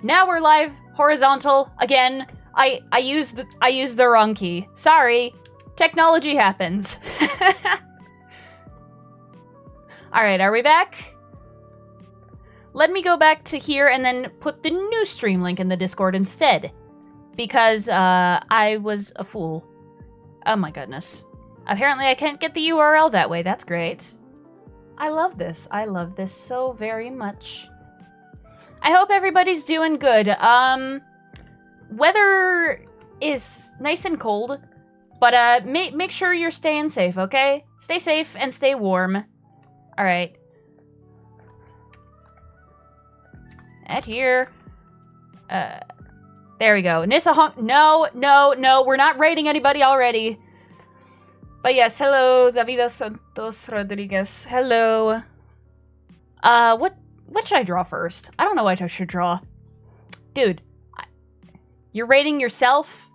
Now we're live horizontal again. I used the wrong key. Sorry. Technology happens. Alright, are we back? Let me go back to here and then put the new stream link in the Discord instead. Because, I was a fool. Oh my goodness. Apparently I can't get the URL that way. That's great. I love this. I love this so very much. I hope everybody's doing good. Weather is nice and cold, but make sure you're staying safe, okay? Stay safe and stay warm. All right. At here. There we go. Nyssa Honk. No, we're not raiding anybody already. But yes, hello, Davido Santos Rodriguez. Hello. What should I draw first? I don't know what I should draw. Dude, you're rating yourself?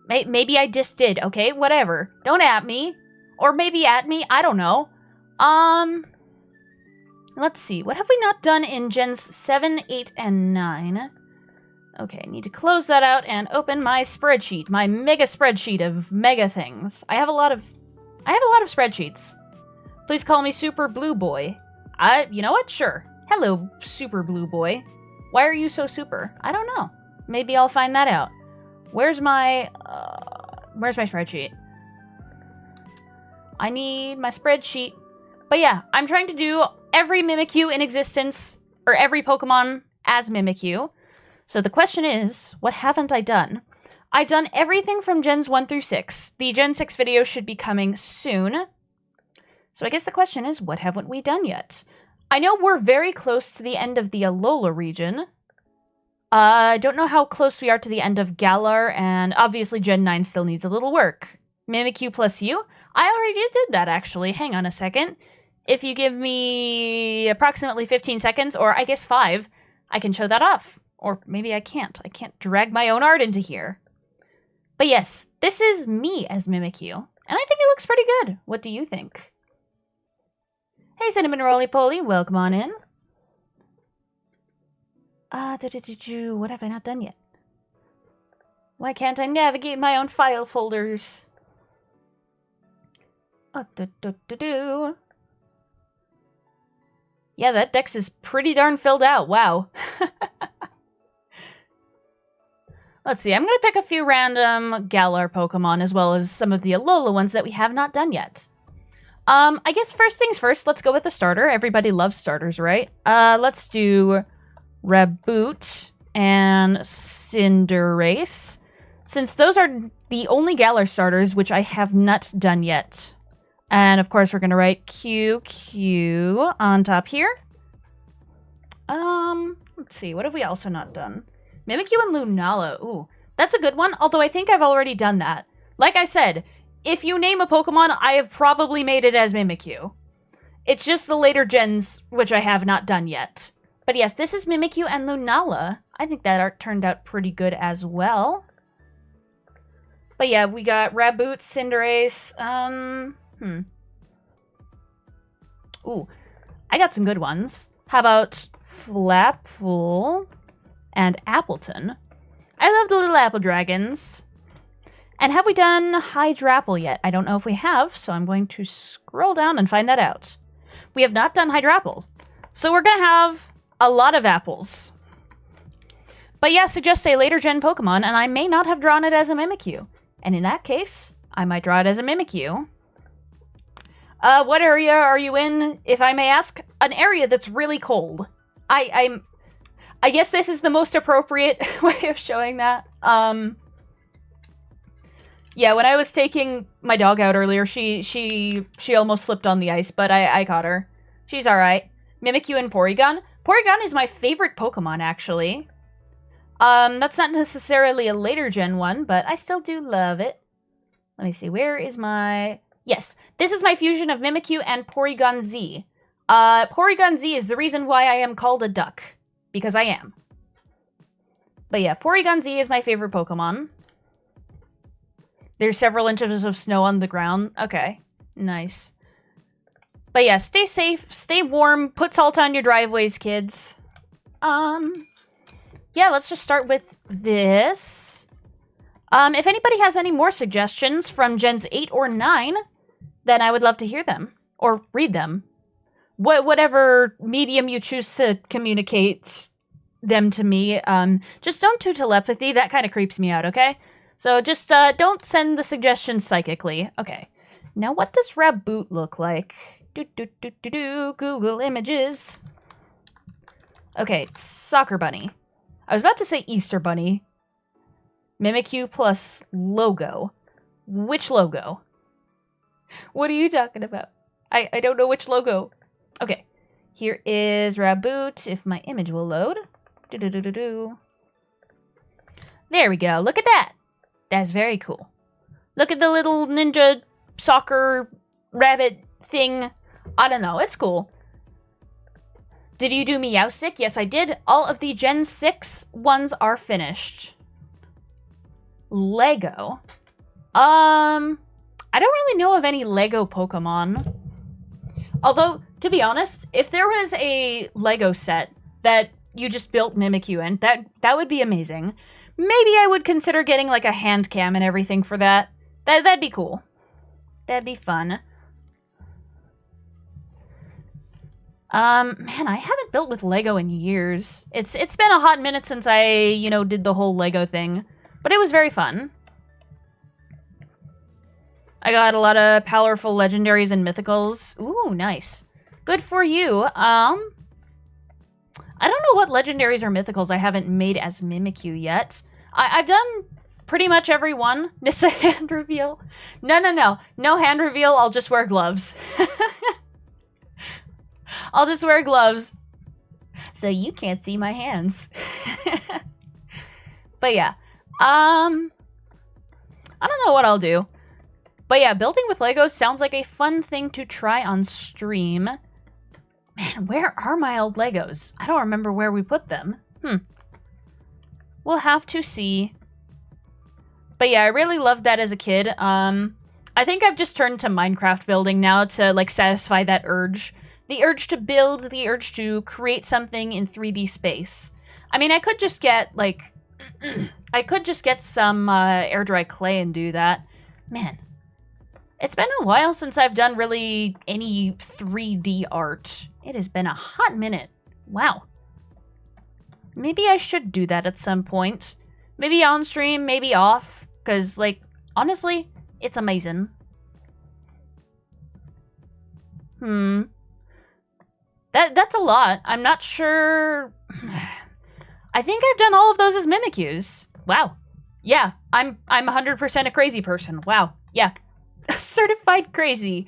Maybe I just did, okay? Whatever. Don't at me. Or maybe at me, I don't know. Let's see. What have we not done in Gens 7, 8, and 9? Okay, I need to close that out and open my spreadsheet. My mega spreadsheet of mega things. I have a lot of spreadsheets. Please call me Super Blue Boy. You know what? Sure. Hello, Super Blue Boy. Why are you so super? I don't know. Maybe I'll find that out. Where's my spreadsheet? I need my spreadsheet. But yeah, I'm trying to do every Mimikyu in existence, or every Pokemon as Mimikyu. So the question is, what haven't I done? I've done everything from Gens 1 through 6. The Gen 6 video should be coming soon. So I guess the question is, what haven't we done yet? I know we're very close to the end of the Alola region. I don't know how close we are to the end of Galar, and obviously Gen 9 still needs a little work. Mimikyu plus you? I already did that, actually. Hang on a second. If you give me approximately 15 seconds, or I guess 5, I can show that off. Or maybe I can't. I can't drag my own art into here. But yes, this is me as Mimikyu. And I think it looks pretty good. What do you think? Hey, Cinnamon Roly Poly, welcome on in. What have I not done yet? Why can't I navigate my own file folders? Yeah, that dex is pretty darn filled out. Wow. Let's see, I'm going to pick a few random Galar Pokemon as well as some of the Alola ones that we have not done yet. I guess first things first, let's go with the starter. Everybody loves starters, right? Let's do Raboot and Cinderace. Since those are the only Galar starters which I have not done yet. And of course we're going to write QQ on top here. Let's see, what have we also not done? Mimikyu and Lunala. Ooh, that's a good one, although I think I've already done that. Like I said, if you name a Pokemon, I have probably made it as Mimikyu. It's just the later gens, which I have not done yet. But yes, this is Mimikyu and Lunala. I think that art turned out pretty good as well. But yeah, we got Raboot, Cinderace, Ooh, I got some good ones. How about Flapple and Appleton? I love the little apple dragons. And have we done Hydrapple yet? I don't know if we have, so I'm going to scroll down and find that out. We have not done Hydrapple. So we're going to have a lot of apples. But yeah, suggest a later gen Pokemon, and I may not have drawn it as a Mimikyu. And in that case, I might draw it as a Mimikyu. What area are you in, if I may ask? An area that's really cold. I guess this is the most appropriate way of showing that. Yeah, when I was taking my dog out earlier, she almost slipped on the ice, but I caught her. She's alright. Mimikyu and Porygon. Porygon is my favorite Pokemon, actually. That's not necessarily a later gen one, but I still do love it. Let me see, where is my... Yes, this is my fusion of Mimikyu and Porygon Z. Porygon Z is the reason why I am called a duck. Because I am. But yeah, Porygon Z is my favorite Pokemon. There's several inches of snow on the ground. Okay, nice. But yeah, stay safe, stay warm, put salt on your driveways, kids. Yeah, let's just start with this. If anybody has any more suggestions from Gens 8 or 9, then I would love to hear them or read them. Whatever medium you choose to communicate them to me, just don't do telepathy. That kind of creeps me out, okay? So just don't send the suggestions psychically. Okay. Now what does Raboot look like? Google Images. Okay, Soccer Bunny. I was about to say Easter Bunny. Mimikyu plus logo. Which logo? What are you talking about? I don't know which logo. Okay, here is Raboot, if my image will load. There we go, look at that! That's very cool. Look at the little ninja soccer rabbit thing. I don't know, it's cool. Did you do Meowstic? Yes, I did. All of the Gen 6 ones are finished. Lego. I don't really know of any Lego Pokemon. Although, to be honest, if there was a Lego set that you just built Mimikyu in, that would be amazing. Maybe I would consider getting like a hand cam and everything for that. That'd be cool. That'd be fun. Man, I haven't built with Lego in years. It's been a hot minute since I, did the whole Lego thing. But it was very fun. I got a lot of powerful legendaries and mythicals. Ooh, nice. Good for you. I don't know what legendaries or mythicals I haven't made as Mimikyu yet. I've done pretty much every one. Nyssa hand reveal. No. No hand reveal, I'll just wear gloves. I'll just wear gloves. So you can't see my hands. But yeah. I don't know what I'll do. But yeah, building with Legos sounds like a fun thing to try on stream. Man, where are my old Legos? I don't remember where we put them. We'll have to see. But yeah, I really loved that as a kid. I think I've just turned to Minecraft building now to, like, satisfy that urge. The urge to build, the urge to create something in 3D space. I mean, I could just get, like... I could just get some air dry clay and do that. Man. It's been a while since I've done really any 3D art. It has been a hot minute. Wow. Maybe I should do that at some point. Maybe on stream, maybe off. Because, like, honestly, it's amazing. That's a lot. I'm not sure... I think I've done all of those as Mimikyus. Wow. Yeah, I'm 100% a crazy person. Wow. Yeah. Certified crazy.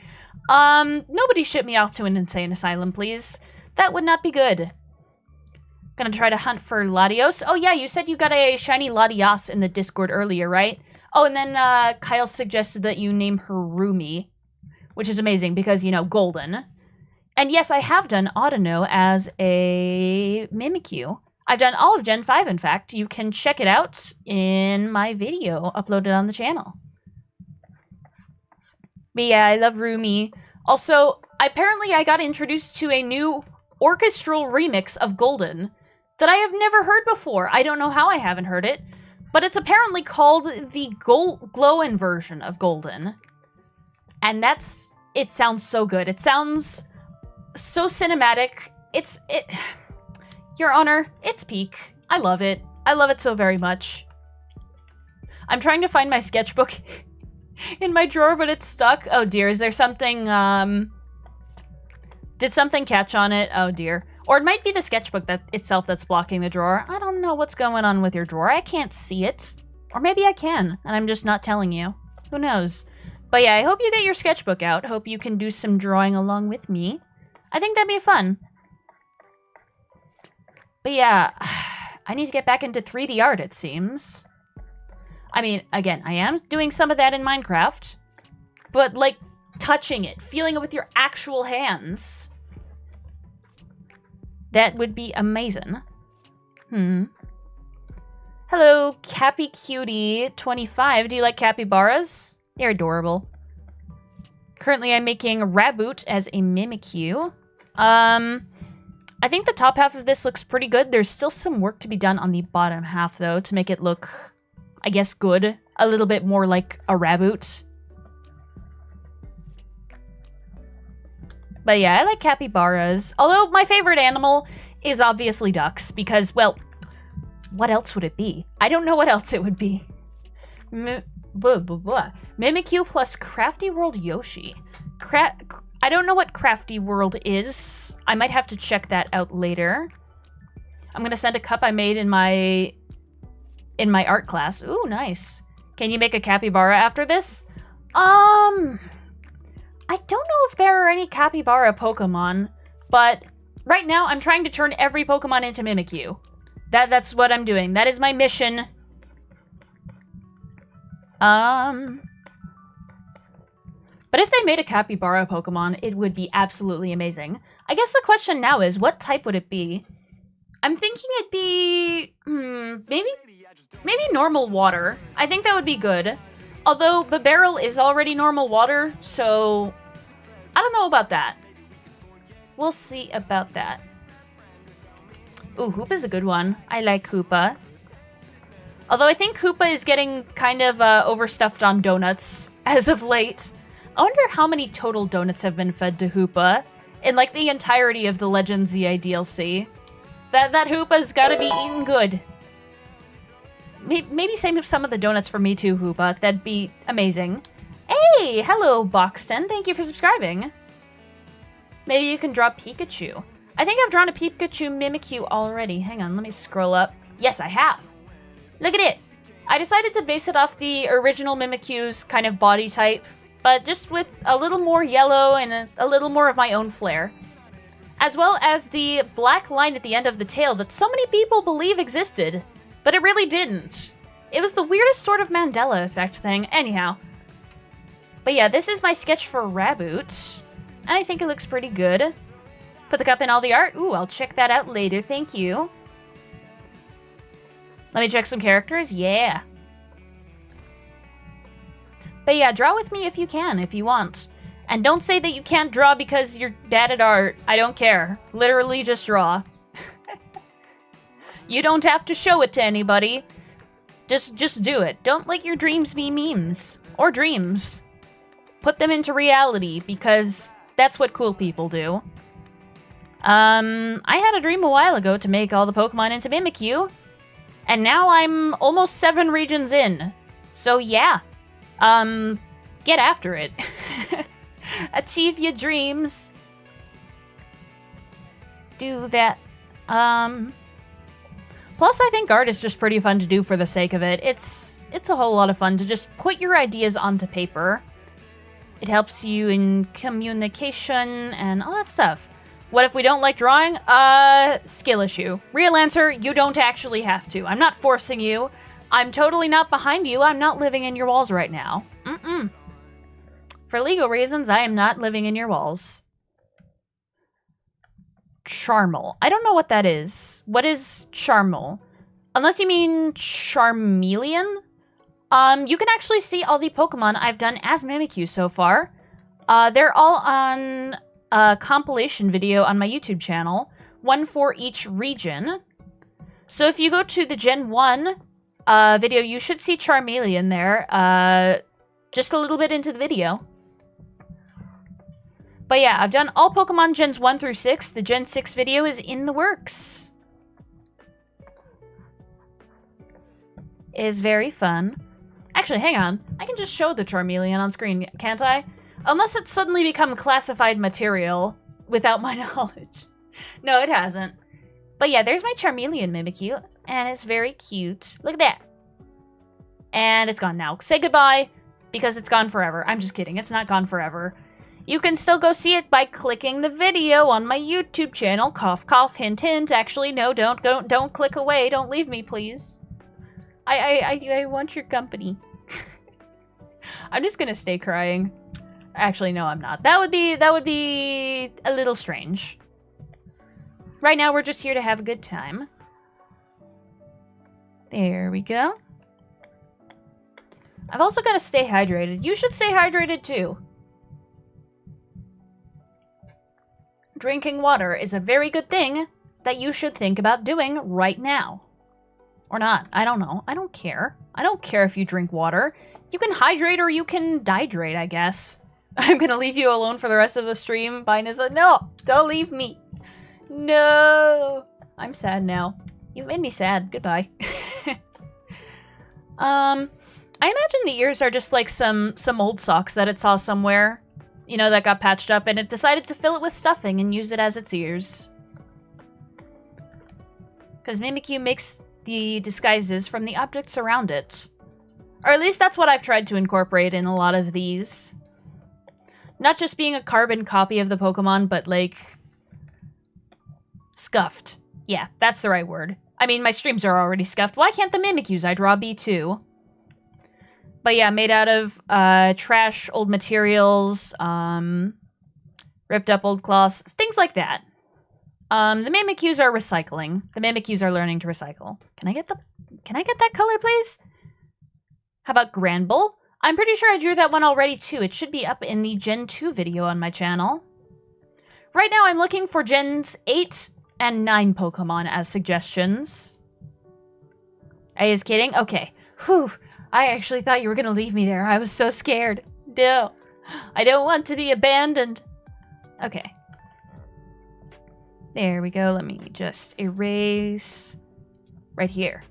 Nobody ship me off to an insane asylum, please. That would not be good. Gonna try to hunt for Latios. Oh yeah, you said you got a shiny Latios in the Discord earlier, right? Oh, and then Kyle suggested that you name her Rumi, which is amazing because, golden. And yes, I have done Audino as a Mimikyu. I've done all of Gen 5, in fact. You can check it out in my video uploaded on the channel. But yeah, I love Rumi. Also, apparently I got introduced to a new orchestral remix of Golden that I have never heard before. I don't know how I haven't heard it, but it's apparently called the Glow-In version of Golden. And it sounds so good. It sounds so cinematic. Your Honor, it's peak. I love it. I love it so very much. I'm trying to find my sketchbook in my drawer, but it's stuck. Oh dear, is there something, did something catch on it? Oh dear. Or it might be the sketchbook itself that's blocking the drawer. I don't know what's going on with your drawer. I can't see it. Or maybe I can, and I'm just not telling you. Who knows? But yeah, I hope you get your sketchbook out. Hope you can do some drawing along with me. I think that'd be fun. But yeah, I need to get back into 3D art, it seems. I mean, again, I am doing some of that in Minecraft. But, like, touching it, feeling it with your actual hands. That would be amazing. Hello, Cappy Cutie 25. Do you like capybaras? They're adorable. Currently, I'm making Raboot as a Mimikyu. I think the top half of this looks pretty good. There's still some work to be done on the bottom half, though, to make it look, I guess, good. A little bit more like a raboot. But yeah, I like capybaras. Although my favorite animal is obviously ducks, because, well, what else would it be? I don't know what else it would be. Mimikyu plus Crafty World Yoshi. I don't know what Crafty World is. I might have to check that out later. I'm gonna send a cup I made in my art class. Ooh, nice. Can you make a capybara after this? I don't know if there are any capybara Pokemon, but right now I'm trying to turn every Pokemon into Mimikyu. That's what I'm doing. That is my mission. But if they made a capybara Pokemon, it would be absolutely amazing. I guess the question now is, what type would it be? I'm thinking it'd be, maybe normal water. I think that would be good. Although Bibarel is already normal water, so I don't know about that. We'll see about that. Ooh, Hoopa's a good one. I like Hoopa. Although I think Hoopa is getting kind of overstuffed on donuts as of late. I wonder how many total donuts have been fed to Hoopa in, like, the entirety of the Legends ZI DLC. That Hoopa's gotta be eaten good. Maybe save some of the donuts for me too, Hoopa. That'd be amazing. Hey! Hello, Boxton. Thank you for subscribing. Maybe you can draw Pikachu. I think I've drawn a Pikachu Mimikyu already. Hang on, let me scroll up. Yes, I have. Look at it! I decided to base it off the original Mimikyu's kind of body type, but just with a little more yellow and a little more of my own flair. As well as the black line at the end of the tail that so many people believe existed, but it really didn't. It was the weirdest sort of Mandela effect thing, anyhow. But yeah, this is my sketch for Raboot, and I think it looks pretty good. Put the cup in all the art? Ooh, I'll check that out later, thank you. Let me check some characters, yeah. But yeah, draw with me if you can, if you want. And don't say that you can't draw because you're bad at art. I don't care. Literally just draw. You don't have to show it to anybody. Just do it. Don't let your dreams be memes. Or dreams. Put them into reality, because that's what cool people do. I had a dream a while ago to make all the Pokemon into Mimikyu. And now I'm almost 7 regions in. So yeah. Get after it. Achieve your dreams. Do that. Plus, I think art is just pretty fun to do for the sake of it. It's a whole lot of fun to just put your ideas onto paper. It helps you in communication and all that stuff. What if we don't like drawing? Skill issue. Real answer, you don't actually have to. I'm not forcing you. I'm totally not behind you. I'm not living in your walls right now. For legal reasons, I am not living in your walls. Charmal. I don't know what that is. What is Charmal? Unless you mean Charmeleon? You can actually see all the Pokemon I've done as Mimikyu so far. They're all on a compilation video on my YouTube channel. One for each region. So if you go to the Gen 1 video, you should see Charmeleon there. Just a little bit into the video. But yeah, I've done all Pokemon Gens 1 through 6. The Gen 6 video is in the works. It is very fun. Actually, hang on. I can just show the Charmeleon on screen, can't I? Unless it's suddenly become classified material without my knowledge. No, it hasn't. But yeah, there's my Charmeleon Mimikyu, and it's very cute. Look at that. And it's gone now. Say goodbye, because it's gone forever. I'm just kidding. It's not gone forever. You can still go see it by clicking the video on my YouTube channel. Cough, cough, hint, hint. Actually, no, don't click away. Don't leave me, please. I want your company. I'm just gonna stay crying. Actually, no, I'm not. That would be a little strange. Right now, we're just here to have a good time. There we go. I've also got to stay hydrated. You should stay hydrated, too. drinking water is a very good thing that you should think about doing right now. Or not. I don't know. I don't care. I don't care if you drink water. You can hydrate or you can dehydrate, I guess. I'm gonna leave you alone for the rest of the stream. Bye, Nyssa. No! Don't leave me! No! I'm sad now. You made me sad. Goodbye. I imagine the ears are just like some old socks that it saw somewhere. You know, that got patched up and it decided to fill it with stuffing and use it as its ears. Because Mimikyu makes the disguises from the objects around it. Or at least that's what I've tried to incorporate in a lot of these. Not just being a carbon copy of the Pokemon, but like... scuffed. Yeah, that's the right word. I mean, my streams are already scuffed. Why can't the Mimikyus I draw be too? But yeah, made out of trash, old materials, ripped up old cloths, things like that. The Mimikyus are recycling. The Mimikyus are learning to recycle. Can I get that color, please? How about Granbull? I'm pretty sure I drew that one already too. It should be up in the Gen 2 video on my channel. Right now I'm looking for Gens 8 and 9 Pokemon as suggestions. Are you just kidding? Okay. Whew. I actually thought you were gonna leave me there. I was so scared. No. I don't want to be abandoned. Okay. There we go. Let me just erase right here.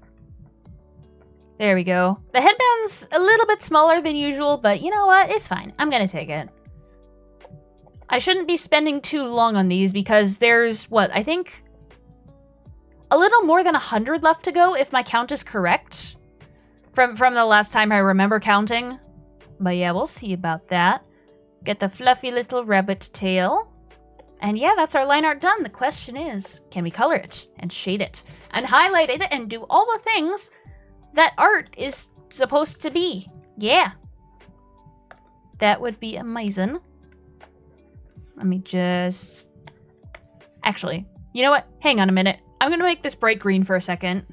There we go. The headband's a little bit smaller than usual, but you know what? It's fine. I'm gonna take it. I shouldn't be spending too long on these because there's, what, I think a little more than 100 left to go if my count is correct. From the last time I remember counting. But yeah, we'll see about that. Get the fluffy little rabbit tail. And yeah, that's our line art done. The question is, can we color it and shade it and highlight it and do all the things that art is supposed to be? Yeah. That would be amazing. Let me just... Actually, you know what? Hang on a minute. I'm going to make this bright green for a second.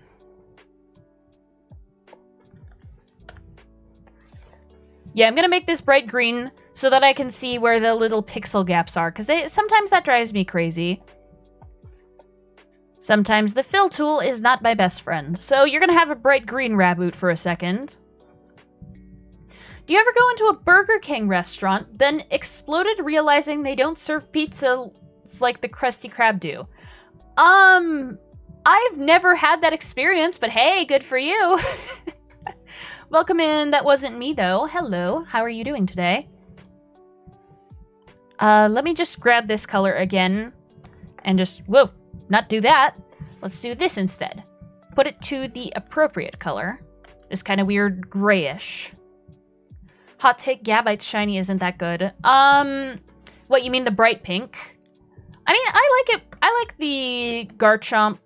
Yeah, I'm going to make this bright green so that I can see where the little pixel gaps are, because sometimes that drives me crazy. Sometimes the fill tool is not my best friend. So you're going to have a bright green Raboot for a second. Do you ever go into a Burger King restaurant, then exploded realizing they don't serve pizza like the Krusty Krab do? I've never had that experience, but hey, good for you. Welcome in. That wasn't me, though. Hello. How are you doing today? Let me just grab this color again and just, whoa, not do that. Let's do this instead. Put it to the appropriate color. This kind of weird grayish. Hot take, Gabite's shiny isn't that good. What, you mean the bright pink? I mean, I like it. I like the Garchomp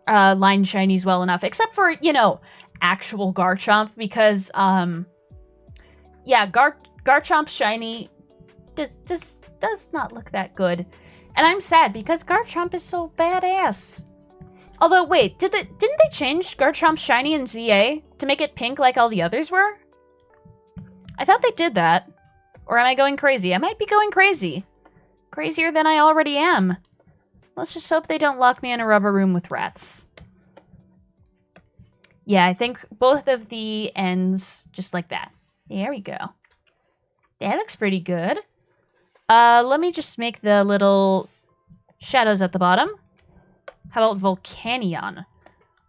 line shinies well enough, except for, you know, actual Garchomp, because, yeah, Garchomp shiny does not look that good. And I'm sad because Garchomp is so badass. Although, wait, didn't they change Garchomp shiny in ZA to make it pink like all the others were? I thought they did that. Or am I going crazy? I might be going crazy. Crazier than I already am. Let's just hope they don't lock me in a rubber room with rats. Yeah, I think both of the ends just like that. There we go. That looks pretty good. Let me just make the little shadows at the bottom. How about Volcanion?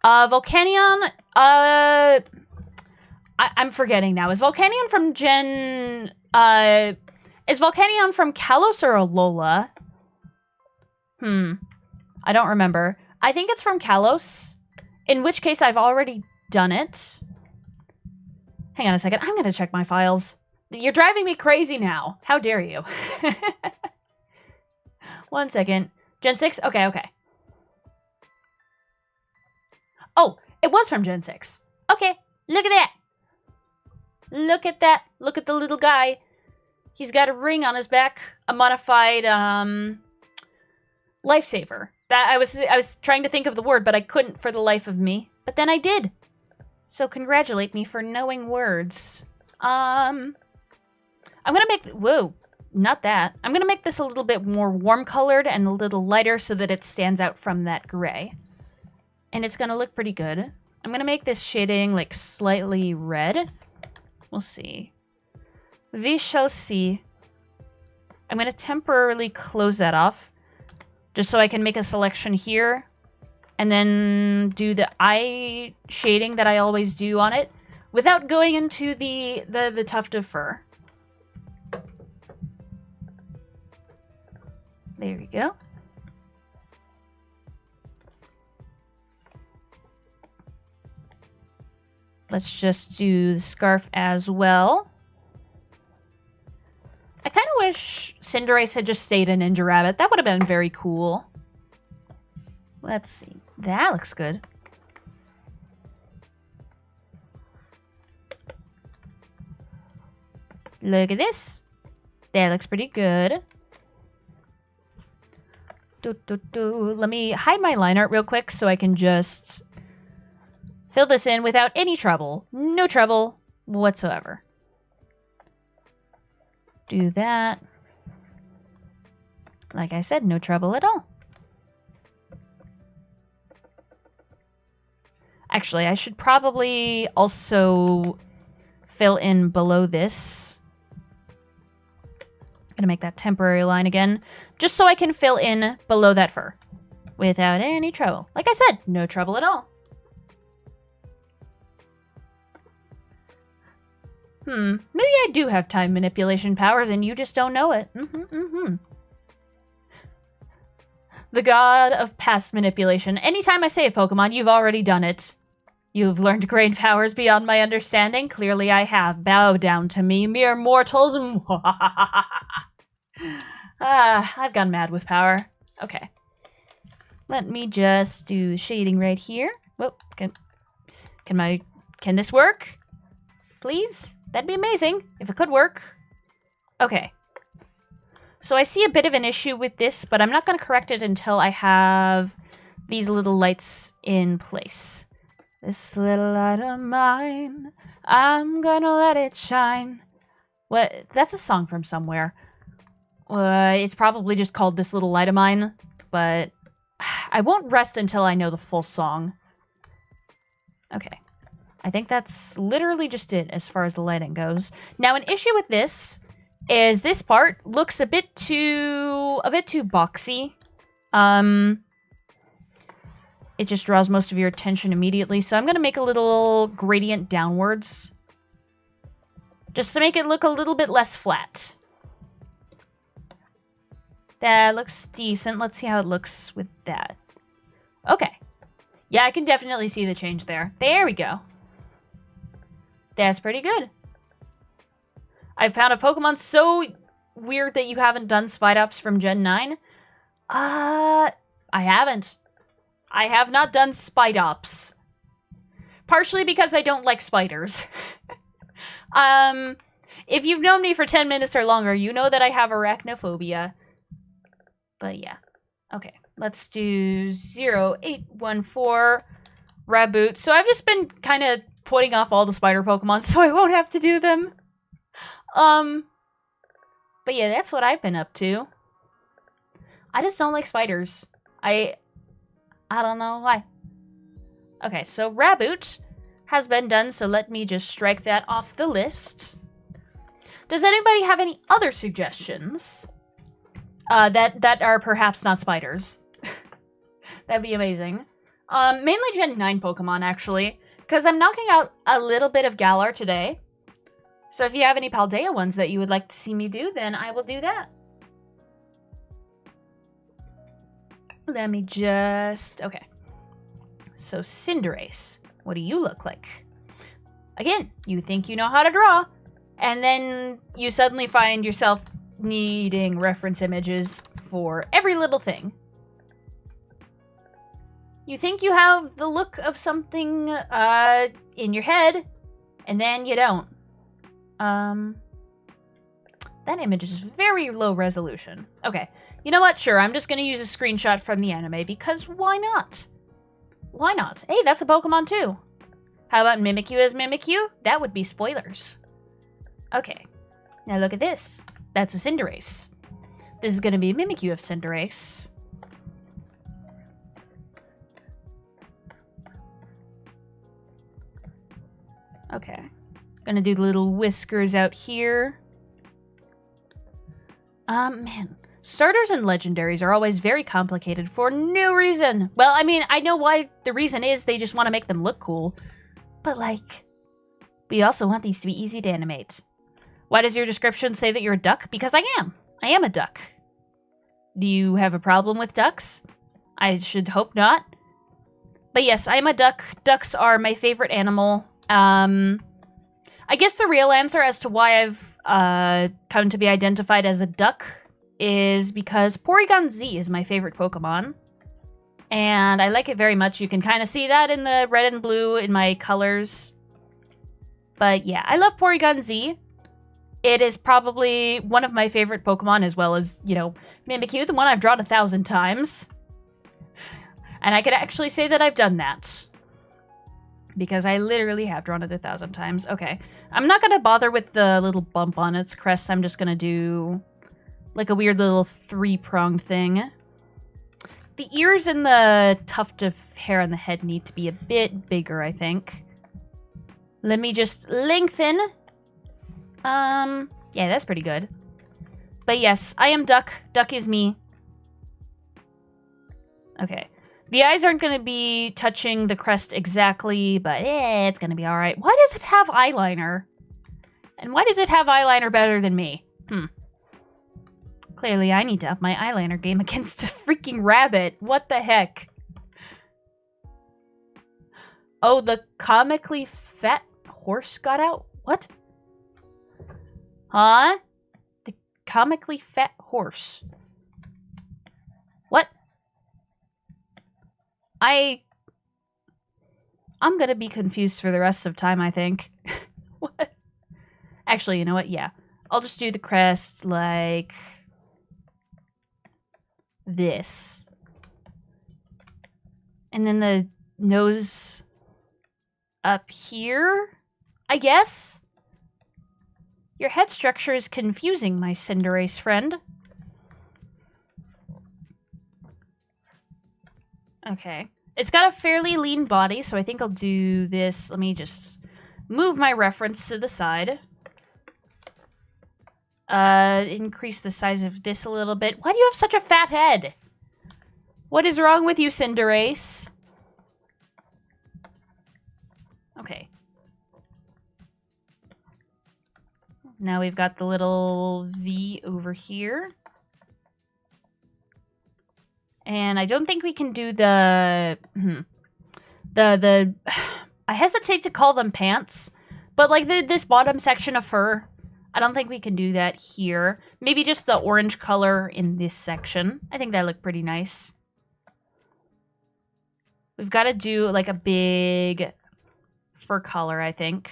Volcanion, I'm forgetting now. Is Volcanion from is Volcanion from Kalos or Alola? I don't remember. I think it's from Kalos, in which case I've already done it. Hang on a second. I'm going to check my files. You're driving me crazy now. How dare you? 1 second. Gen 6? Okay. Oh, it was from Gen 6. Okay, look at that. Look at that. Look at the little guy. He's got a ring on his back. A modified, lifesaver. That I was trying to think of the word, but I couldn't for the life of me. But then I did. So congratulate me for knowing words. I'm gonna make... Whoa. not that. I'm going to make this a little bit more warm colored and a little lighter so that it stands out from that gray. And it's going to look pretty good. I'm going to make this shading like slightly red. We'll see. We shall see. I'm going to temporarily close that off just so I can make a selection here and then do the eye shading that I always do on it without going into the tuft of fur. There we go. Let's just do the scarf as well. I kind of wish Cinderace had just stayed a Ninja Rabbit. That would have been very cool. Let's see. That looks good. Look at this. That looks pretty good. Let me hide my line art real quick so I can just fill this in without any trouble. No trouble whatsoever. Do that. Like I said, no trouble at all. Actually, I should probably also fill in below this. I'm gonna make that temporary line again, just so I can fill in below that fur without any trouble. Like I said, no trouble at all. Maybe I do have time manipulation powers and you just don't know it. The god of past manipulation. Anytime I say a Pokemon, you've already done it. You've learned great powers beyond my understanding. Clearly I have. Bow down to me, mere mortals. I've gone mad with power. Okay. Let me just do shading right here. Whoop, can this work? Please? That'd be amazing if it could work. Okay. So I see a bit of an issue with this, but I'm not going to correct it until I have these little lights in place. This little light of mine, I'm gonna let it shine. What? That's a song from somewhere. It's probably just called This Little Light of Mine, but I won't rest until I know the full song. Okay. I think that's literally just it as far as the lighting goes. Now, an issue with this is this part looks a bit too boxy. It just draws most of your attention immediately, so I'm going to make a little gradient downwards just to make it look a little bit less flat. That looks decent. Let's see how it looks with that. Okay. Yeah, I can definitely see the change there. There we go. That's pretty good. I've found a Pokemon so weird that you haven't done Spidops from Gen 9. I haven't. I have not done Spidops. Partially because I don't like spiders. If you've known me for 10 minutes or longer, you know that I have arachnophobia. But yeah. Okay. Let's do 0814 Raboot. So I've just been kind of putting off all the spider Pokemon so I won't have to do them. But yeah, that's what I've been up to. I just don't like spiders. I don't know why. Okay, so Raboot has been done, so let me just strike that off the list. Does anybody have any other suggestions that are perhaps not spiders? That'd be amazing. Mainly Gen 9 Pokemon, actually, because I'm knocking out a little bit of Galar today. So if you have any Paldea ones that you would like to see me do, then I will do that. Let me just... Okay. So, Cinderace, what do you look like? Again, you think you know how to draw, and then you suddenly find yourself needing reference images for every little thing. You think you have the look of something in your head, and then you don't. That image is very low resolution. Okay. You know what? Sure, I'm just going to use a screenshot from the anime, because why not? Why not? Hey, that's a Pokemon too. How about Mimikyu as Mimikyu? That would be spoilers. Okay. Now look at this. That's a Cinderace. This is going to be a Mimikyu of Cinderace. Okay. Gonna do the little whiskers out here. Man. Starters and legendaries are always very complicated for no reason. Well, I mean, I know why the reason is they just want to make them look cool. But, like, we also want these to be easy to animate. Why does your description say that you're a duck? Because I am. I am a duck. Do you have a problem with ducks? I should hope not. But yes, I am a duck. Ducks are my favorite animal. I guess the real answer as to why I've come to be identified as a duck is because Porygon Z is my favorite Pokemon. And I like it very much. You can kind of see that in the red and blue in my colors. But yeah, I love Porygon Z. It is probably one of my favorite Pokemon, as well as, you know, Mimikyu, the one I've drawn 1,000 times. And I could actually say that I've done that. Because I literally have drawn it 1,000 times. Okay. I'm not going to bother with the little bump on its crest. I'm just going to do like a weird little 3-pronged thing. The ears and the tuft of hair on the head need to be a bit bigger, I think. Let me just lengthen. Yeah, that's pretty good. But yes, I am Duck. Duck is me. Okay. The eyes aren't going to be touching the crest exactly, but it's going to be alright. Why does it have eyeliner? And why does it have eyeliner better than me? Clearly, I need to up my eyeliner game against a freaking rabbit. What the heck? Oh, the comically fat horse got out? What? Huh? The comically fat horse. What? I'm gonna be confused for the rest of time, I think. What? Actually, you know what? Yeah. I'll just do the crest like this. And then the nose up here, I guess? Your head structure is confusing, my Cinderace friend. Okay. It's got a fairly lean body, so I think I'll do this. Let me just move my reference to the side. Increase the size of this a little bit. Why do you have such a fat head? What is wrong with you, Cinderace? Okay. Now we've got the little V over here. And I don't think we can do the I hesitate to call them pants, but like this bottom section of fur, I don't think we can do that here. Maybe just the orange color in this section. I think that looked pretty nice. We've got to do like a big fur collar, I think.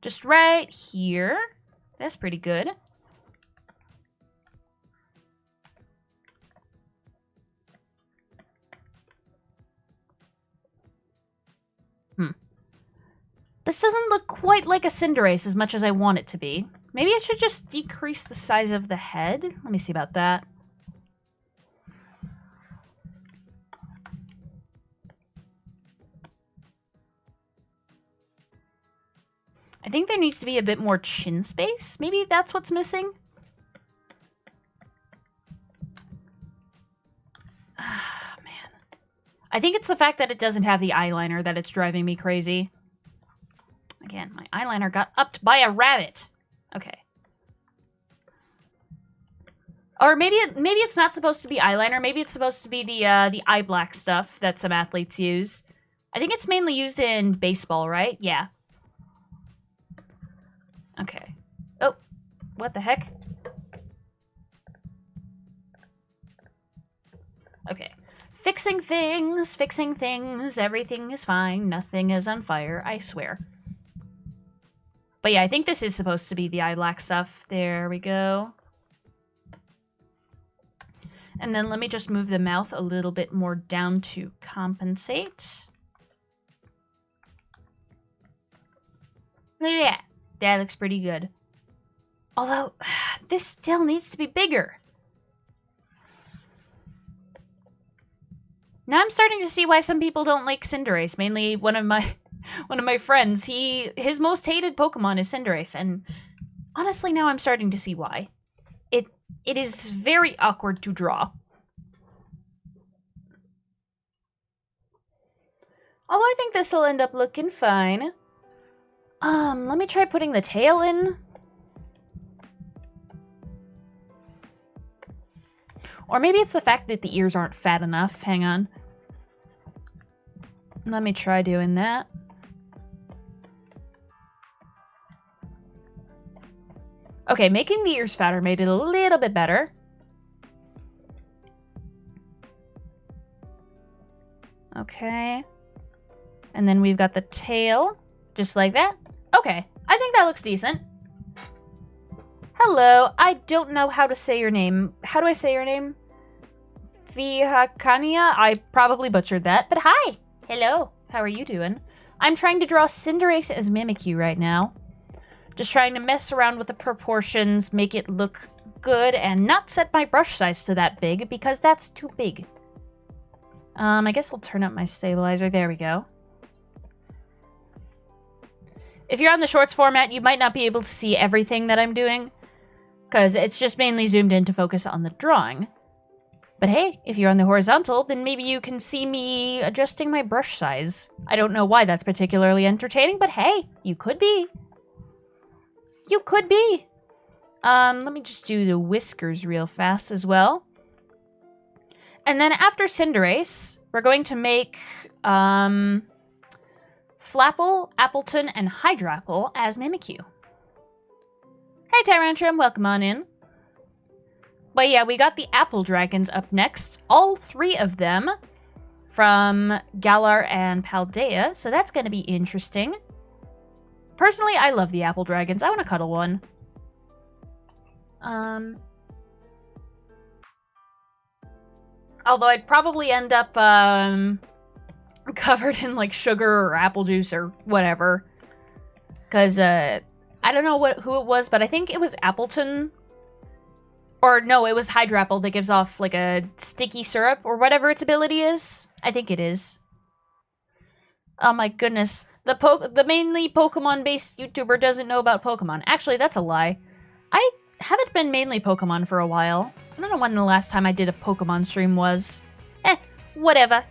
Just right here. That's pretty good. This doesn't look quite like a Cinderace as much as I want it to be. Maybe I should just decrease the size of the head? Let me see about that. I think there needs to be a bit more chin space. Maybe that's what's missing? Ah, man. I think it's the fact that it doesn't have the eyeliner that it's driving me crazy. Again, my eyeliner got upped by a rabbit. Okay. Or maybe it's not supposed to be eyeliner. Maybe it's supposed to be the eye black stuff that some athletes use. I think it's mainly used in baseball, right? Yeah. Okay. Oh, what the heck? Okay. Fixing things. Everything is fine. Nothing is on fire, I swear. But yeah, I think this is supposed to be the eye black stuff. There we go. And then let me just move the mouth a little bit more down to compensate. Look at that. That looks pretty good. Although, this still needs to be bigger. Now I'm starting to see why some people don't like Cinderace. Mainly one of my friends. His most hated Pokemon is Cinderace, and honestly now I'm starting to see why. It is very awkward to draw. Although I think this will end up looking fine. Let me try putting the tail in. Or maybe it's the fact that the ears aren't fat enough. Hang on. Let me try doing that. Okay, making the ears fatter made it a little bit better. Okay. And then we've got the tail, just like that. Okay, I think that looks decent. Hello, I don't know how to say your name. How do I say your name? Vihakania? I probably butchered that, but hi! Hello, how are you doing? I'm trying to draw Cinderace as Mimikyu right now. Just trying to mess around with the proportions, make it look good, and not set my brush size to that big, because that's too big. I guess I'll turn up my stabilizer. There we go. If you're on the shorts format, you might not be able to see everything that I'm doing, because it's just mainly zoomed in to focus on the drawing. But hey, if you're on the horizontal, then maybe you can see me adjusting my brush size. I don't know why that's particularly entertaining, but hey, you could be. You could be. Let me just do the whiskers real fast as well. And then after Cinderace, we're going to make Flapple, Appleton, and Hydrapple as Mimikyu. Hey Tyrantrum, welcome on in. But yeah, we got the Apple Dragons up next. All three of them from Galar and Paldea, so that's going to be interesting. Personally, I love the Apple Dragons. I want to cuddle one. Although I'd probably end up covered in like sugar or apple juice or whatever. Because I don't know who it was, but I think it was Appleton. Or no, it was Hydrapple that gives off like a sticky syrup or whatever its ability is. I think it is. Oh my goodness. The mainly Pokemon-based YouTuber doesn't know about Pokemon. Actually, that's a lie. I haven't been mainly Pokemon for a while. I don't know when the last time I did a Pokemon stream was. Whatever.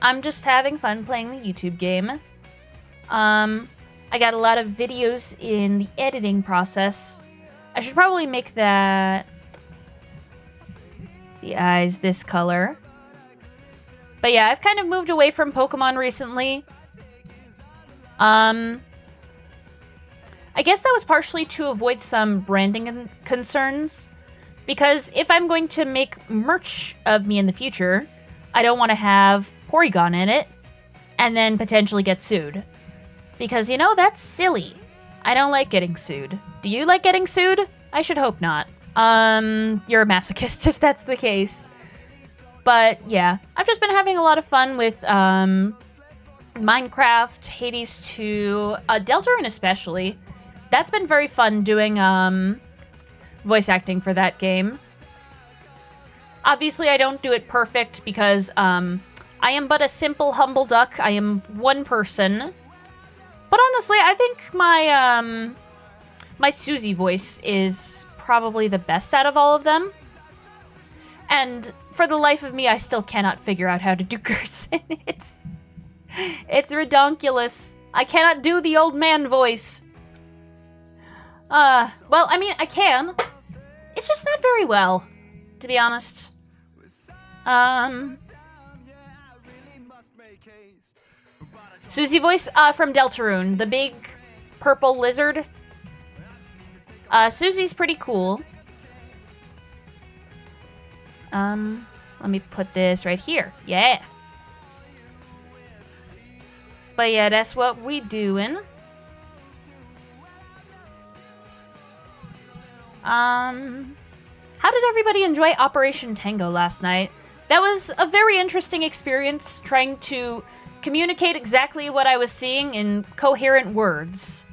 I'm just having fun playing the YouTube game. I got a lot of videos in the editing process. I should probably make that... the eyes this color. But yeah, I've kind of moved away from Pokemon recently. I guess that was partially to avoid some branding concerns. Because if I'm going to make merch of me in the future, I don't want to have Porygon in it and then potentially get sued. Because, you know, that's silly. I don't like getting sued. Do you like getting sued? I should hope not. You're a masochist if that's the case. But yeah, I've just been having a lot of fun with Minecraft, Hades 2, Deltarune especially. That's been very fun doing voice acting for that game. Obviously, I don't do it perfect because I am but a simple, humble duck. I am one person. But honestly, I think my my Susie voice is probably the best out of all of them. And for the life of me, I still cannot figure out how to do cursing. It's redonkulous. I cannot do the old man voice. Well, I mean, I can. It's just not very well, to be honest. Susie voice from Deltarune, the big purple lizard. Susie's pretty cool. Let me put this right here. Yeah. But yeah, that's what we doing. How did everybody enjoy Operation Tango last night? That was a very interesting experience, trying to communicate exactly what I was seeing in coherent words.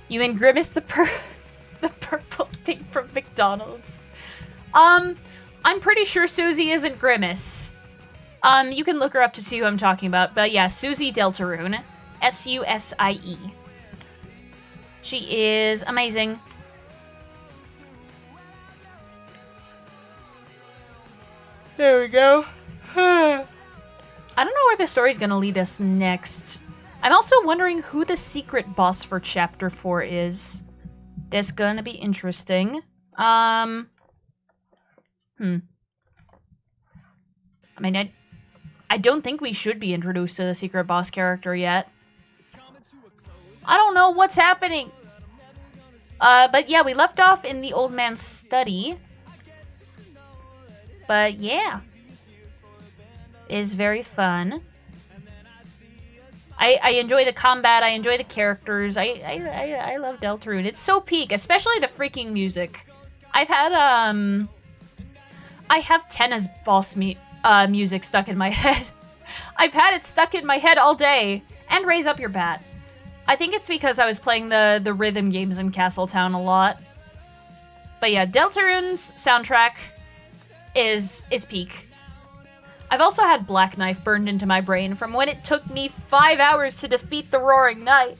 You mean Grimace the purple thing from McDonald's? I'm pretty sure Susie isn't Grimace. You can look her up to see who I'm talking about. But yeah, Susie Deltarune. S-U-S-I-E. She is amazing. There we go. I don't know where the story's gonna lead us next. I'm also wondering who the secret boss for Chapter 4 is. That's gonna be interesting. I mean, I don't think we should be introduced to the secret boss character yet. I don't know what's happening. But yeah, we left off in the old man's study. But yeah. It's very fun. I enjoy the combat, I enjoy the characters, I love Deltarune. It's so peak, especially the freaking music. I've had, I have Tenna's boss music stuck in my head. I've had it stuck in my head all day. And Raise Up Your Bat. I think it's because I was playing the rhythm games in Castletown a lot. But yeah, Deltarune's soundtrack is peak. I've also had Black Knife burned into my brain from when it took me 5 hours to defeat the Roaring Knight.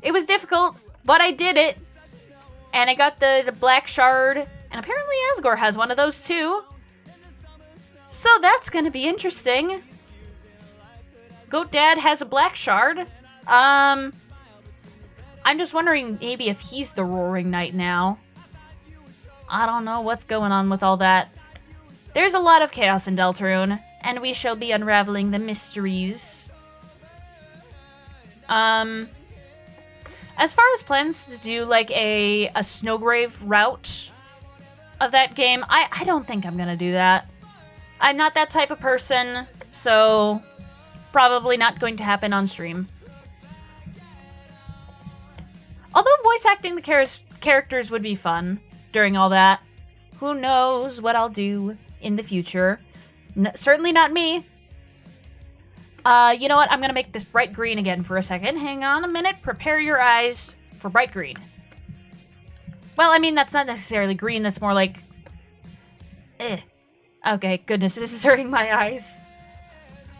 It was difficult, but I did it. And I got the Black Shard, and apparently Asgore has one of those too. So that's gonna be interesting. Goat Dad has a Black Shard. I'm just wondering maybe if he's the Roaring Knight now. I don't know what's going on with all that. There's a lot of chaos in Deltarune, and we shall be unraveling the mysteries. As far as plans to do like a Snowgrave route of that game, I don't think I'm gonna do that. I'm not that type of person, so probably not going to happen on stream. Although voice acting the characters would be fun during all that. Who knows what I'll do in the future. Certainly not me. You know what? I'm gonna make this bright green again for a second. Hang on a minute. Prepare your eyes for bright green. Well, I mean, that's not necessarily green. That's more like... Okay, goodness, this is hurting my eyes.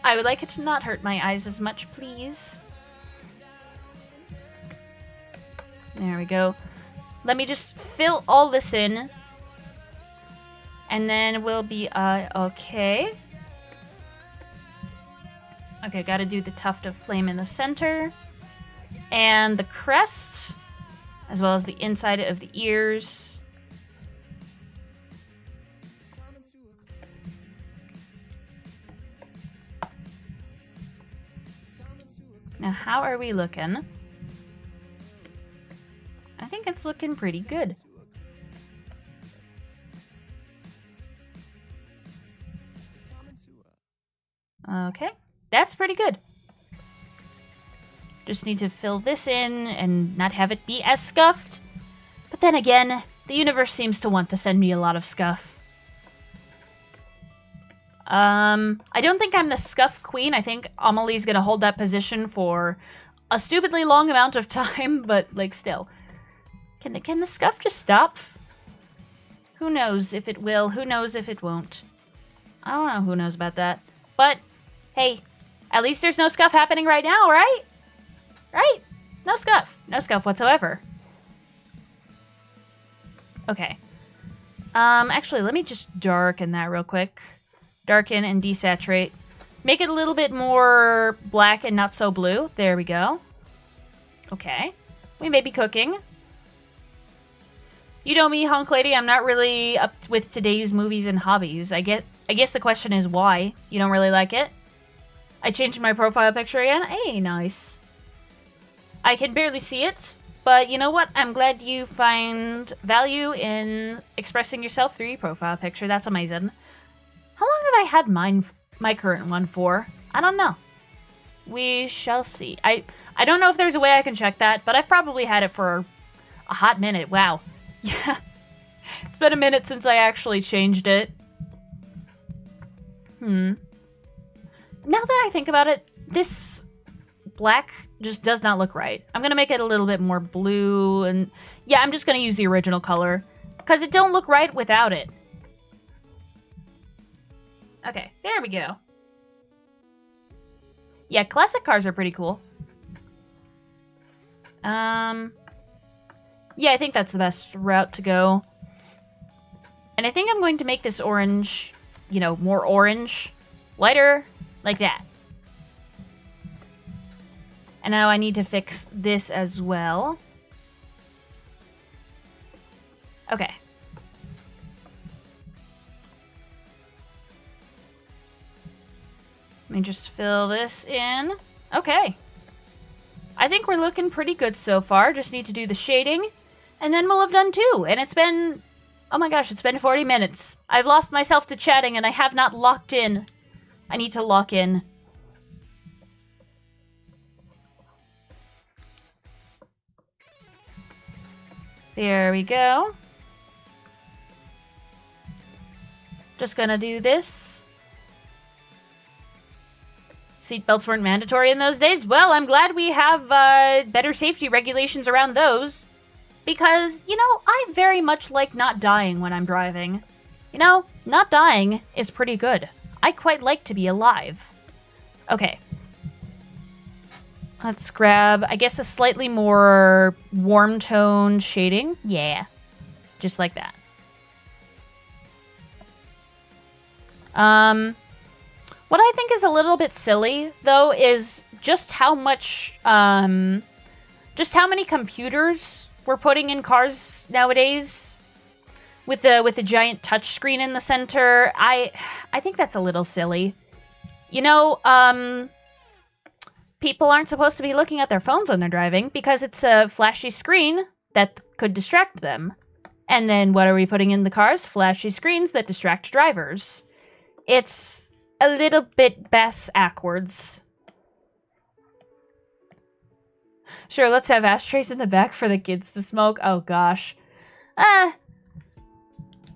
I would like it to not hurt my eyes as much, please. There we go. Let me just fill all this in. And then we'll be, okay. Okay, gotta do the tuft of flame in the center. And the crest, as well as the inside of the ears. Now, how are we looking? I think it's looking pretty good. Okay, that's pretty good. Just need to fill this in and not have it be as scuffed. But then again, the universe seems to want to send me a lot of scuff. I don't think I'm the scuff queen. I think Amelie's gonna hold that position for a stupidly long amount of time, but like still. Can the scuff just stop? Who knows if it will, who knows if it won't. I don't know who knows about that. But, hey, at least there's no scuff happening right now, right? Right? No scuff. No scuff whatsoever. Okay. Actually, let me just darken that real quick. Darken and desaturate. Make it a little bit more black and not so blue. There we go. Okay. We may be cooking. You know me, Honk Lady, I'm not really up with today's movies and hobbies. I guess the question is why. You don't really like it? I changed my profile picture again. Hey, nice. I can barely see it, but you know what? I'm glad you find value in expressing yourself through your profile picture. That's amazing. How long have I had my current one for? I don't know. We shall see. I don't know if there's a way I can check that, but I've probably had it for a hot minute. Wow. Yeah. It's been a minute since I actually changed it. Now that I think about it, this black just does not look right. I'm gonna make it a little bit more blue, and yeah, I'm just gonna use the original color because it don't look right without it. Okay, there we go. Yeah, classic cars are pretty cool. Yeah, I think that's the best route to go. And I think I'm going to make this orange, you know, more orange, lighter, like that. And now I need to fix this as well. Okay. Let me just fill this in. Okay. I think we're looking pretty good so far. Just need to do the shading, and then we'll have done 2. And it's been... oh my gosh, it's been 40 minutes. I've lost myself to chatting, and I have not locked in. I need to lock in. There we go. Just gonna do this. Seatbelts weren't mandatory in those days. Well, I'm glad we have better safety regulations around those. Because, you know, I very much like not dying when I'm driving. You know, not dying is pretty good. I quite like to be alive. Okay. Let's grab, I guess, a slightly more warm tone shading. Yeah. Just like that. What I think is a little bit silly, though, is just how much, just how many computers we're putting in cars nowadays. With the giant touchscreen in the center. I think that's a little silly. You know, people aren't supposed to be looking at their phones when they're driving because it's a flashy screen that could distract them. And then what are we putting in the cars? Flashy screens that distract drivers. It's a little bit bass-ackwards. Sure, let's have ashtrays in the back for the kids to smoke. Oh gosh.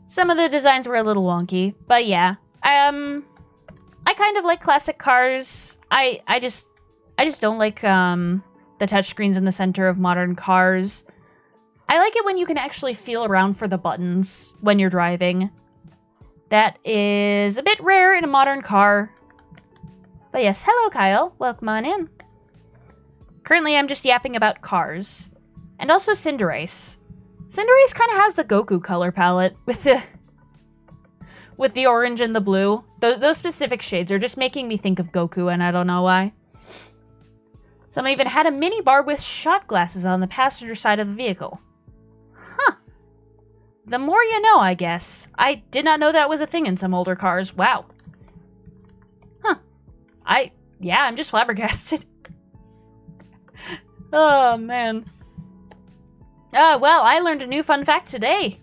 Some of the designs were a little wonky, but yeah. I kind of like classic cars. I just don't like the touchscreens in the center of modern cars. I like it when you can actually feel around for the buttons when you're driving. That is a bit rare in a modern car. But yes, hello Kyle. Welcome on in. Currently I'm just yapping about cars. And also Cinderace. Cinderace kind of has the Goku color palette with the orange and the blue. Those specific shades are just making me think of Goku, and I don't know why. Some even had a mini bar with shot glasses on the passenger side of the vehicle. Huh. The more you know, I guess. I did not know that was a thing in some older cars. Wow. Huh. Yeah, I'm just flabbergasted. Oh, man. Well, I learned a new fun fact today.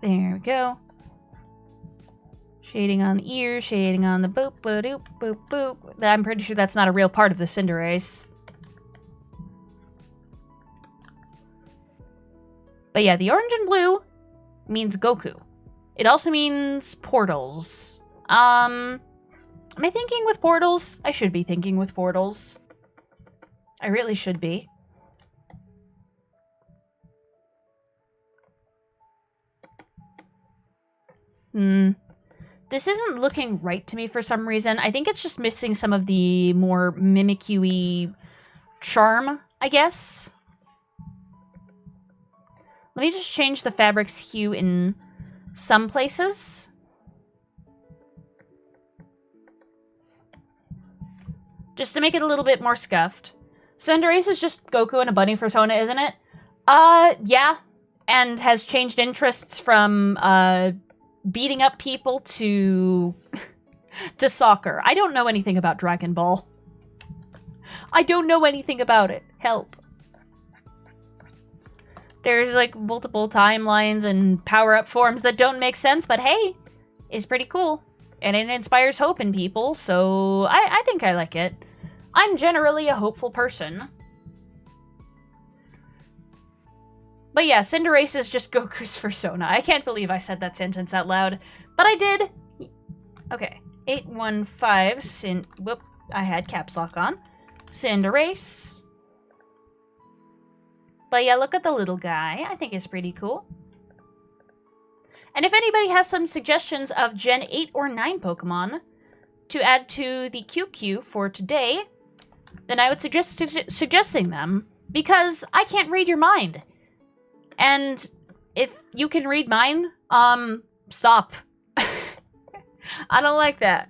There we go. Shading on the ear, shading on the boop, boop, boop, boop. I'm pretty sure that's not a real part of the Cinderace. But yeah, the orange and blue means Goku. It also means portals. Am I thinking with portals? I should be thinking with portals. I really should be. This isn't looking right to me for some reason. I think it's just missing some of the more Mimikyu-y charm, I guess. Let me just change the fabric's hue in some places. Just to make it a little bit more scuffed. Cinderace is just Goku and a bunny persona, isn't it? Yeah. And has changed interests from, beating up people to soccer. I don't know anything about Dragon Ball. I don't know anything about it. Help. There's, like, multiple timelines and power-up forms that don't make sense, but hey, it's pretty cool. And it inspires hope in people, so I think I like it. I'm generally a hopeful person. But yeah, Cinderace is just Goku's persona. I can't believe I said that sentence out loud. But I did. Okay. 815 whoop, I had caps lock on. Cinderace. But yeah, look at the little guy. I think it's pretty cool. And if anybody has some suggestions of Gen 8 or 9 Pokemon to add to the QQ for today, then I would suggest suggesting them, because I can't read your mind. And if you can read mine, stop. I don't like that.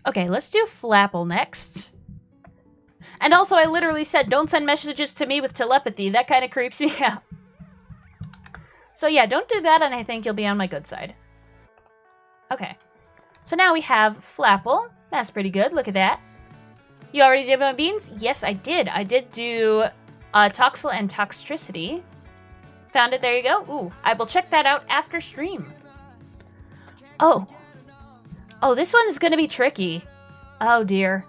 Okay, let's do Flapple next. And also, I literally said, don't send messages to me with telepathy. That kind of creeps me out. So yeah, don't do that, and I think you'll be on my good side. Okay. So now we have Flapple. That's pretty good. Look at that. You already did my beans? Yes, I did. I did do Toxel and Toxtricity. Found it. There you go. Ooh, I will check that out after stream. Oh. Oh, this one is going to be tricky. Oh, dear.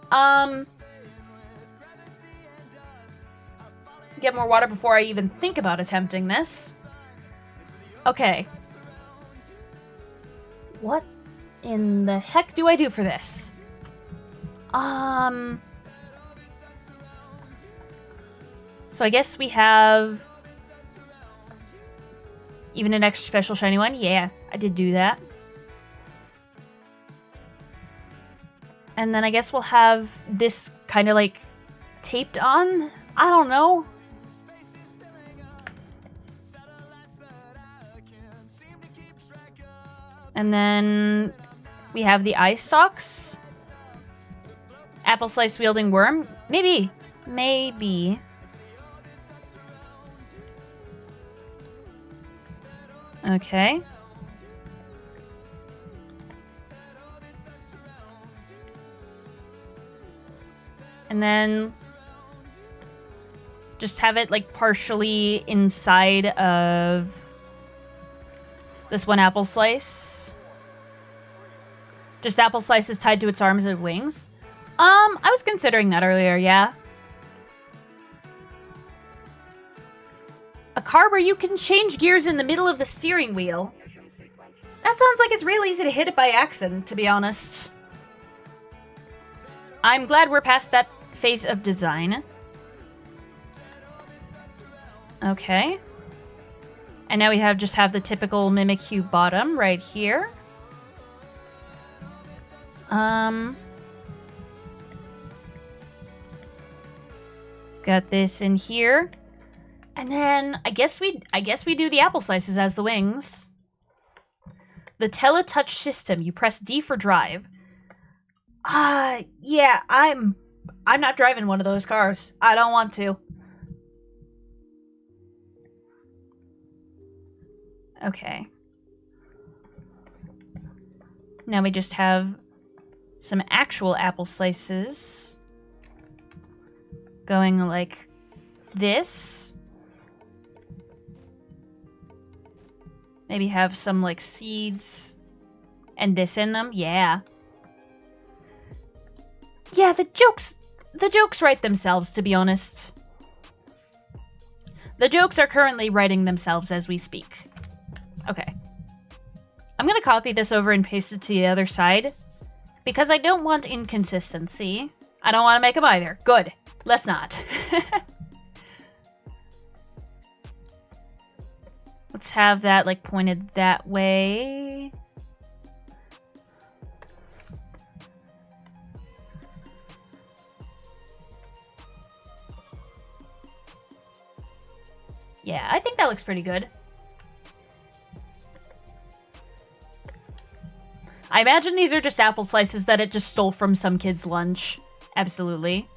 Get more water before I even think about attempting this. Okay. What in the heck do I do for this? So I guess we have even an extra special shiny one. Yeah, I did do that. And then I guess we'll have this kind of like taped on. I don't know. And then we have the Ice Stalks. Apple Slice wielding worm. Maybe. Maybe. Okay. And then just have it like partially inside of this one Apple Slice. Just Apple Slice is tied to its arms and wings. I was considering that earlier, yeah. A car where you can change gears in the middle of the steering wheel. That sounds like it's real easy to hit it by accident, to be honest. I'm glad we're past that phase of design. Okay. And now we just have the typical Mimikyu bottom right here. Got this in here. And then I guess we do the apple slices as the wings. The teletouch system. You press D for drive. Yeah, I'm not driving one of those cars. I don't want to. Okay. Now we just have some actual apple slices going like this. Maybe have some like seeds and this in them. Yeah. Yeah, the jokes write themselves, to be honest. The jokes are currently writing themselves as we speak. Okay. I'm going to copy this over and paste it to the other side because I don't want inconsistency. I don't want to make them either. Good. Let's not. Let's have that like pointed that way. Yeah, I think that looks pretty good. I imagine these are just apple slices that it just stole from some kid's lunch. Absolutely.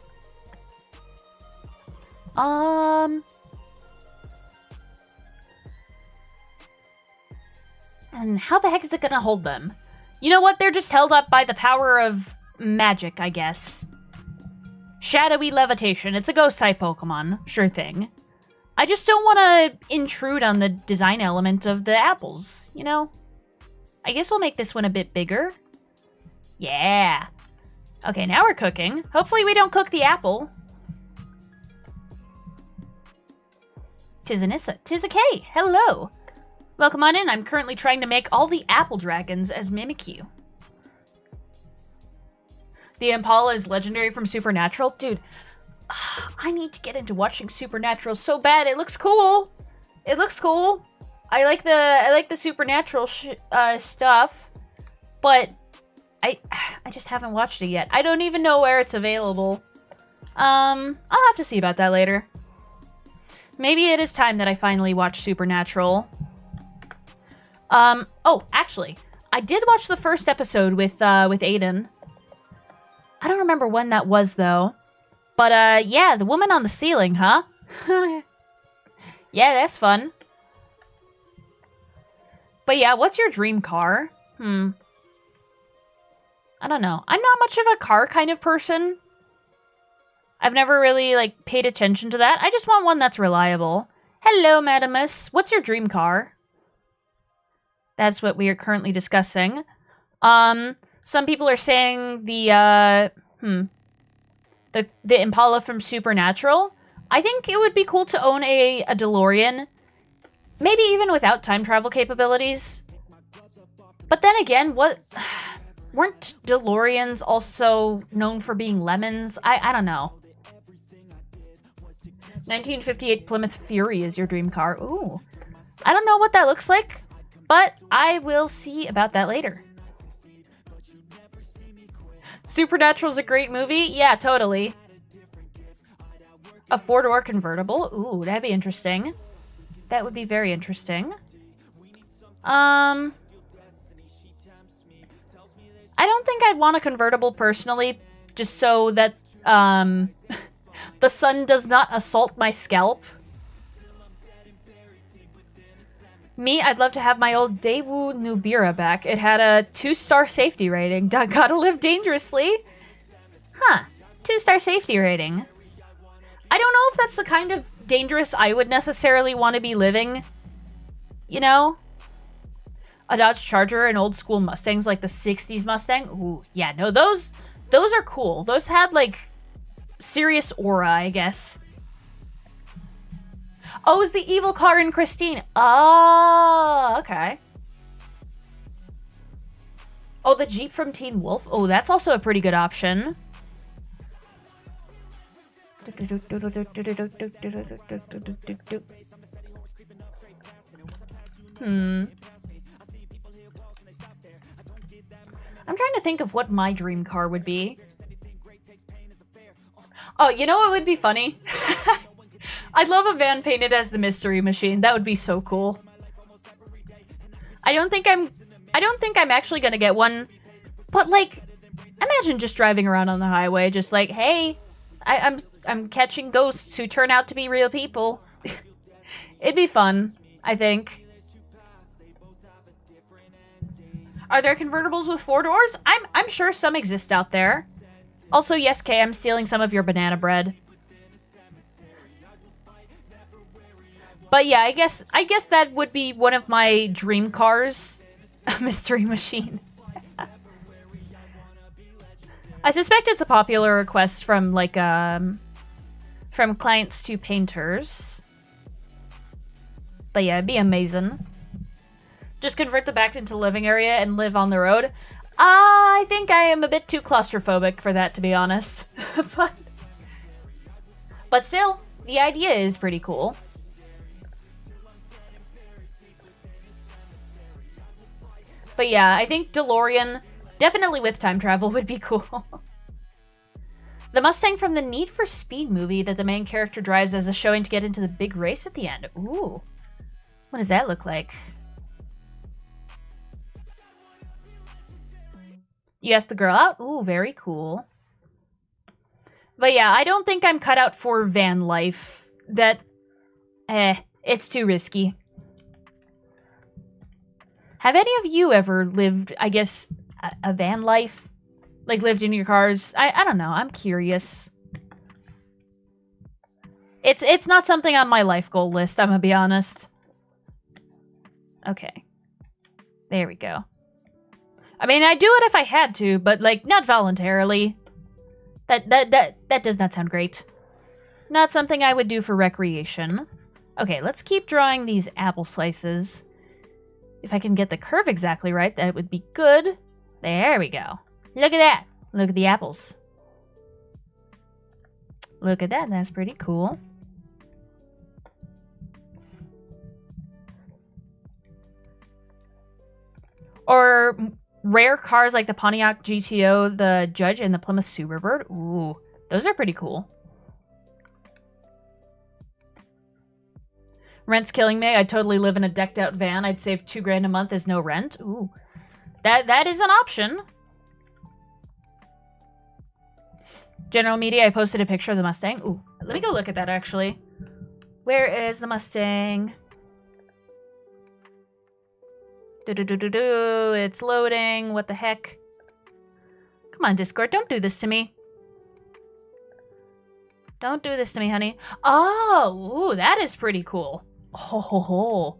And how the heck is it gonna hold them? You know what? They're just held up by the power of magic, I guess. Shadowy levitation. It's a ghost type Pokemon. Sure thing. I just don't want to intrude on the design element of the apples, you know? I guess we'll make this one a bit bigger. Yeah. Okay, now we're cooking. Hopefully we don't cook the apple. Tis a Nyssa. Tis a K. Hello. Welcome on in. I'm currently trying to make all the apple dragons as Mimikyu. The Impala is legendary from Supernatural. Dude, I need to get into watching Supernatural so bad. It looks cool. It looks cool. I like the Supernatural stuff, but I just haven't watched it yet. I don't even know where it's available. I'll have to see about that later. Maybe it is time that I finally watch Supernatural. Oh, actually, I did watch the first episode with Aiden. I don't remember when that was, though. But, yeah, the woman on the ceiling, huh? Yeah, that's fun. But yeah, what's your dream car? I don't know. I'm not much of a car kind of person. I've never really, like, paid attention to that. I just want one that's reliable. Hello, Madamus. What's your dream car? That's what we are currently discussing. Some people are saying the Impala from Supernatural. I think it would be cool to own a DeLorean. Maybe even without time travel capabilities. But then again, weren't DeLoreans also known for being lemons? I don't know. 1958 Plymouth Fury is your dream car. Ooh. I don't know what that looks like, but I will see about that later. Supernatural's a great movie? Yeah, totally. A 4-door convertible? Ooh, that'd be interesting. That would be very interesting. I don't think I'd want a convertible personally, just so that, the sun does not assault my scalp. Me, I'd love to have my old Daewoo Nubira back. It had a 2-star safety rating. Gotta live dangerously. Huh. 2-star safety rating. I don't know if that's the kind of dangerous I would necessarily want to be living. You know? A Dodge Charger and old school Mustangs like the 60s Mustang. Ooh, yeah, no, those are cool. Those had, like, serious aura, I guess. Oh, it's the evil car in Christine. Oh, okay. Oh, the Jeep from Teen Wolf. Oh, that's also a pretty good option. I'm trying to think of what my dream car would be. Oh, you know what would be funny? I'd love a van painted as the Mystery Machine. That would be so cool. I don't think I'm actually gonna get one, but like, imagine just driving around on the highway, just like, hey, I'm catching ghosts who turn out to be real people. It'd be fun, I think. Are there convertibles with 4 doors? I'm sure some exist out there. Also, yes, Kay, I'm stealing some of your banana bread. But yeah, I guess that would be one of my dream cars. A Mystery Machine. I suspect it's a popular request from, like, from clients to painters. But yeah, it'd be amazing. Just convert the back into living area and live on the road. I think I am a bit too claustrophobic for that, to be honest. But still, the idea is pretty cool. But yeah, I think DeLorean, definitely with time travel, would be cool. The Mustang from the Need for Speed movie that the main character drives as a showing to get into the big race at the end. Ooh. What does that look like? You asked the girl out? Ooh, very cool. But yeah, I don't think I'm cut out for van life. It's too risky. Have any of you ever lived, I guess, a van life? Like, lived in your cars? I don't know, I'm curious. It's not something on my life goal list, I'm gonna be honest. Okay. There we go. I mean, I'd do it if I had to, but, like, not voluntarily. That does not sound great. Not something I would do for recreation. Okay, let's keep drawing these apple slices. If I can get the curve exactly right, that would be good. There we go. Look at that. Look at the apples. Look at that. That's pretty cool. Or rare cars like the Pontiac GTO, the Judge, and the Plymouth Superbird. Ooh, those are pretty cool. Rent's killing me. I'd totally live in a decked out van. I'd save $2,000 a month as no rent. Ooh, that is an option. General media, I posted a picture of the Mustang. Ooh, let me go look at that actually. Where is the Mustang? It's loading. What the heck? Come on, Discord. Don't do this to me. Don't do this to me, honey. Oh, ooh, that is pretty cool. Oh, ho, ho.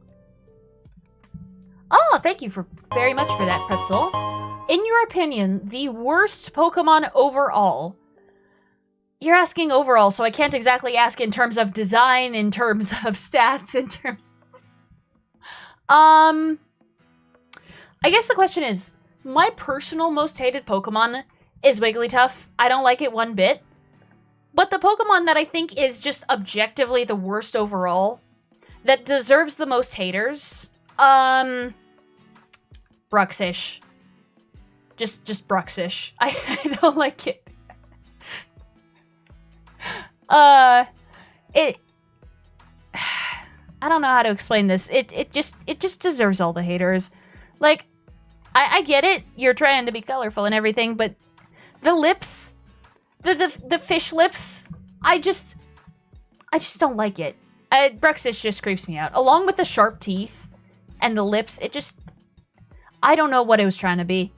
Oh, thank you very much for that, Pretzel. In your opinion, the worst Pokemon overall? You're asking overall, so I can't exactly ask in terms of design, in terms of stats, in terms of... I guess the question is, my personal most hated Pokemon is Wigglytuff. I don't like it one bit. But the Pokemon that I think is just objectively the worst overall, that deserves the most haters, Bruxish. Just Bruxish. I don't like it. I don't know how to explain this. It just deserves all the haters. Like, I get it. You're trying to be colorful and everything, but the lips, the fish lips, I just don't like it. Bruxish just creeps me out. Along with the sharp teeth and the lips, it just, I don't know what it was trying to be.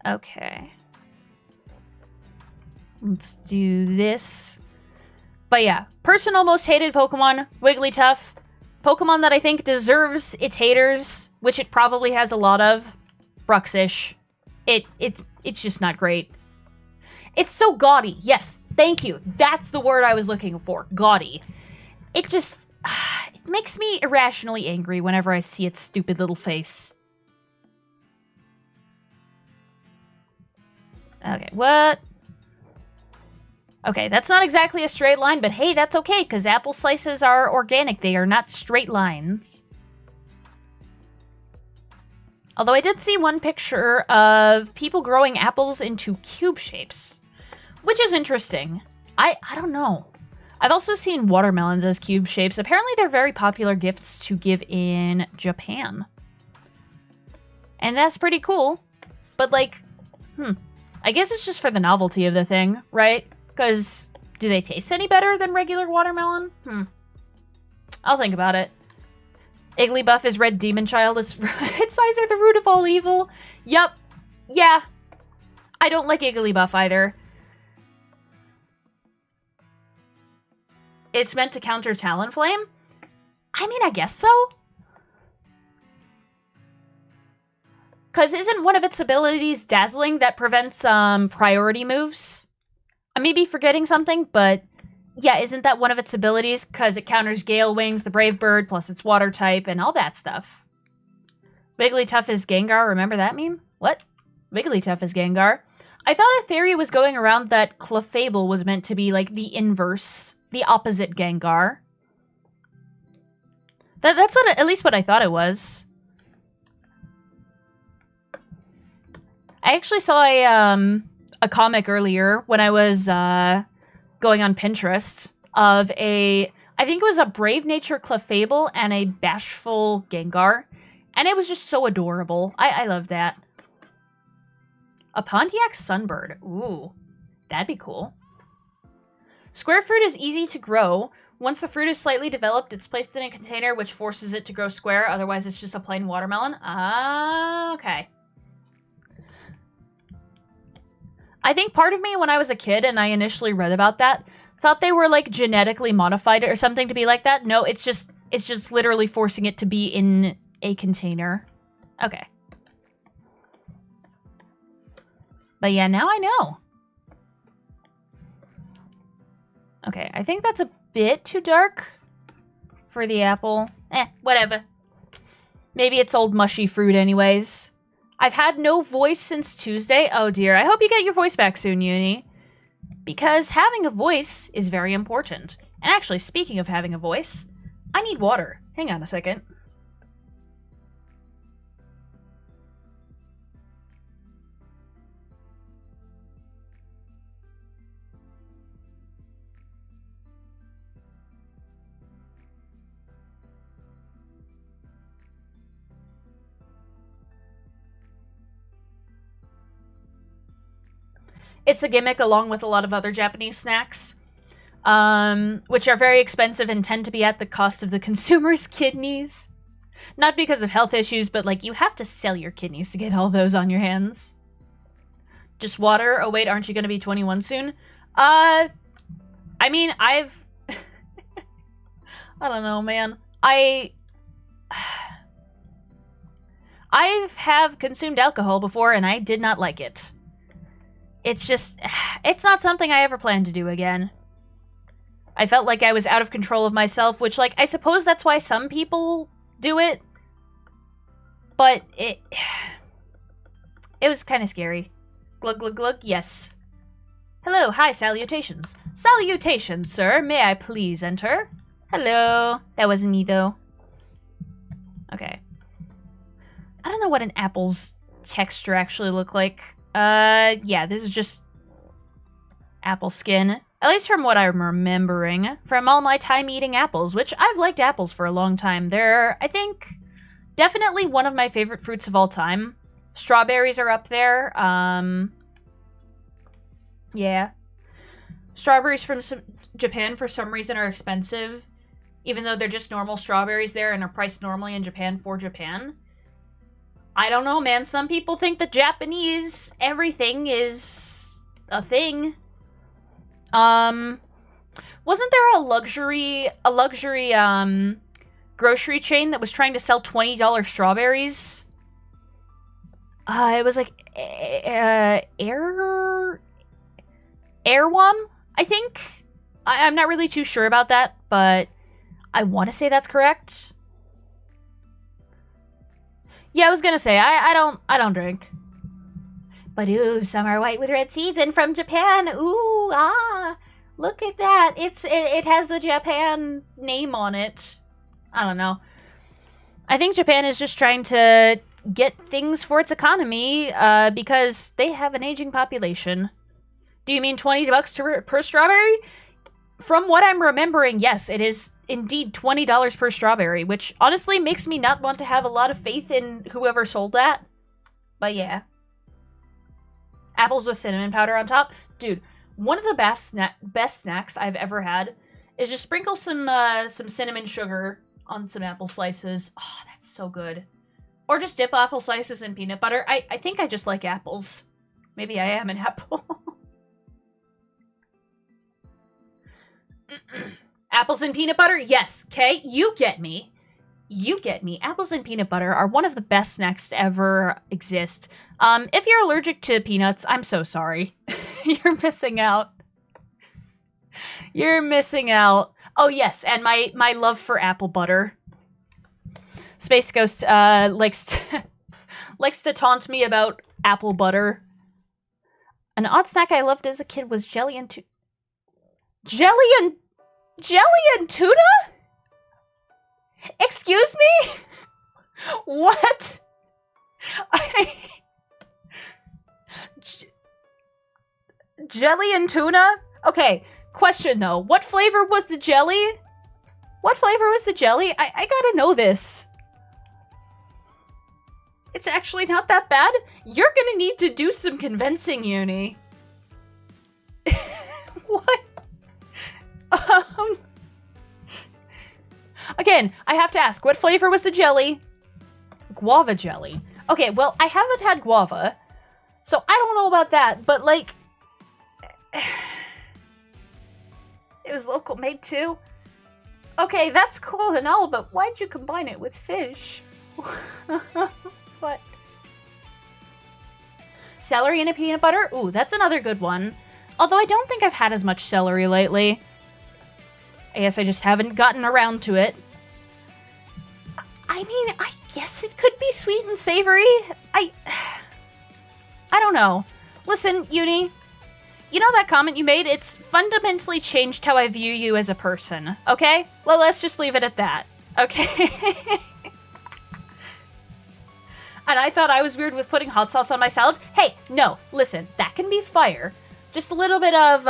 Okay. Let's do this. But yeah, personal most hated Pokemon, Wigglytuff. Pokemon that I think deserves its haters, which it probably has a lot of, Bruxish. It's just not great. It's so gaudy. Yes, thank you. That's the word I was looking for. Gaudy. It just... it makes me irrationally angry whenever I see its stupid little face. Okay, what? Okay, that's not exactly a straight line, but hey, that's okay, because apple slices are organic. They are not straight lines. Although I did see one picture of people growing apples into cube shapes, which is interesting. I don't know. I've also seen watermelons as cube shapes. Apparently they're very popular gifts to give in Japan. And that's pretty cool. But like, I guess it's just for the novelty of the thing, right? Because, do they taste any better than regular watermelon? I'll think about it. Igglybuff is Red Demon Child. Its eyes are the root of all evil. Yup. Yeah. I don't like Igglybuff either. It's meant to counter Talonflame? I mean, I guess so. Because isn't one of its abilities Dazzling that prevents priority moves? I may be forgetting something, but yeah, isn't that one of its abilities? Because it counters Gale Wings, the Brave Bird, plus its water type, and all that stuff. Wigglytuff is Gengar, remember that meme? What? Wigglytuff is Gengar. I thought a theory was going around that Clefable was meant to be like the inverse, the opposite Gengar. That's what, at least what I thought it was. I actually saw a comic earlier when I was going on Pinterest of I think it was a Brave Nature Clefable and a Bashful Gengar. And it was just so adorable. I love that. A Pontiac Sunbird. Ooh, that'd be cool. Square fruit is easy to grow. Once the fruit is slightly developed, it's placed in a container which forces it to grow square. Otherwise, it's just a plain watermelon. Ah, okay. I think part of me, when I was a kid and I initially read about that, thought they were like genetically modified or something to be like that. No, it's just literally forcing it to be in a container. Okay. But yeah, now I know. Okay, I think that's a bit too dark for the apple. Whatever. Maybe it's old mushy fruit anyways. I've had no voice since Tuesday. Oh dear, I hope you get your voice back soon, Uni. Because having a voice is very important. And actually, speaking of having a voice, I need water. Hang on a second. It's a gimmick along with a lot of other Japanese snacks, which are very expensive and tend to be at the cost of the consumer's kidneys. Not because of health issues, but like you have to sell your kidneys to get all those on your hands. Just water? Oh wait, aren't you going to be 21 soon? I mean, I've... I don't know, man. I have consumed alcohol before and I did not like it. It's just, it's not something I ever plan to do again. I felt like I was out of control of myself, which, like, I suppose that's why some people do it. But it was kind of scary. Glug, glug, glug, yes. Hello, hi, salutations. Salutations, sir. May I please enter? Hello. That wasn't me, though. Okay. I don't know what an apple's texture actually look like. Yeah, this is just apple skin. At least from what I'm remembering from all my time eating apples, which I've liked apples for a long time. They're, I think, definitely one of my favorite fruits of all time. Strawberries are up there. Yeah. Strawberries from Japan for some reason are expensive, even though they're just normal strawberries there and are priced normally in Japan for Japan. I don't know, man. Some people think that Japanese everything is a thing. Wasn't there a luxury grocery chain that was trying to sell $20 strawberries? It was like Air One, I think. I'm not really too sure about that, but I want to say that's correct. Yeah, I was gonna say, I don't drink. But ooh, some are white with red seeds and from Japan. Ooh, look at that. It has the Japan name on it. I don't know. I think Japan is just trying to get things for its economy, because they have an aging population. Do you mean $20 per strawberry? From what I'm remembering, yes, it is indeed $20 per strawberry, which honestly makes me not want to have a lot of faith in whoever sold that. But yeah. Apples with cinnamon powder on top. Dude, one of the best snacks I've ever had is just sprinkle some cinnamon sugar on some apple slices. Oh, that's so good. Or just dip apple slices in peanut butter. I think I just like apples. Maybe I am an apple. Apples and peanut butter? Yes, okay? You get me. You get me. Apples and peanut butter are one of the best snacks to ever exist. If you're allergic to peanuts, I'm so sorry. You're missing out. You're missing out. Oh, yes, and my love for apple butter. Space Ghost likes to taunt me about apple butter. An odd snack I loved as a kid was jelly and tuna? Excuse me? What? Jelly and tuna? Okay, question though. What flavor was the jelly? What flavor was the jelly? I gotta know this. It's actually not that bad. You're gonna need to do some convincing, Uni. What? Again, I have to ask, what flavor was the jelly? Guava jelly. Okay, well, I haven't had guava, so I don't know about that, but, like, it was local made too? Okay, that's cool and all, but why'd you combine it with fish? What? Celery and a peanut butter? Ooh, that's another good one. Although I don't think I've had as much celery lately. I guess I just haven't gotten around to it. I mean, I guess it could be sweet and savory. I don't know. Listen, Uni, you know that comment you made? It's fundamentally changed how I view you as a person, okay? Well, let's just leave it at that, okay? And I thought I was weird with putting hot sauce on my salads. Hey, no, listen, that can be fire. Just a little bit of,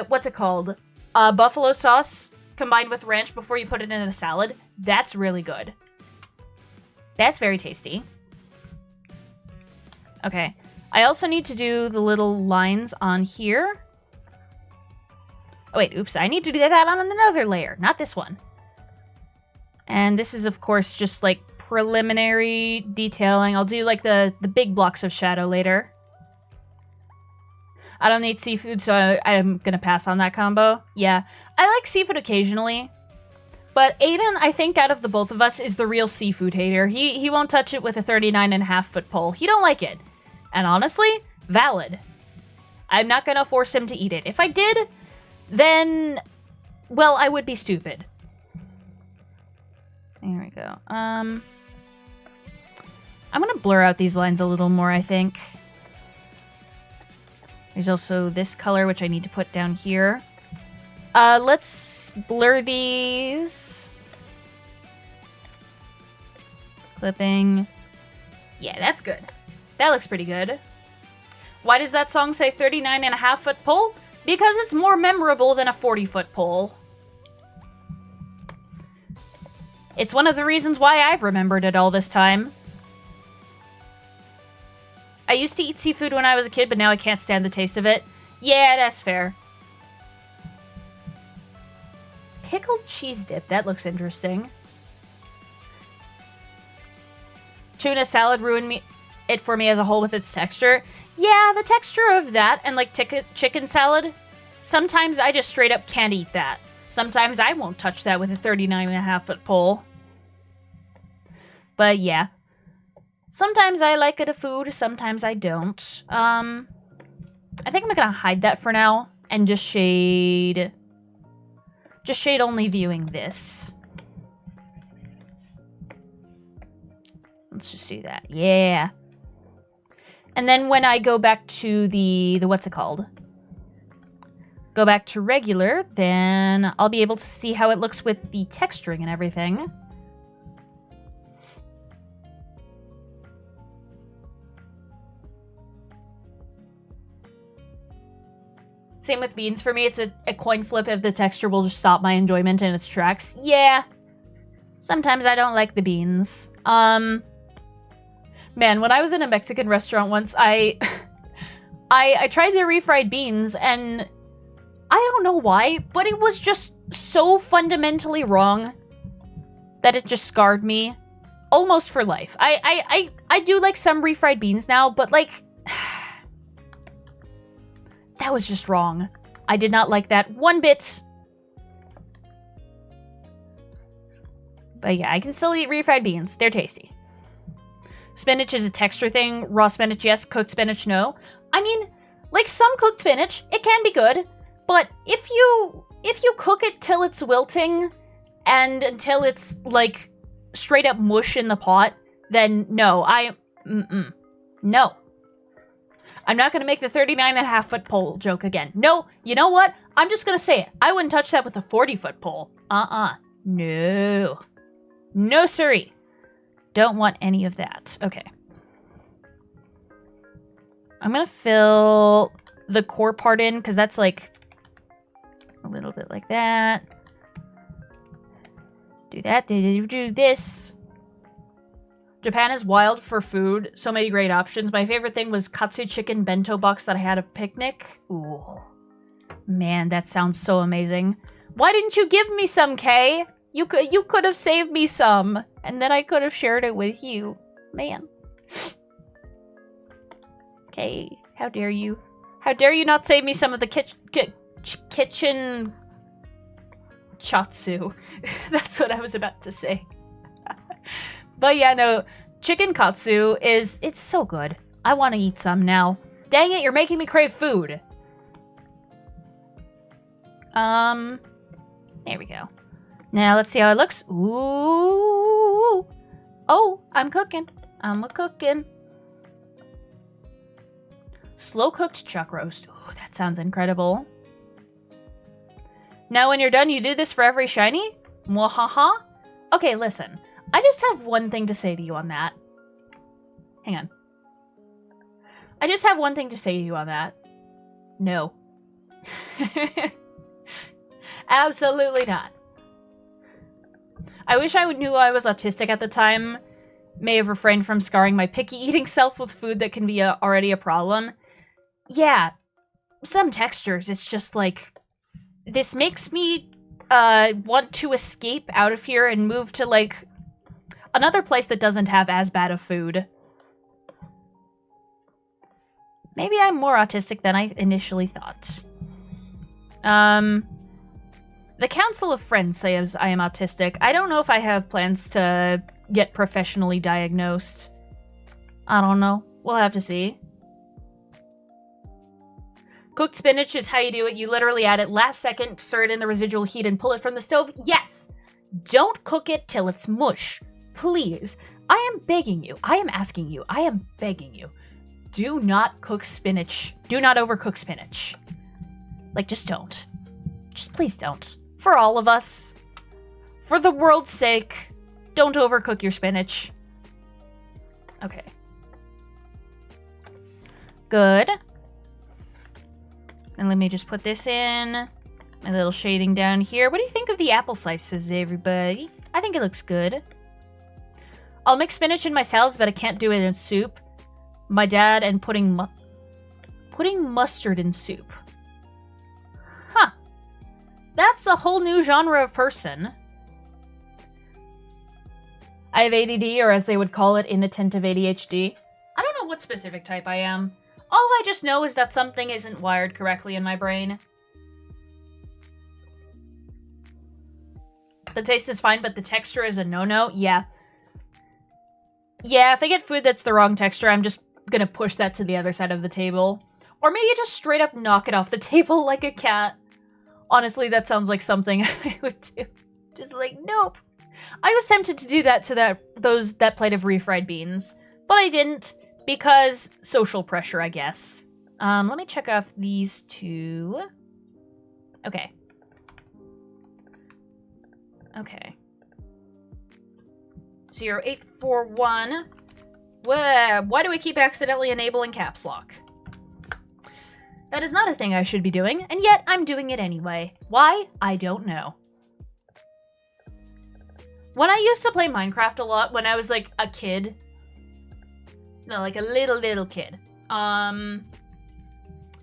what's it called? Buffalo sauce combined with ranch before you put it in a salad. That's really good. That's very tasty. Okay. I also need to do the little lines on here. Oh, wait, oops. I need to do that on another layer, not this one. And this is, of course, just, like, preliminary detailing. I'll do, like, the big blocks of shadow later. I don't need seafood, so I'm gonna pass on that combo. Yeah, I like seafood occasionally. But Aiden, I think, out of the both of us, is the real seafood hater. He won't touch it with a 39.5-foot pole. He don't like it. And honestly, valid. I'm not gonna force him to eat it. If I did, then, well, I would be stupid. There we go. I'm gonna blur out these lines a little more, I think. There's also this color, which I need to put down here. Let's blur these. Clipping. Yeah, that's good. That looks pretty good. Why does that song say 39.5-foot pole? Because it's more memorable than a 40-foot pole. It's one of the reasons why I've remembered it all this time. I used to eat seafood when I was a kid, but now I can't stand the taste of it. Yeah, that's fair. Pickled cheese dip. That looks interesting. Tuna salad ruined it for me as a whole with its texture. Yeah, the texture of that and, like, chicken salad. Sometimes I just straight up can't eat that. Sometimes I won't touch that with a 39.5-foot pole. But yeah. Sometimes I like it a food, sometimes I don't. I think I'm gonna hide that for now and just shade only viewing this. Let's just do that. Yeah. And then when I go back to the what's it called? Go back to regular, then I'll be able to see how it looks with the texturing and everything. Same with beans for me. It's a coin flip if the texture will just stop my enjoyment in its tracks. Yeah. Sometimes I don't like the beans. Man, when I was in a Mexican restaurant once, I tried the refried beans, and I don't know why, but it was just so fundamentally wrong that it just scarred me almost for life. I do like some refried beans now, but, like, that was just wrong. I did not like that one bit. But yeah, I can still eat refried beans. They're tasty. Spinach is a texture thing. Raw spinach, yes. Cooked spinach, no. I mean, like, some cooked spinach, it can be good. But if you cook it till it's wilting and until it's, like, straight up mush in the pot, then no. No. I'm not going to make the 39.5-foot pole joke again. No, you know what? I'm just going to say it. I wouldn't touch that with a 40-foot pole. No. No, siree. Don't want any of that. Okay. I'm going to fill the core part in, because that's, like, a little bit like that. Do that. Do this. Japan is wild for food. So many great options. My favorite thing was katsu chicken bento box that I had at a picnic. Ooh. Man, that sounds so amazing. Why didn't you give me some, Kay? You could have saved me some, and then I could have shared it with you. Man. Kay, how dare you? How dare you not save me some of the kitchen chatsu. That's what I was about to say. But yeah, no, chicken katsu it's so good. I want to eat some now. Dang it, you're making me crave food. There we go. Now let's see how it looks. Ooh. Oh, I'm cooking. I'm a cooking. Slow-cooked chuck roast. Ooh, that sounds incredible. Now when you're done, you do this for every shiny? Mwahaha? Okay, listen. I just have one thing to say to you on that. Hang on. I just have one thing to say to you on that. No. Absolutely not. I wish I knew I was autistic at the time. May have refrained from scarring my picky eating self with food that can be already a problem. Yeah, some textures, it's just like... This makes me want to escape out of here and move to, like, another place that doesn't have as bad of food. Maybe I'm more autistic than I initially thought. The Council of Friends says I am autistic. I don't know if I have plans to get professionally diagnosed. I don't know. We'll have to see. Cooked spinach is how you do it. You literally add it last second, stir it in the residual heat, and pull it from the stove. Yes! Don't cook it till it's mush. Please. I am begging you. I am asking you. I am begging you. Do not cook spinach. Do not overcook spinach. Like, just don't. Just please don't. For all of us. For the world's sake. Don't overcook your spinach. Okay. Good. And let me just put this in. My little shading down here. What do you think of the apple slices, everybody? I think it looks good. I'll mix spinach in my salads, but I can't do it in soup. My dad and putting mustard in soup. Huh. That's a whole new genre of person. I have ADD, or as they would call it, inattentive ADHD. I don't know what specific type I am. All I just know is that something isn't wired correctly in my brain. The taste is fine, but the texture is a no-no. Yeah. Yeah, if I get food that's the wrong texture, I'm just gonna push that to the other side of the table. Or maybe just straight up knock it off the table like a cat. Honestly, that sounds like something I would do. Just like, nope. I was tempted to do that to that plate of refried beans, but I didn't because social pressure, I guess. Let me check off these two. Okay. Okay. 0841. Why do I keep accidentally enabling caps lock? That is not a thing I should be doing, and yet I'm doing it anyway. Why? I don't know. When I used to play Minecraft a lot, when I was like a kid, no, like a little kid,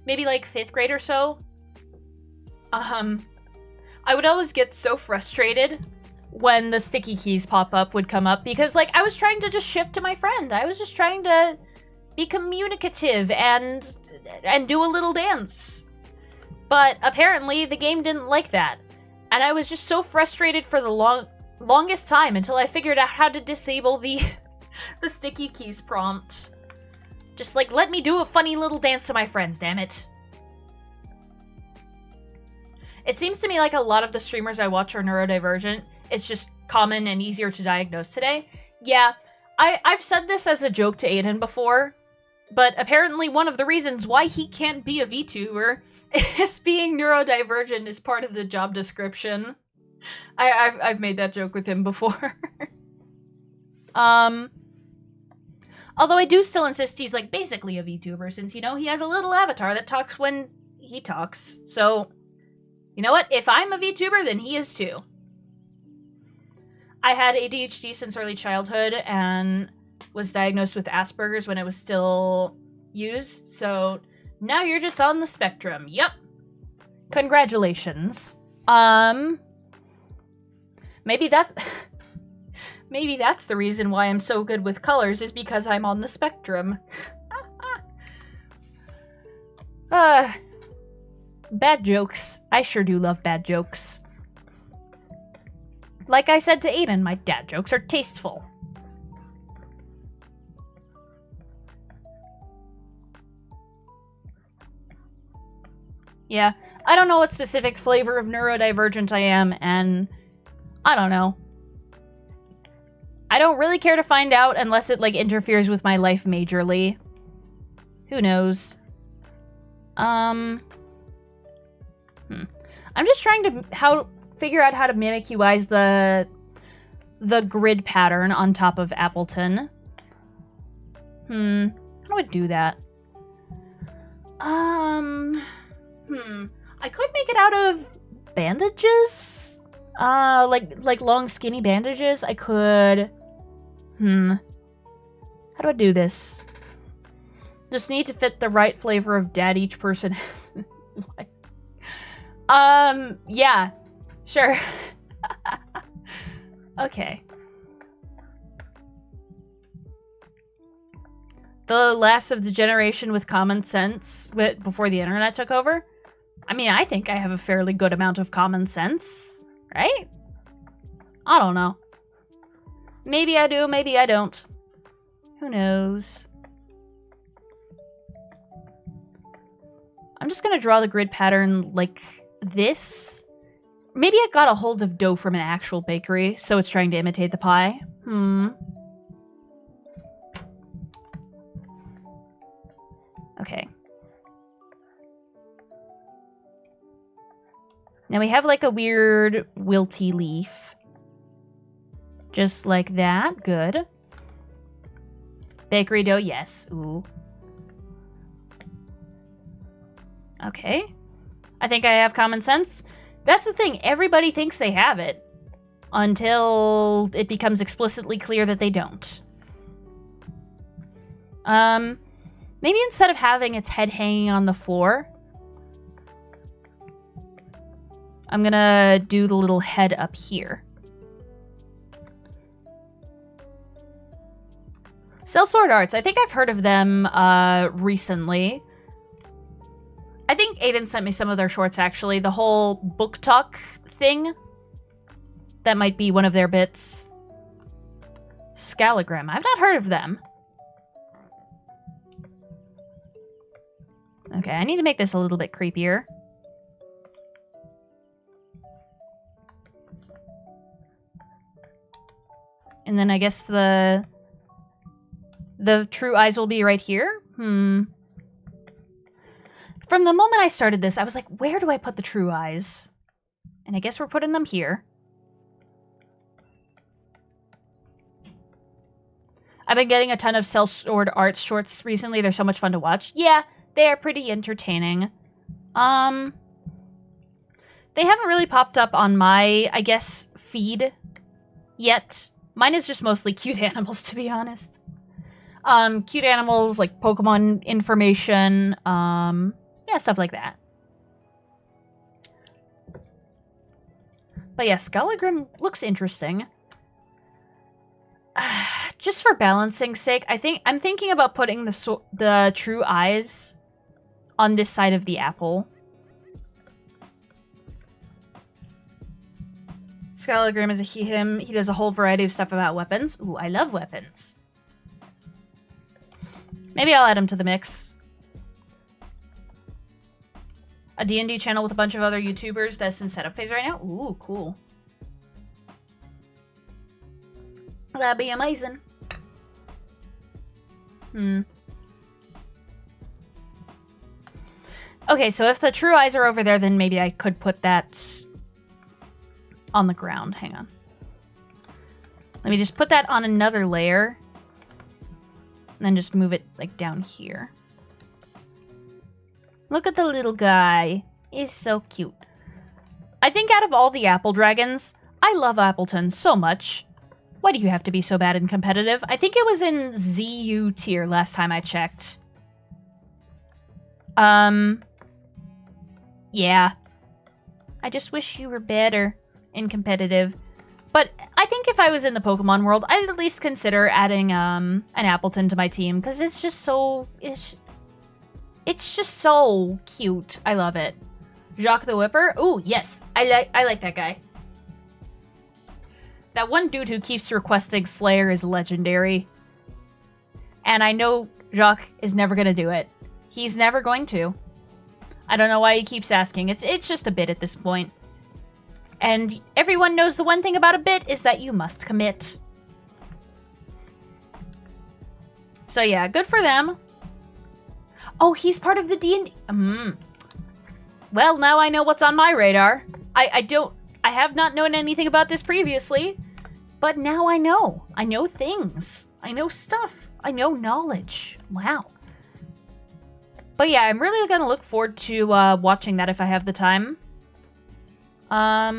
maybe like 5th grade or so, I would always get so frustrated when the sticky keys pop-up would come up because, like, I was trying to just shift to my friend. I was just trying to be communicative and do a little dance. But apparently the game didn't like that. And I was just so frustrated for the longest time until I figured out how to disable the sticky keys prompt. Just like, let me do a funny little dance to my friends, damn it. It seems to me like a lot of the streamers I watch are neurodivergent. It's just common and easier to diagnose today. Yeah, I've said this as a joke to Aiden before, but apparently one of the reasons why he can't be a VTuber is being neurodivergent is part of the job description. I've made that joke with him before. Although I do still insist he's, like, basically a VTuber, since, you know, he has a little avatar that talks when he talks. So, you know what? If I'm a VTuber, then he is too. I had ADHD since early childhood and was diagnosed with Asperger's when it was still used, so now you're just on the spectrum. Yep. Congratulations. Maybe that's the reason why I'm so good with colors, is because I'm on the spectrum. Bad jokes. I sure do love bad jokes. Like I said to Aiden, my dad jokes are tasteful. Yeah, I don't know what specific flavor of neurodivergent I am, and I don't know. I don't really care to find out unless it, like, interferes with my life majorly. Who knows? I'm just trying to figure out how to Mimikyuize the grid pattern on top of Appleton. How do I do that? I could make it out of bandages? Like long skinny bandages? I could... How do I do this? Just need to fit the right flavor of dad each person has. Yeah. Sure. Okay. The last of the generation with common sense before the internet took over? I mean, I think I have a fairly good amount of common sense, right? I don't know. Maybe I do, maybe I don't. Who knows? I'm just gonna draw the grid pattern like this. Maybe I got a hold of dough from an actual bakery, so it's trying to imitate the pie. Okay. Now we have like a weird wilty leaf. Just like that. Good. Bakery dough, yes. Ooh. Okay. I think I have common sense. That's the thing. Everybody thinks they have it. Until it becomes explicitly clear that they don't. Maybe instead of having its head hanging on the floor, I'm gonna do the little head up here. Cell Sword Arts. I think I've heard of them recently. I think Aiden sent me some of their shorts, actually. The whole book talk thing. That might be one of their bits. Scalagram. I've not heard of them. Okay, I need to make this a little bit creepier. And then I guess the true eyes will be right here? From the moment I started this, I was like, where do I put the true eyes? And I guess we're putting them here. I've been getting a ton of Cell Sword Arts shorts recently. They're so much fun to watch. Yeah, they're pretty entertaining. They haven't really popped up on my, I guess, feed yet. Mine is just mostly cute animals, to be honest. Cute animals, like Pokemon information, yeah, stuff like that. But yeah, Scalagram looks interesting. Just for balancing's sake, I'm thinking about putting the true eyes on this side of the apple. Scalagram is him. He does a whole variety of stuff about weapons. Ooh, I love weapons. Maybe I'll add him to the mix. A D&D channel with a bunch of other YouTubers that's in setup phase right now. Ooh, cool. That'd be amazing. Okay, so if the true eyes are over there, then maybe I could put that on the ground. Hang on. Let me just put that on another layer. And then just move it, like, down here. Look at the little guy. He's so cute. I think out of all the Apple Dragons, I love Appleton so much. Why do you have to be so bad and competitive? I think it was in ZU tier last time I checked. Yeah. I just wish you were better and competitive. But I think if I was in the Pokemon world, I'd at least consider adding an Appleton to my team, because it's just so it's just so cute. I love it. Jacques the Whipper. Ooh, yes. I like that guy. That one dude who keeps requesting Slayer is legendary. And I know Jacques is never going to do it. He's never going to. I don't know why he keeps asking. It's just a bit at this point. And everyone knows the one thing about a bit is that you must commit. So yeah, good for them. Oh, he's part of the D&D. Well, now I know what's on my radar. I have not known anything about this previously, but now I know. I know things. I know stuff. I know knowledge. Wow. But yeah, I'm really gonna look forward to watching that if I have the time. I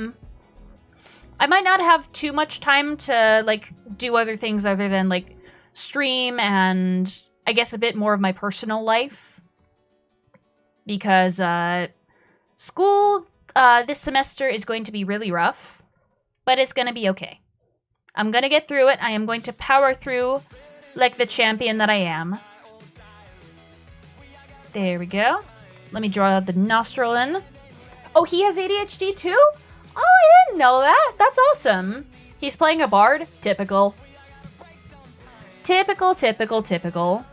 might not have too much time to, like, do other things other than, like, stream and, I guess, a bit more of my personal life. Because, school, this semester is going to be really rough. But it's gonna be okay. I'm gonna get through it. I am going to power through like the champion that I am. There we go. Let me draw the nostril in. Oh, he has ADHD too? Oh, I didn't know that. That's awesome. He's playing a bard? Typical. Typical, typical, typical.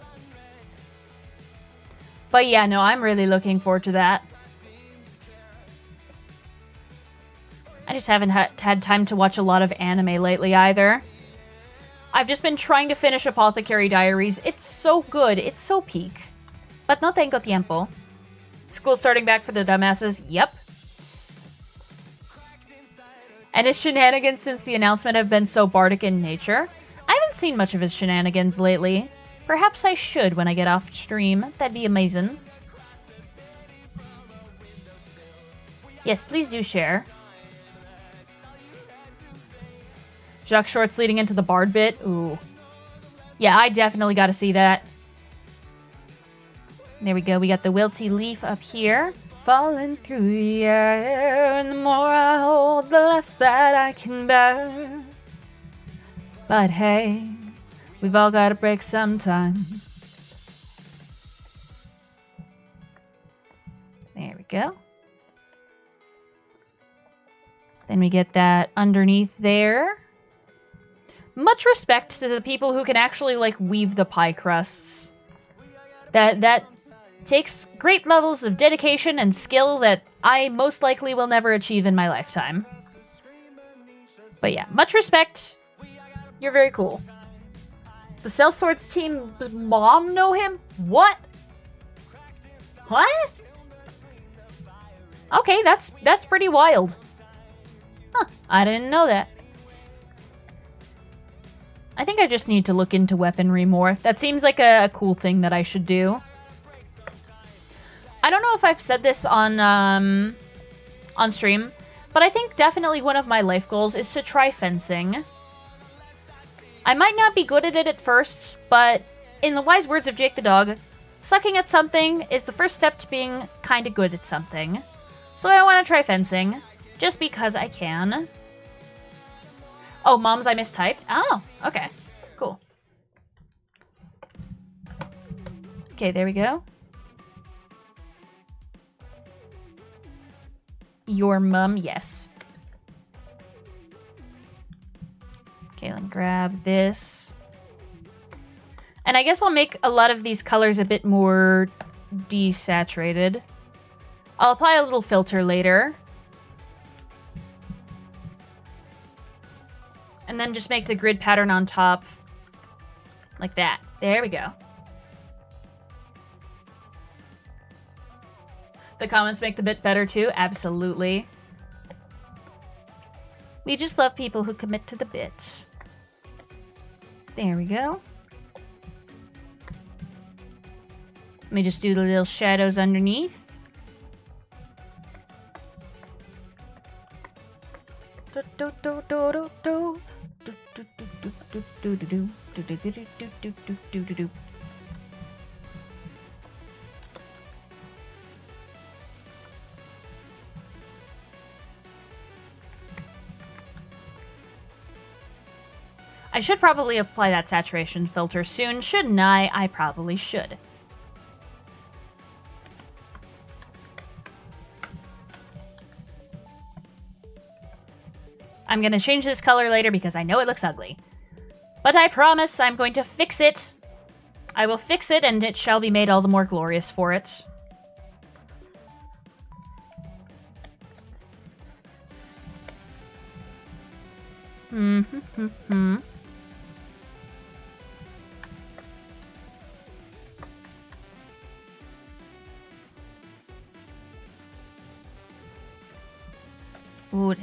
But yeah, no, I'm really looking forward to that. I just haven't had time to watch a lot of anime lately either. I've just been trying to finish Apothecary Diaries. It's so good. It's so peak. But no tengo tiempo. School starting back for the dumbasses. Yep. And his shenanigans since the announcement have been so bardic in nature. I haven't seen much of his shenanigans lately. Perhaps I should when I get off stream. That'd be amazing. Yes, please do share. Jacques Shorts leading into the bard bit. Ooh. Yeah, I definitely gotta see that. There we go. We got the wilty leaf up here. Falling through the air, and the more I hold, the less that I can bear. But hey, we've all got to break sometime. There we go. Then we get that underneath there. Much respect to the people who can actually, like, weave the pie crusts. That takes great levels of dedication and skill that I most likely will never achieve in my lifetime. But yeah, much respect. You're very cool. The Sellswords team mom know him? What? What? Okay, that's pretty wild. Huh, I didn't know that. I think I just need to look into weaponry more. That seems like a cool thing that I should do. I don't know if I've said this on stream, but I think definitely one of my life goals is to try fencing. I might not be good at it at first, but in the wise words of Jake the dog, sucking at something is the first step to being kinda good at something. So I want to try fencing, just because I can. Oh, moms, I mistyped? Oh, okay. Cool. Okay, there we go. Your mum, yes. Okay, let me grab this. And I guess I'll make a lot of these colors a bit more desaturated. I'll apply a little filter later. And then just make the grid pattern on top. Like that. There we go. The comments make the bit better too. Absolutely. We just love people who commit to the bit. There we go. Let me just do the little shadows underneath. I should probably apply that saturation filter soon, shouldn't I? I probably should. I'm gonna change this color later because I know it looks ugly. But I promise I'm going to fix it. I will fix it and it shall be made all the more glorious for it.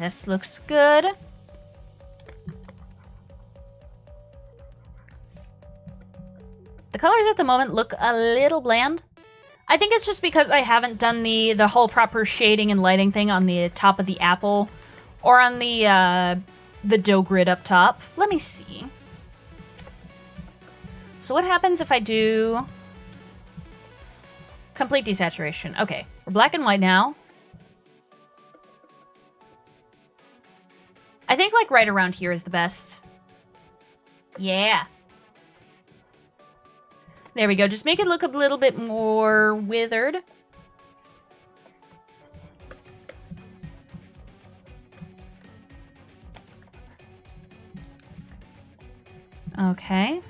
This looks good. The colors at the moment look a little bland. I think it's just because I haven't done the whole proper shading and lighting thing on the top of the apple or on the dough grid up top. Let me see. So what happens if I do complete desaturation? Okay, we're black and white now. I think like right around here is the best. Yeah. There we go. Just make it look a little bit more withered. Okay.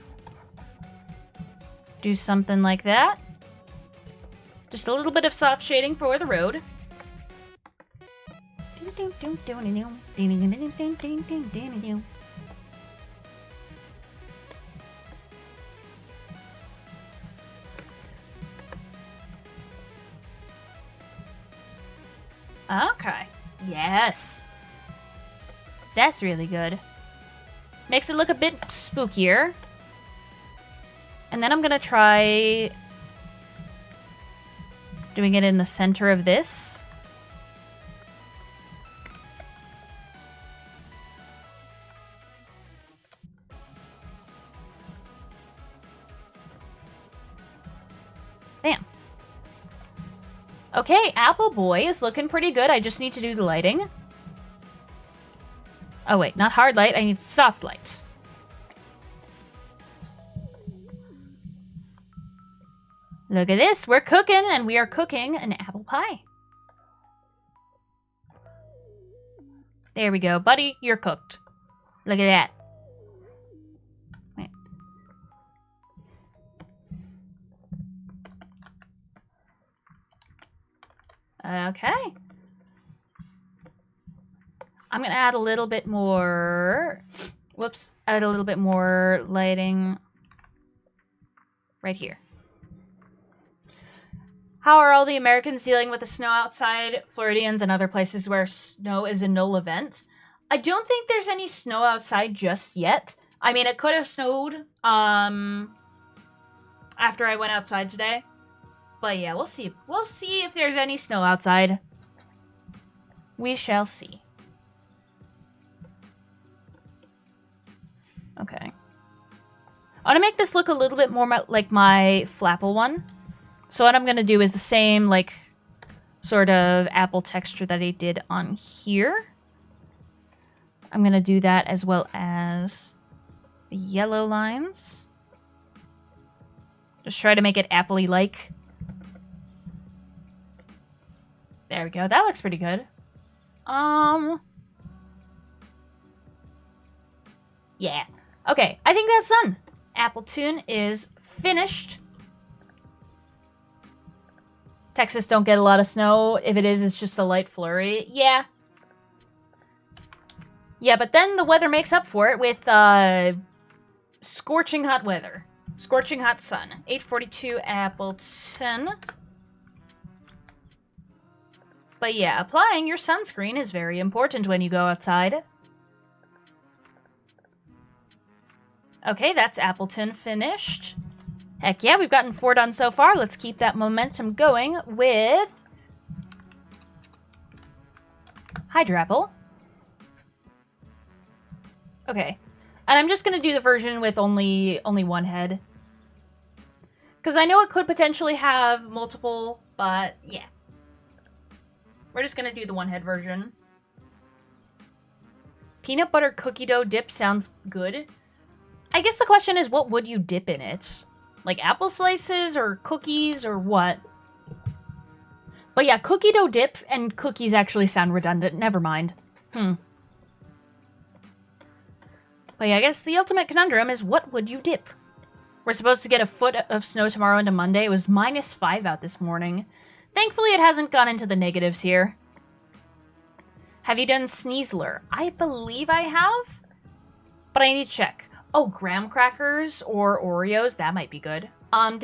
Do something like that. Just a little bit of soft shading for the road. Okay. Yes. That's really good. Makes it look a bit spookier. And then I'm gonna try doing it in the center of this. Bam. Okay, Apple Boy is looking pretty good. I just need to do the lighting. Oh wait, not hard light, I need soft light. Look at this, we're cooking, and we are cooking an apple pie. There we go, buddy, you're cooked. Look at that. Wait. Okay. I'm gonna add a little bit more, add a little bit more lighting right here. How are all the Americans dealing with the snow outside, Floridians and other places where snow is a null event? I don't think there's any snow outside just yet. I mean, it could have snowed after I went outside today. But yeah, we'll see. We'll see if there's any snow outside. We shall see. Okay. I want to make this look a little bit more like my Flapple one. So what I'm going to do is the same, like, sort of apple texture that I did on here. I'm going to do that as well as the yellow lines. Just try to make it appley-like. There we go. That looks pretty good. Yeah. Okay, I think that's done. Appletoon is finished. Texas don't get a lot of snow. If it is, it's just a light flurry. Yeah. Yeah, but then the weather makes up for it with scorching hot weather. Scorching hot sun. 842 Appleton. But yeah, applying your sunscreen is very important when you go outside. Okay, that's Appleton finished. Heck yeah, we've gotten 4 done so far. Let's keep that momentum going with Hydrapple. Okay. And I'm just going to do the version with only one head. Because I know it could potentially have multiple, but yeah. We're just going to do the one head version. Peanut butter cookie dough dip sounds good. I guess the question is, what would you dip in it? Like apple slices or cookies or what? But yeah, cookie dough dip and cookies actually sound redundant. Never mind. But yeah, I guess the ultimate conundrum is, what would you dip? We're supposed to get a foot of snow tomorrow into Monday. It was -5 out this morning. Thankfully, it hasn't gone into the negatives here. Have you done Sneasler? I believe I have, but I need to check. Oh, graham crackers or Oreos, that might be good. What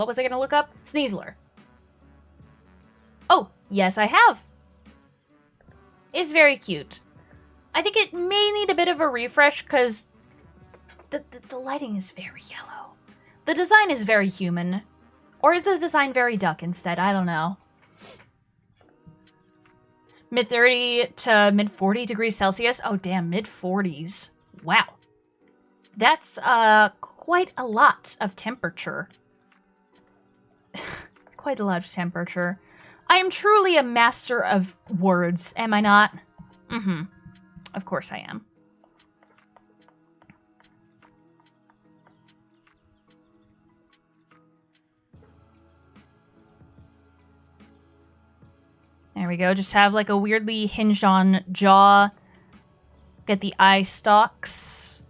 was I gonna look up? Sneasler. Oh, yes, I have. is very cute. I think it may need a bit of a refresh because the lighting is very yellow. The design is very human. Or is the design very duck instead? I don't know. Mid 30 to mid 40 degrees Celsius. Oh, damn, mid 40s. Wow. That's quite a lot of temperature. Quite a lot of temperature. I am truly a master of words, am I not? Mm-hmm. Of course I am. There we go. Just have like a weirdly hinged on jaw. Get the eye stalks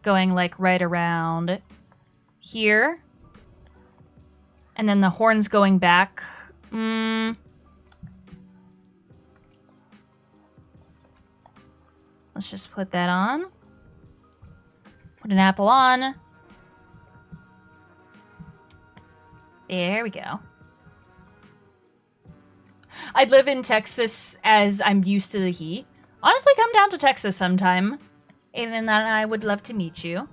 going like right around here. And then the horns going back. Let's just put that on. Put an apple on. There we go. I'd live in Texas as I'm used to the heat. Honestly, come down to Texas sometime. And then I would love to meet you.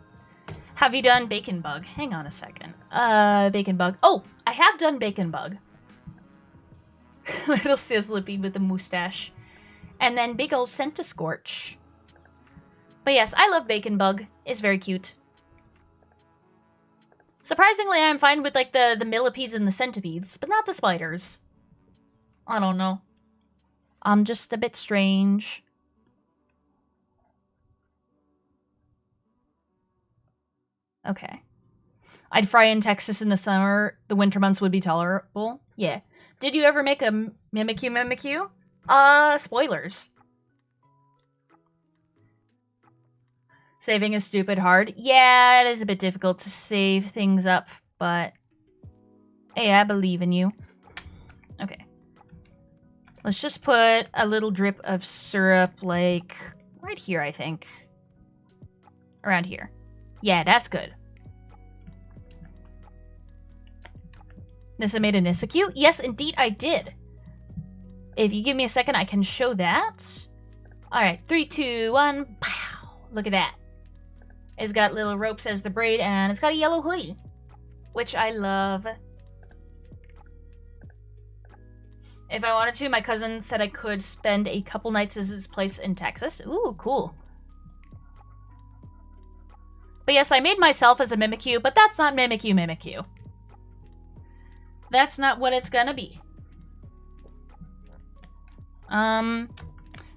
Have you done Bacon Bug? Hang on a second. Bacon Bug. Oh, I have done Bacon Bug. Little Sizzlippy with a mustache. And then big old Scentiscorch. But yes, I love Bacon Bug. It's very cute. Surprisingly, I'm fine with like the millipedes and the centipedes, but not the spiders. I don't know. I'm just a bit strange. Okay. I'd fry in Texas in the summer. The winter months would be tolerable. Yeah. Did you ever make a Mimikyu? Spoilers. Saving is stupid hard. Yeah, it is a bit difficult to save things up, but hey, I believe in you. Okay. Let's just put a little drip of syrup, like, right here, I think. Around here. Yeah, that's good. Nyssa made a Nyssa-Q? Yes, indeed, I did. If you give me a second, I can show that. Alright, 3, 2, 1, pow! Look at that. It's got little ropes as the braid, and it's got a yellow hoodie. Which I love. If I wanted to, my cousin said I could spend a couple nights at his place in Texas. Ooh, cool. But yes, I made myself as a Mimikyu, but that's not Mimikyu. That's not what it's gonna be. Now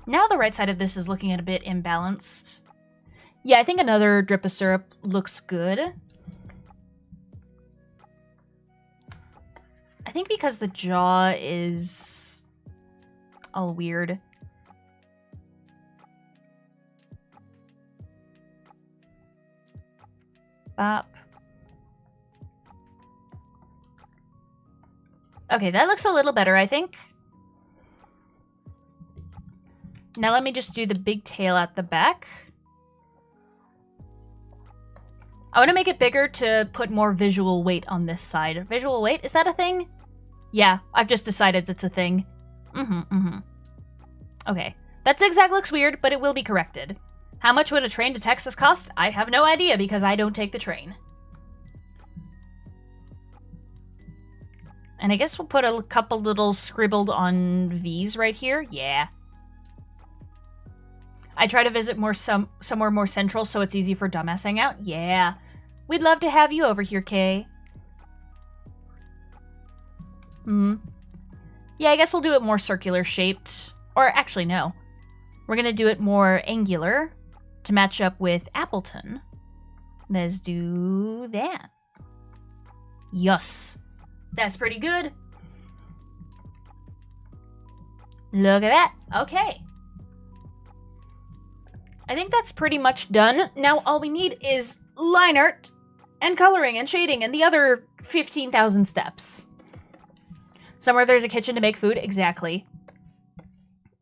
the right side of this is looking a bit imbalanced. Yeah, I think another drip of syrup looks good. I think because the jaw is all weird. Bop. Okay, that looks a little better, I think. Now let me just do the big tail at the back. I want to make it bigger to put more visual weight on this side. Visual weight? Is that a thing? Yeah, I've just decided it's a thing. Okay. That zigzag looks weird, but it will be corrected. How much would a train to Texas cost? I have no idea because I don't take the train. And I guess we'll put a couple little scribbled on V's right here. Yeah. I try to visit somewhere more central so it's easy for dumbass hangout. Yeah. We'd love to have you over here, Kay. Yeah, I guess we'll do it more circular shaped. Or actually, no. We're going to do it more angular to match up with Appleton. Let's do that. Yes. That's pretty good. Look at that. Okay. I think that's pretty much done. Now all we need is line art and coloring and shading and the other 15,000 steps. Somewhere there's a kitchen to make food. Exactly.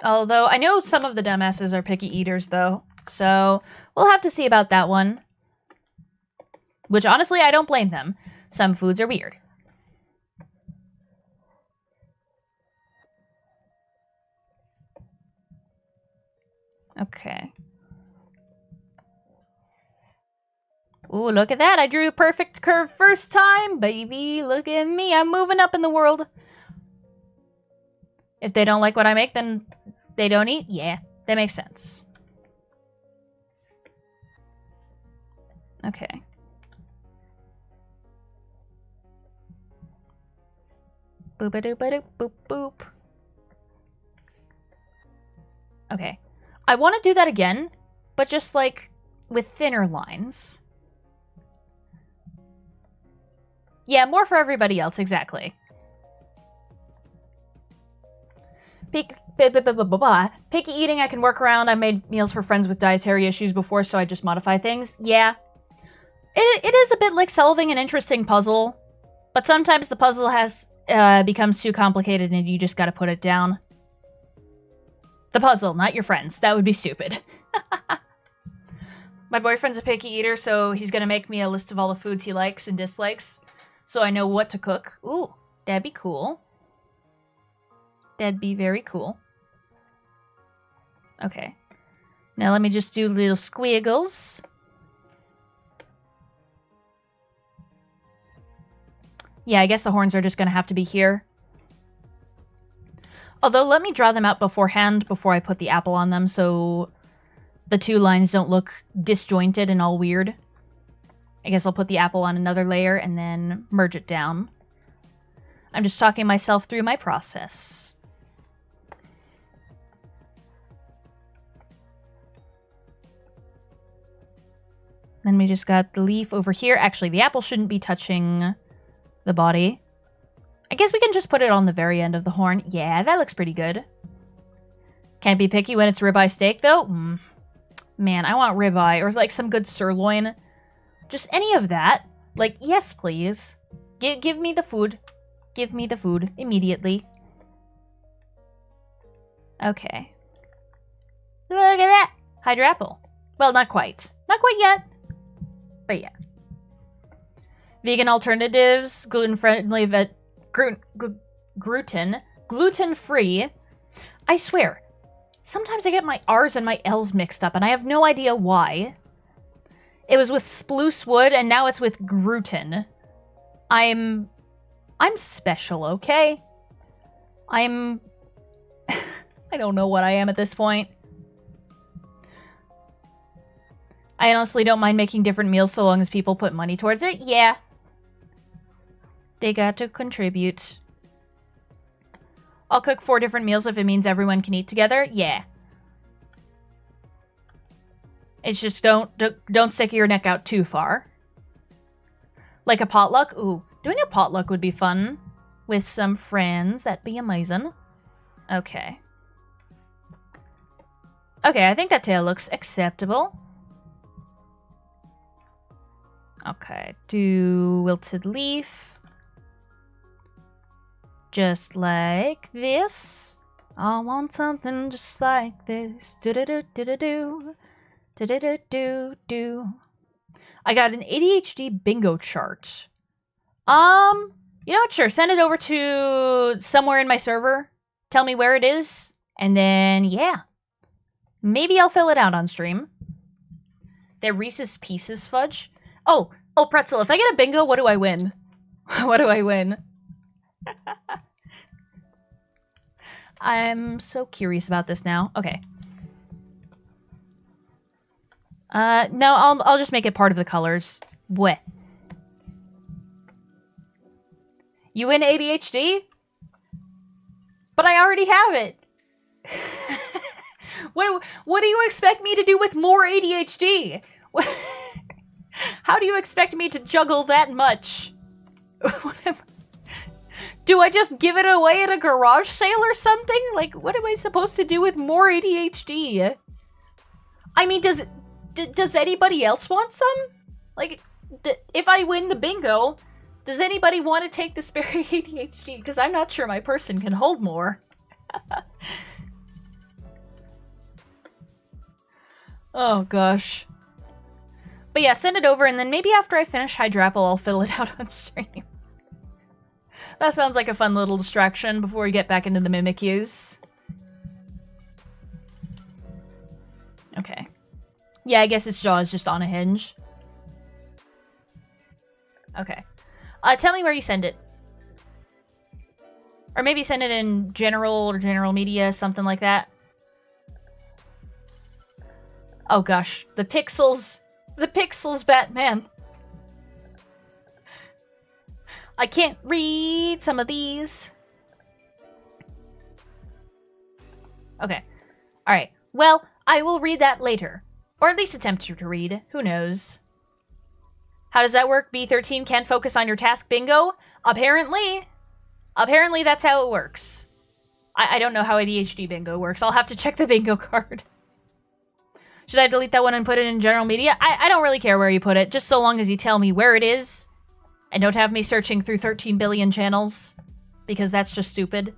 Although I know some of the dumbasses are picky eaters though. So we'll have to see about that one. Which honestly, I don't blame them. Some foods are weird. Okay. Ooh, look at that. I drew a perfect curve first time, baby. Look at me. I'm moving up in the world. If they don't like what I make, then they don't eat? Yeah, that makes sense. Okay. Boop-a-doop-a-doop, boop, boop. Okay. I want to do that again, but just, like, with thinner lines. Yeah, more for everybody else, exactly. Picky eating I can work around. I made meals for friends with dietary issues before, so I just modify things. Yeah. It is a bit like solving an interesting puzzle, but sometimes the puzzle has becomes too complicated and you just gotta put it down. The puzzle, not your friends. That would be stupid. My boyfriend's a picky eater, so he's gonna make me a list of all the foods he likes and dislikes, so I know what to cook. Ooh, that'd be cool. That'd be very cool. Okay. Now let me just do little squiggles. Yeah, I guess the horns are just gonna have to be here. Although, let me draw them out beforehand before I put the apple on them, so the two lines don't look disjointed and all weird. I guess I'll put the apple on another layer and then merge it down. I'm just talking myself through my process. Then we just got the leaf over here. Actually, the apple shouldn't be touching the body. I guess we can just put it on the very end of the horn. Yeah, that looks pretty good. Can't be picky when it's ribeye steak, though. Man, I want ribeye or, like, some good sirloin. Just any of that. Like, yes, please. Give me the food. Give me the food immediately. Okay. Look at that! Hydra apple. Well, not quite. Not quite yet. But yeah. Vegan alternatives, gluten-friendly, gluten-free. I swear, sometimes I get my R's and my L's mixed up, and I have no idea why. It was with spruce wood, and now it's with gluten. I'm special, okay? I don't know what I am at this point. I honestly don't mind making different meals so long as people put money towards it. Yeah. They got to contribute. I'll cook 4 different meals if it means everyone can eat together. Yeah. It's just don't stick your neck out too far. Like a potluck? Ooh, doing a potluck would be fun. With some friends. That'd be amazing. Okay. Okay, I think that tail looks acceptable. Okay, do wilted leaf. Just like this. I want something just like this. Do-do-do-do-do-do. Do-do-do-do-do. I got an ADHD bingo chart. You know what? Sure, send it over to somewhere in my server. Tell me where it is. And then, yeah. Maybe I'll fill it out on stream. They're Reese's Pieces fudge. Oh, Pretzel, if I get a bingo, what do I win? What do I win? I'm so curious about this now. Okay. No, I'll just make it part of the colors. What? You win ADHD? But I already have it. What do you expect me to do with more ADHD? How do you expect me to juggle that much? Do I just give it away at a garage sale or something? Like, what am I supposed to do with more ADHD? I mean, does anybody else want some? Like, if I win the bingo, does anybody want to take the spare ADHD? Because I'm not sure my person can hold more. Oh, gosh. But yeah, send it over, and then maybe after I finish Hydrapple, I'll fill it out on stream. That sounds like a fun little distraction before we get back into the Mimikyus. Okay. Yeah, I guess its jaw is just on a hinge. Okay. Tell me where you send it. Or maybe send it in general or general media, something like that. Oh gosh, the pixels. The pixels, Batman. I can't read some of these. Okay. Alright. Well, I will read that later. Or at least attempt to read. Who knows? How does that work? B13 can't focus on your task, bingo? Apparently. Apparently that's how it works. I don't know how ADHD bingo works. I'll have to check the bingo card. Should I delete that one and put it in general media? I don't really care where you put it, just so long as you tell me where it is. And don't have me searching through 13 billion channels. Because that's just stupid.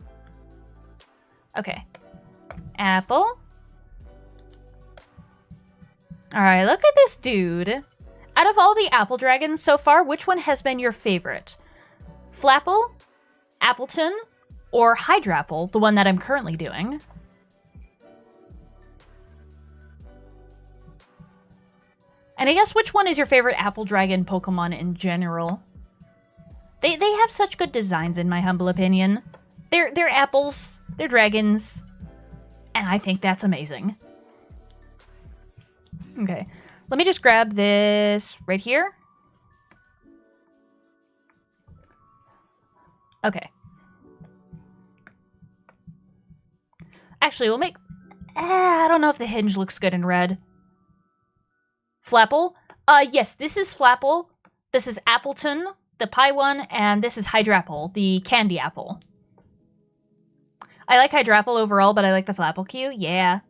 Okay. Apple. Alright, look at this dude. Out of all the apple dragons so far, which one has been your favorite? Flapple? Appleton? Or Hydrapple, the one that I'm currently doing? And I guess which one is your favorite apple dragon Pokemon in general? They have such good designs in my humble opinion. They're apples, they're dragons, and I think that's amazing. Okay, let me just grab this right here. Okay. Actually, we'll make... I don't know if the hinge looks good in red. Flapple? Yes, this is Flapple. This is Appleton, the pie one, and this is Hydrapple, the candy apple. I like Hydrapple overall, but I like the Flapple Q. Yeah.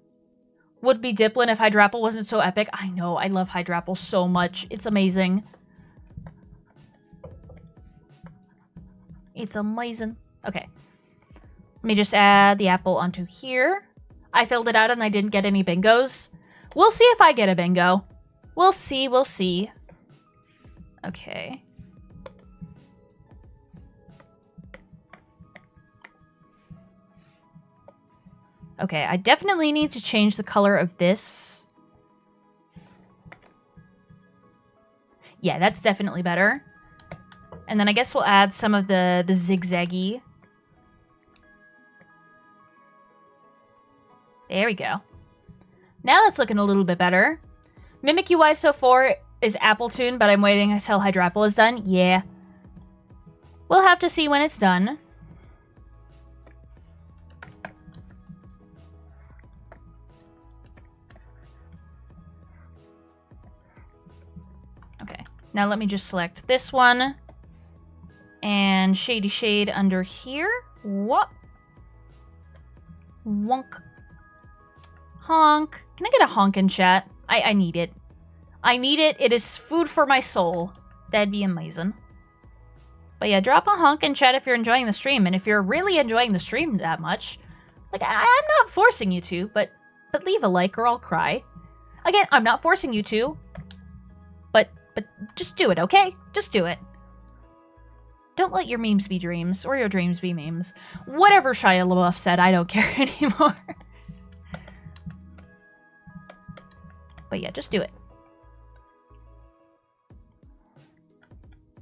Would be Diplin if Hydrapple wasn't so epic. I know, I love Hydrapple so much. It's amazing. It's amazing. Okay. Let me just add the apple onto here. I filled it out and I didn't get any bingos. We'll see if I get a bingo. We'll see, we'll see. Okay. Okay, I definitely need to change the color of this. Yeah, that's definitely better. And then I guess we'll add some of the zigzaggy. There we go. Now that's looking a little bit better. Mimikyu-wise so far is Appletoon, but I'm waiting until Hydrapple is done. Yeah. We'll have to see when it's done. Okay. Now let me just select this one. And Shady Shade under here. What? Wonk. Honk. Can I get a honk in chat? I need it. I need it. It is food for my soul. That'd be amazing. But yeah, drop a honk in chat if you're enjoying the stream. And if you're really enjoying the stream that much, like, I'm not forcing you to, but leave a like or I'll cry. Again, I'm not forcing you to, but just do it, okay? Just do it. Don't let your memes be dreams, or your dreams be memes. Whatever Shia LaBeouf said, I don't care anymore. But yeah, just do it.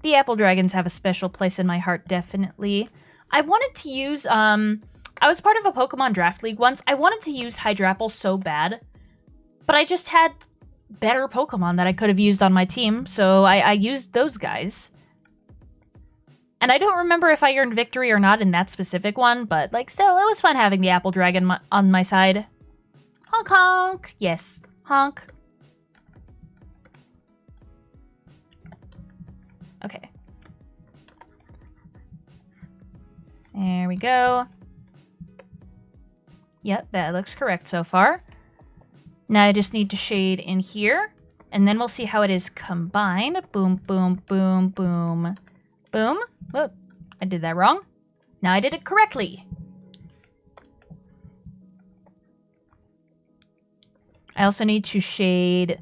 The Apple Dragons have a special place in my heart, definitely. I wanted to use, I was part of a Pokemon Draft League once. I wanted to use Hydrapple so bad, but I just had better Pokemon that I could have used on my team, so I used those guys. And I don't remember if I earned victory or not in that specific one, but, like, still, it was fun having the Apple Dragon on my side. Honk honk! Yes, honk. Okay. There we go. Yep, that looks correct so far. Now I just need to shade in here, and then we'll see how it is combined. Boom, boom, boom, boom, boom. Whoop, I did that wrong. Now I did it correctly. I also need to shade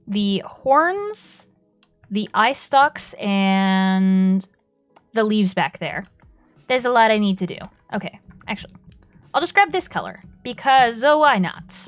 the horns, the eye stalks, and the leaves back there. There's a lot I need to do. Okay, actually, I'll just grab this color, because why not?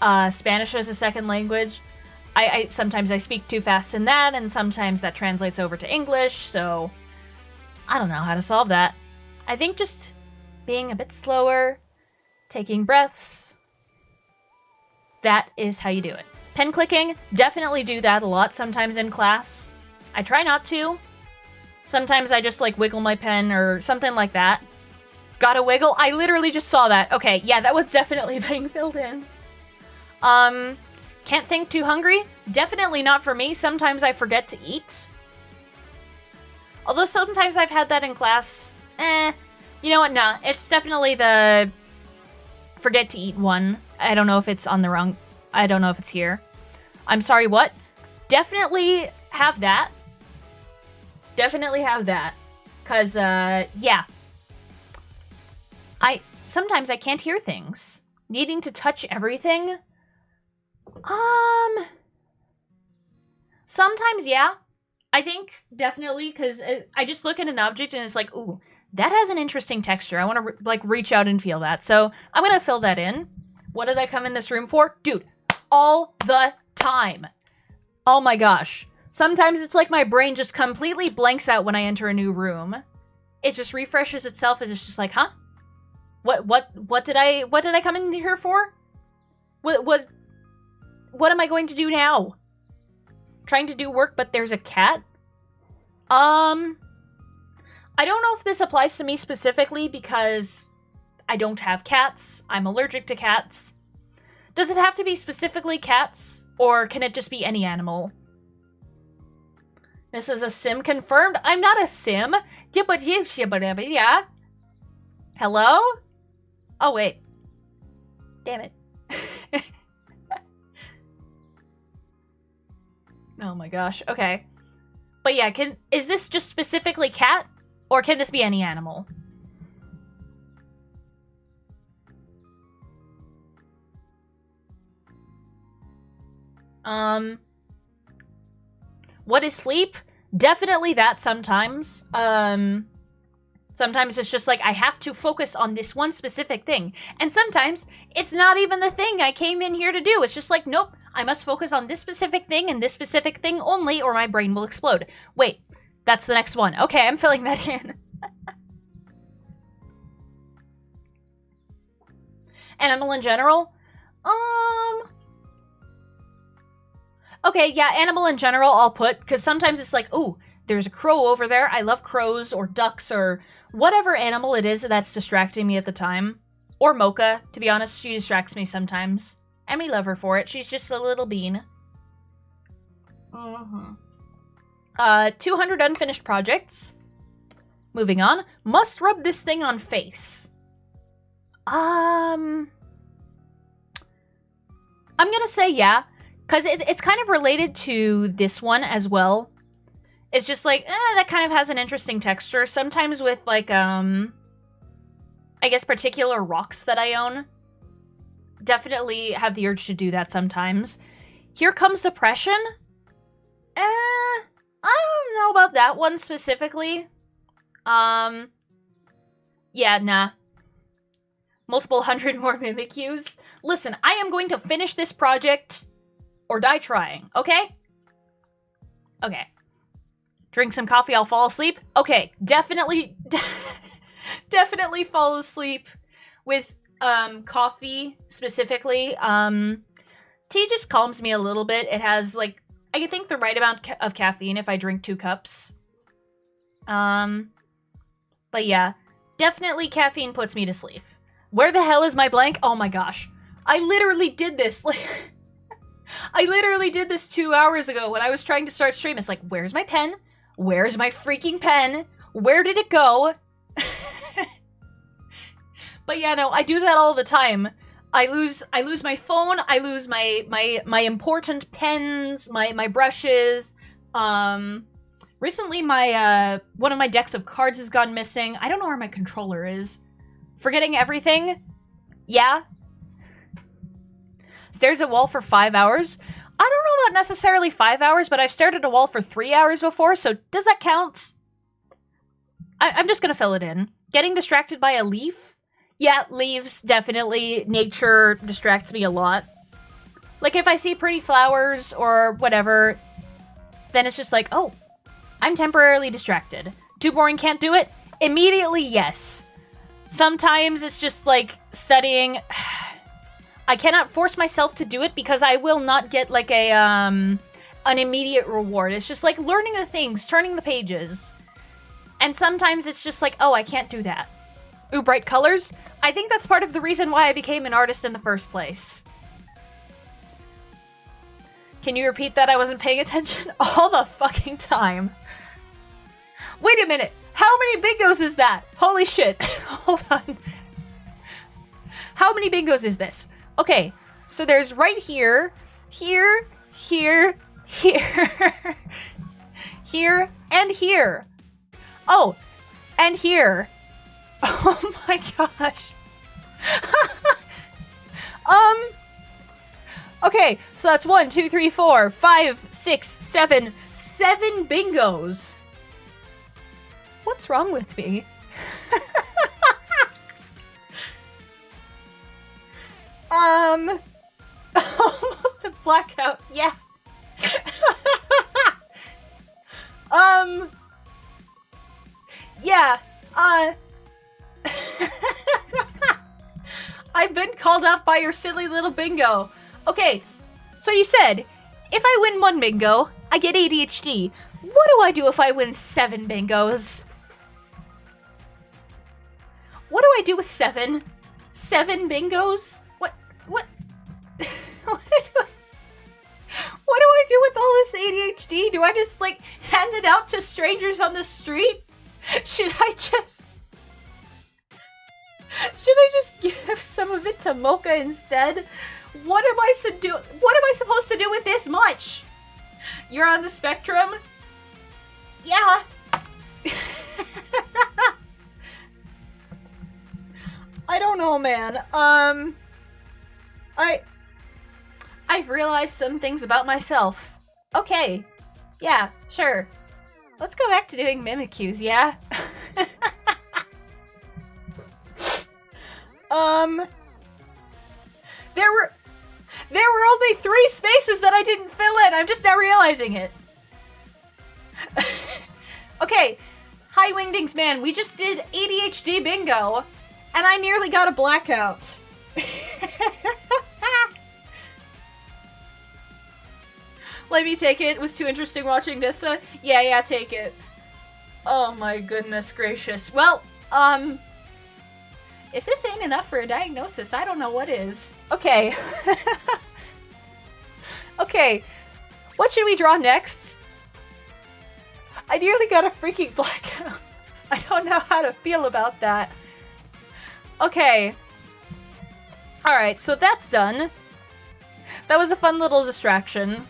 Spanish as a second language. I sometimes I speak too fast in that, and sometimes that translates over to English, so I don't know how to solve that. I think just being a bit slower, taking breaths, that is how you do it. Pen clicking, definitely do that a lot sometimes in class. I try not to. Sometimes I just like wiggle my pen or something like that. Gotta wiggle? I literally just saw that. Okay, yeah, that was definitely being filled in. Can't think too hungry? Definitely not for me. Sometimes I forget to eat. Although sometimes I've had that in class. You know what? Nah, it's definitely the forget to eat one. I don't know if it's on the wrong... I don't know if it's here. I'm sorry, what? Definitely have that. Definitely have that. Because, yeah. Sometimes I can't hear things. Needing to touch everything? Sometimes, yeah. I think, definitely, because I just look at an object and it's like, ooh, that has an interesting texture. I want to, reach out and feel that. So, I'm going to fill that in. What did I come in this room for? Dude, all the time. Oh my gosh. Sometimes it's like my brain just completely blanks out when I enter a new room. It just refreshes itself and it's just like, huh? What did I come in here for? What am I going to do now? Trying to do work, but there's a cat? I don't know if this applies to me specifically because I don't have cats. I'm allergic to cats. Does it have to be specifically cats, or can it just be any animal? This is a sim confirmed. I'm not a sim. Yeah. Hello? Oh, wait. Damn it. Oh my gosh. Okay. But yeah, is this just specifically cat, or can this be any animal? What is sleep? Definitely that sometimes. Sometimes it's just like, I have to focus on this one specific thing. And sometimes it's not even the thing I came in here to do. It's just like, nope, I must focus on this specific thing and this specific thing only, or my brain will explode. Wait, that's the next one. Okay, I'm filling that in. Animal in general? Okay, yeah, animal in general I'll put, because sometimes it's like, ooh, there's a crow over there. I love crows or ducks or whatever animal it is that's distracting me at the time. Or Mocha, to be honest, she distracts me sometimes. And we love her for it. She's just a little bean. 200 unfinished projects. Moving on. Must rub this thing on face. I'm gonna say yeah. Because it's kind of related to this one as well. It's just like, that kind of has an interesting texture. Sometimes with, like, I guess particular rocks that I own. Definitely have the urge to do that sometimes. Here Comes Depression? I don't know about that one specifically. Yeah, nah. Multiple hundred more Mimikyus. Listen, I am going to finish this project or die trying, okay? Okay. Drink some coffee, I'll fall asleep. Okay, definitely fall asleep with coffee specifically. Tea just calms me a little bit. It has, like, I think the right amount of caffeine if I drink 2 cups. But yeah, definitely caffeine puts me to sleep. Where the hell is my blank? Oh my gosh. I literally did this, like... I literally did this 2 hours ago when I was trying to start stream. It's like, where's my pen? Where's my freaking pen? Where did it go? But yeah, no, I do that all the time. I lose my phone, I lose my important pens, my brushes. Recently my one of my decks of cards has gone missing. I don't know where my controller is. Forgetting everything? Yeah. Stares at wall for 5 hours. I don't know about necessarily 5 hours, but I've stared at a wall for 3 hours before, so does that count? I'm just gonna fill it in. Getting distracted by a leaf? Yeah, leaves, definitely. Nature distracts me a lot. Like, if I see pretty flowers or whatever, then it's just like, oh, I'm temporarily distracted. Too boring, can't do it? Immediately, yes. Sometimes it's just like studying. I cannot force myself to do it because I will not get like an immediate reward. It's just like learning the things, turning the pages. And sometimes it's just like, oh, I can't do that. Ooh, bright colors? I think that's part of the reason why I became an artist in the first place. Can you repeat that? I wasn't paying attention all the fucking time. Wait a minute. How many bingos is that? Holy shit. Hold on. How many bingos is this? Okay, so there's right here, here, here, here, and here. Oh, and here. Oh my gosh. Okay, so that's 1, 2, 3, 4, 5, 6, 7. 7 bingos. What's wrong with me? Almost a blackout. Yeah. Yeah. I've been called out by your silly little bingo. Okay, so you said, if I win 1 bingo, I get ADHD. What do I do if I win 7 bingos? What do I do with 7? 7 bingos? What? What do I do with all this ADHD? Do I just, like, hand it out to strangers on the street? Should I just give some of it to Mocha instead? What am I supposed to do with this much? You're on the spectrum? Yeah. I don't know, man. I've realized some things about myself. Okay. Yeah, sure. Let's go back to doing Mimikyus, yeah? There were only 3 spaces that I didn't fill in. I'm just now realizing it. Okay. Hi, Wingdings man. We just did ADHD bingo, and I nearly got a blackout. Let me take it. It was too interesting watching Nyssa. Yeah, take it. Oh my goodness gracious. Well, if this ain't enough for a diagnosis, I don't know what is. Okay. Okay. What should we draw next? I nearly got a freaking blackout. I don't know how to feel about that. Okay. Alright, so that's done. That was a fun little distraction.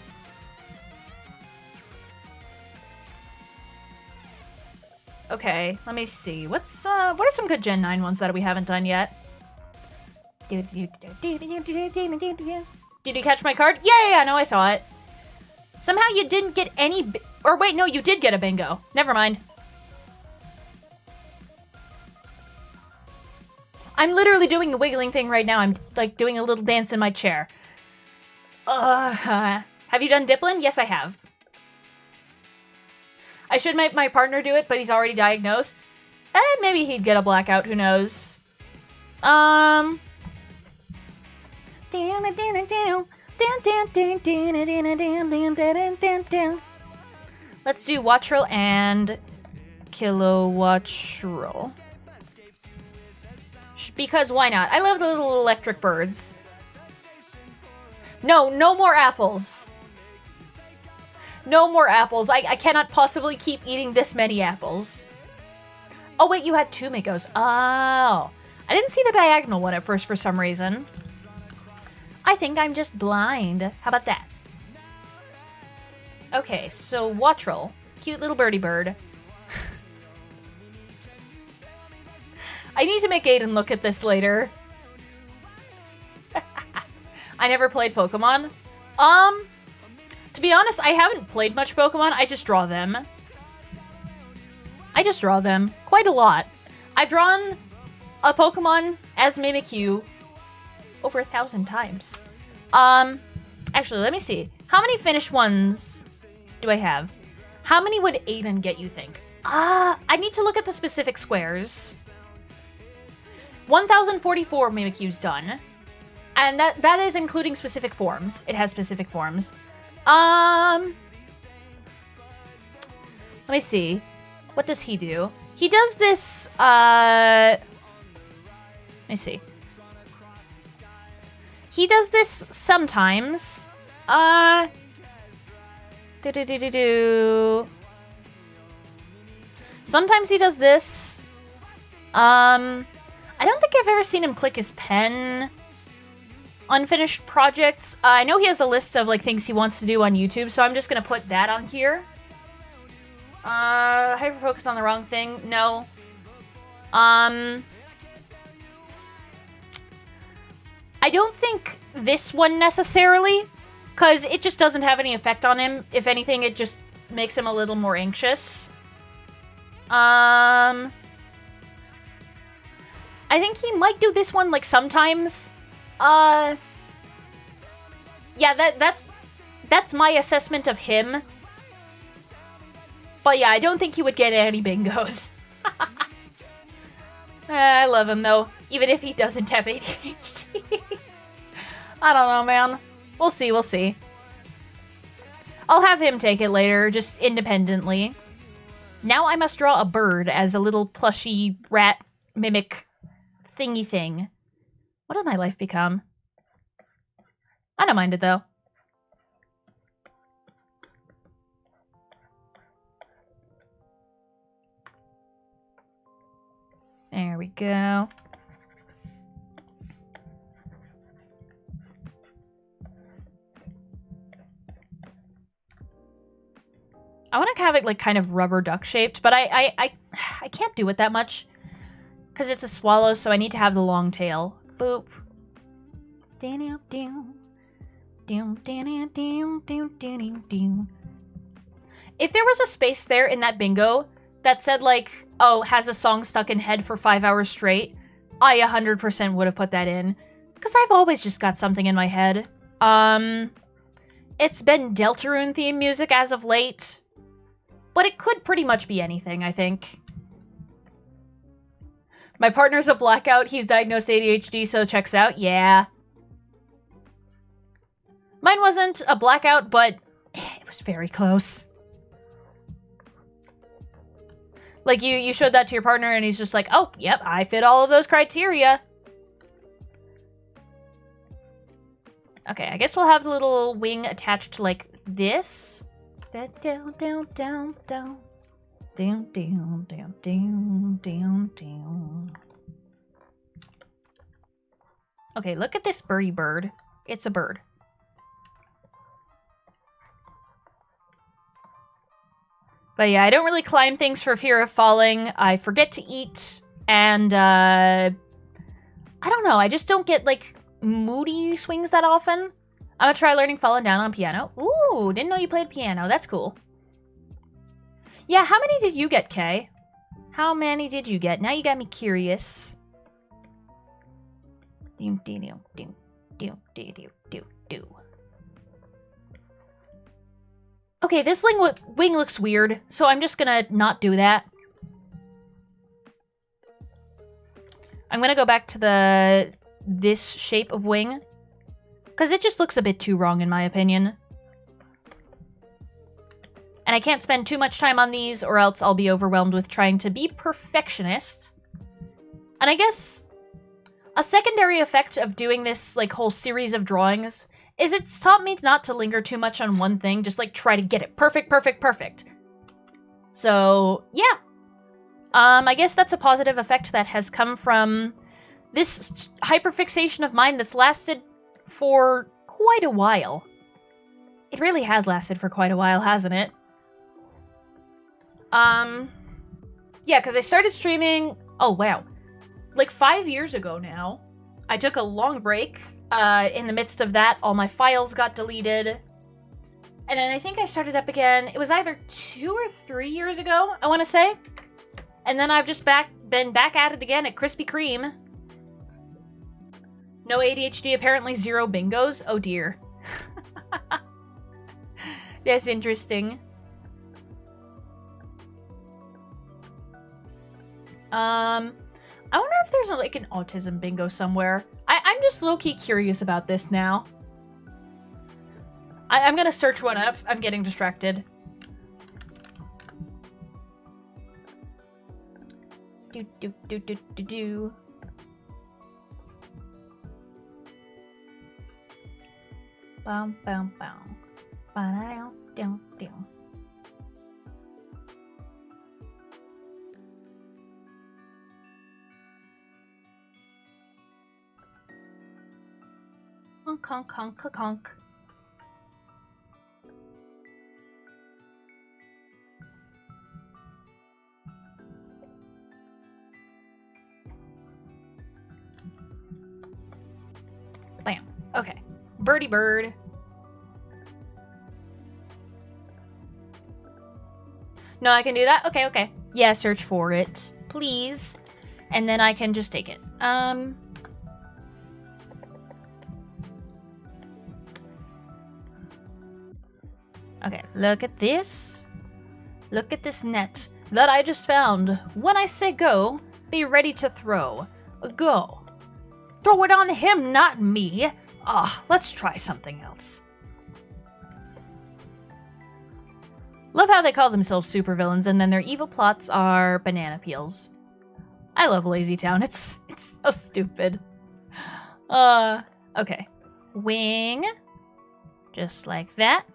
Okay, let me see. What are some good Gen 9 ones that we haven't done yet? Did you catch my card? Yeah, no, I saw it. Somehow you didn't get any or wait, no, you did get a bingo. Never mind. I'm literally doing the wiggling thing right now. I'm, like, doing a little dance in my chair. Have you done Diplin? Yes, I have. I should make my partner do it, but he's already diagnosed. Maybe he'd get a blackout, who knows. Let's do Watchroll and Kilowattrel. Because why not? I love the little electric birds. No more apples. No more apples. I cannot possibly keep eating this many apples. Oh, wait, you had 2 Mikos. Oh. I didn't see the diagonal one at first for some reason. I think I'm just blind. How about that? Okay, so Wattrel. Cute little birdie bird. I need to make Aiden look at this later. I never played Pokemon. To be honest, I haven't played much Pokemon. I just draw them. Quite a lot. I've drawn a Pokemon as Mimikyu over 1,000 times. Actually, let me see. How many finished ones do I have? How many would Aiden get, you think? I need to look at the specific squares. 1,044 Mimikyu's done. And that is including specific forms. It has specific forms. Let me see. What does he do? He does this, let me see. He does this sometimes. Sometimes he does this. I don't think I've ever seen him click his pen. Unfinished projects. I know he has a list of like things he wants to do on YouTube, so I'm just gonna put that on here. Hyper focus on the wrong thing. No. I don't think this one necessarily, because it just doesn't have any effect on him. If anything, it just makes him a little more anxious. I think he might do this one like sometimes. Yeah, that's my assessment of him. But yeah, I don't think he would get any bingos. I love him though, even if he doesn't have ADHD. I don't know, man. We'll see, we'll see. I'll have him take it later, just independently. Now I must draw a bird as a little plushy rat mimic thingy thing. What did my life become? I don't mind it though. There we go. I want to have it like kind of rubber duck shaped, but I can't do it that much because it's a swallow, so I need to have the long tail. Boop. If there was a space there in that bingo that said like, oh, has a song stuck in head for 5 hours straight, I 100% would have put that in. Because I've always just got something in my head. It's been Deltarune theme music as of late. But it could pretty much be anything, I think. My partner's a blackout. He's diagnosed ADHD, so checks out. Yeah. Mine wasn't a blackout, but it was very close. Like, you showed that to your partner, and he's just like, oh, yep, I fit all of those criteria. Okay, I guess we'll have the little wing attached to, like, this. Down, down, down, down. Down, down, down, down, down, down. Okay, look at this birdie bird. It's a bird. But yeah, I don't really climb things for fear of falling. I forget to eat. And, I don't know. I just don't get, like, moody swings that often. I'm gonna try learning falling down on piano. Ooh, didn't know you played piano. That's cool. Yeah, how many did you get, Kay? How many did you get? Now you got me curious. Okay, this wing looks weird, so I'm just gonna not do that. I'm gonna go back to this shape of wing. Because it just looks a bit too wrong, in my opinion. And I can't spend too much time on these, or else I'll be overwhelmed with trying to be perfectionist. And I guess a secondary effect of doing this, like, whole series of drawings is it's taught me not to linger too much on one thing, just, like, try to get it perfect, perfect, perfect. So, yeah. I guess that's a positive effect that has come from this hyperfixation of mine that's lasted for quite a while. It really has lasted for quite a while, hasn't it? Yeah, because I started streaming, oh wow, like 5 years ago now. I took a long break. In the midst of that, all my files got deleted. And then I think I started up again, it was either 2 or 3 years ago, I want to say. And then I've just been back at it again at Krispy Kreme. No ADHD, apparently 0 bingos. Oh dear. That's interesting. I wonder if there's like an autism bingo somewhere. I'm just low-key curious about this now. I'm gonna search one up. I'm getting distracted. Do. Bum bum bum. Ba-da-dum, dum, dum. Honk, honk, honk, honk, honk. Bam. Okay. Birdie bird. No, I can do that? Okay, okay. Yeah, search for it, please. And then I can just take it. Okay, look at this. Look at this net that I just found. When I say go, be ready to throw. Go. Throw it on him, not me. Ah, let's try something else. Love how they call themselves supervillains and then their evil plots are banana peels. I love Lazy Town. It's so stupid. Okay. Wing. Just like that.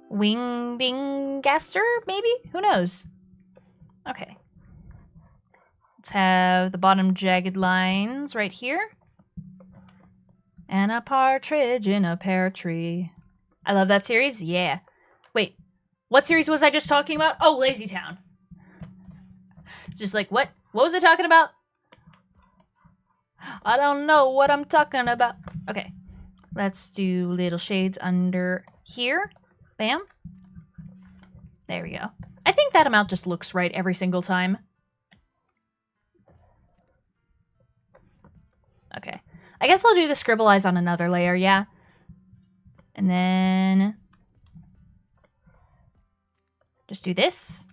Wing ding gaster, maybe? Who knows? Okay. Let's have the bottom jagged lines right here. And a partridge in a pear tree. I love that series. Yeah. Wait, what series was I just talking about? Oh, Lazy Town. Just like, what? What was I talking about? I don't know what I'm talking about. Okay. Let's do little shades under here. Bam. There we go. I think that amount just looks right every single time. Okay. I guess I'll do the scribble eyes on another layer, yeah. And then just do this.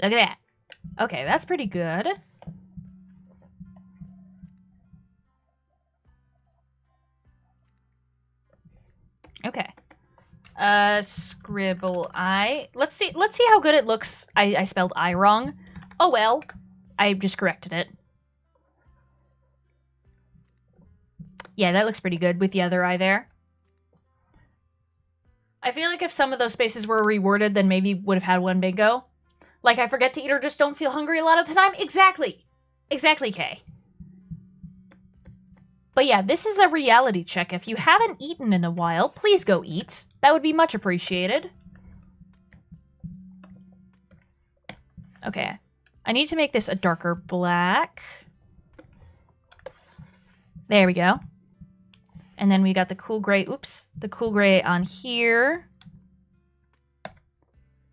Look at that. Okay, that's pretty good. Okay. Scribble eye. Let's see how good it looks. I spelled eye wrong. Oh well. I just corrected it. Yeah, that looks pretty good with the other eye there. I feel like if some of those spaces were reworded, then maybe would have had one bingo. Like, I forget to eat or just don't feel hungry a lot of the time. Exactly. Exactly, Kay. But yeah, this is a reality check. If you haven't eaten in a while, please go eat. That would be much appreciated. Okay. I need to make this a darker black. There we go. And then we got the cool gray, oops, the cool gray on here.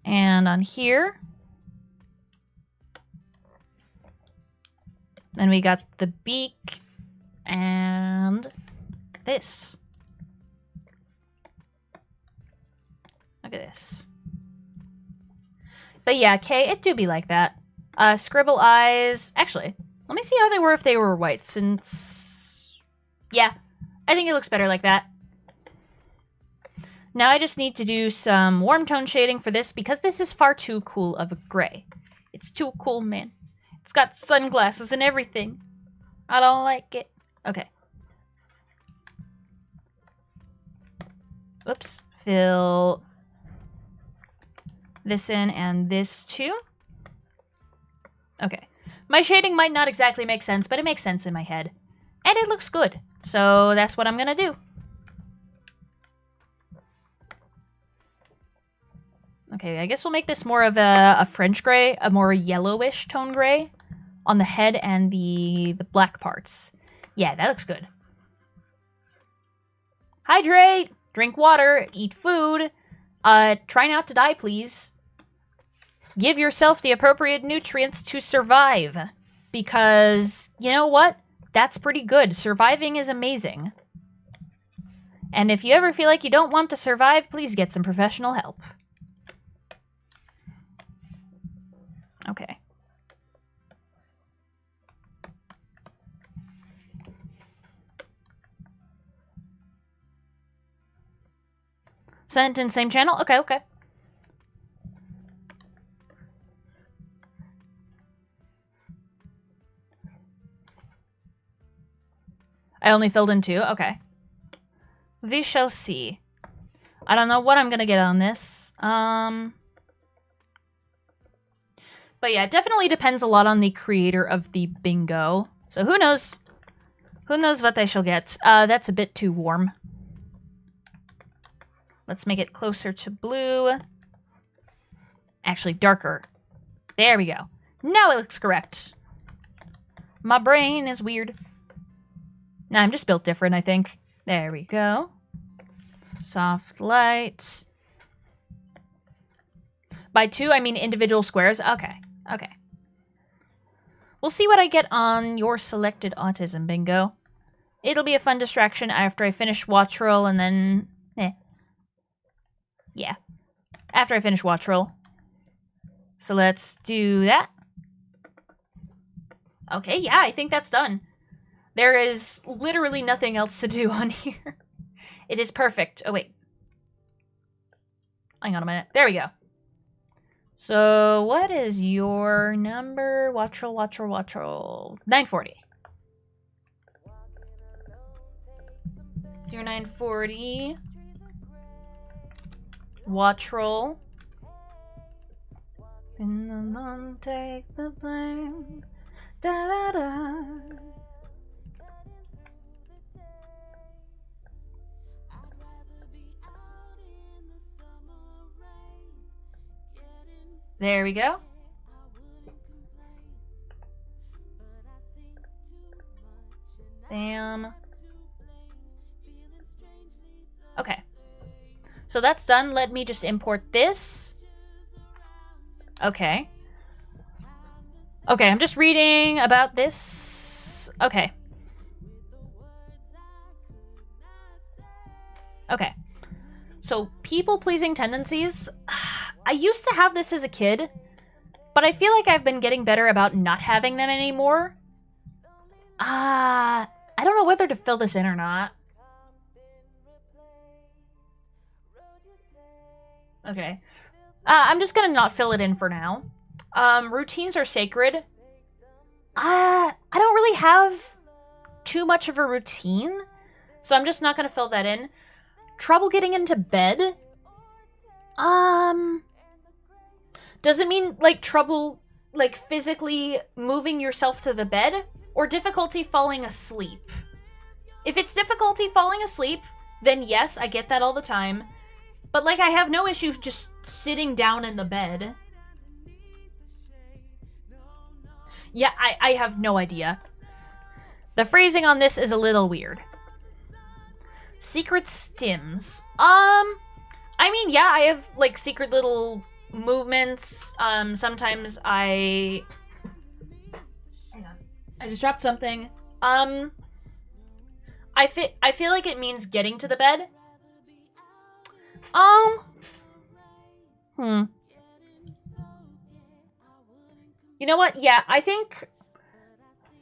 And on here. Then we got the beak and this. Look at this. But yeah, Kay, it do be like that. Scribble eyes. Actually, let me see how they were if they were white, since... Yeah, I think it looks better like that. Now I just need to do some warm tone shading for this, because this is far too cool of a gray. It's too cool, man. It's got sunglasses and everything. I don't like it. Okay. Oops. Fill this in and this too. Okay. My shading might not exactly make sense, but it makes sense in my head. And it looks good. So that's what I'm gonna do. Okay, I guess we'll make this more of a French gray, a more yellowish tone gray on the head and the black parts. Yeah, that looks good. Hydrate! Drink water, eat food. Try not to die, please. Give yourself the appropriate nutrients to survive. Because, you know what? That's pretty good. Surviving is amazing. And if you ever feel like you don't want to survive, please get some professional help. Okay. Sent in same channel? Okay, okay. I only filled in 2? Okay. We shall see. I don't know what I'm gonna get on this. But yeah, it definitely depends a lot on the creator of the bingo. So who knows? Who knows what I shall get? That's a bit too warm. Let's make it closer to blue. Actually, darker. There we go. Now it looks correct. My brain is weird. Nah, I'm just built different, I think. There we go. Soft light. By 2, I mean individual squares. Okay, okay. We'll see what I get on your selected autism bingo. It'll be a fun distraction after I finish Watch Roll and then... Yeah. After I finish Watch Roll. So let's do that. Okay, yeah, I think that's done. There is literally nothing else to do on here. It is perfect. Oh, wait. Hang on a minute. There we go. So, what is your number? Watch roll, watch roll, watch roll. 940. 0940. Watch roll. In the long take the blame. Da da da. There we go. Bam. Okay. So that's done. Let me just import this. Okay. Okay, I'm just reading about this. Okay. Okay. So, people-pleasing tendencies. I used to have this as a kid, but I feel like I've been getting better about not having them anymore. I don't know whether to fill this in or not. Okay. I'm just gonna not fill it in for now. Routines are sacred. I don't really have too much of a routine, so I'm just not gonna fill that in. Trouble getting into bed? Does it mean, like, trouble, like, physically moving yourself to the bed? Or difficulty falling asleep? If it's difficulty falling asleep, then yes, I get that all the time. But, like, I have no issue just sitting down in the bed. Yeah, I have no idea. The phrasing on this is a little weird. Secret stims. I mean, yeah, I have, like, secret little movements. Sometimes Hang on. I just dropped something. I feel like it means getting to the bed. You know what? Yeah, I think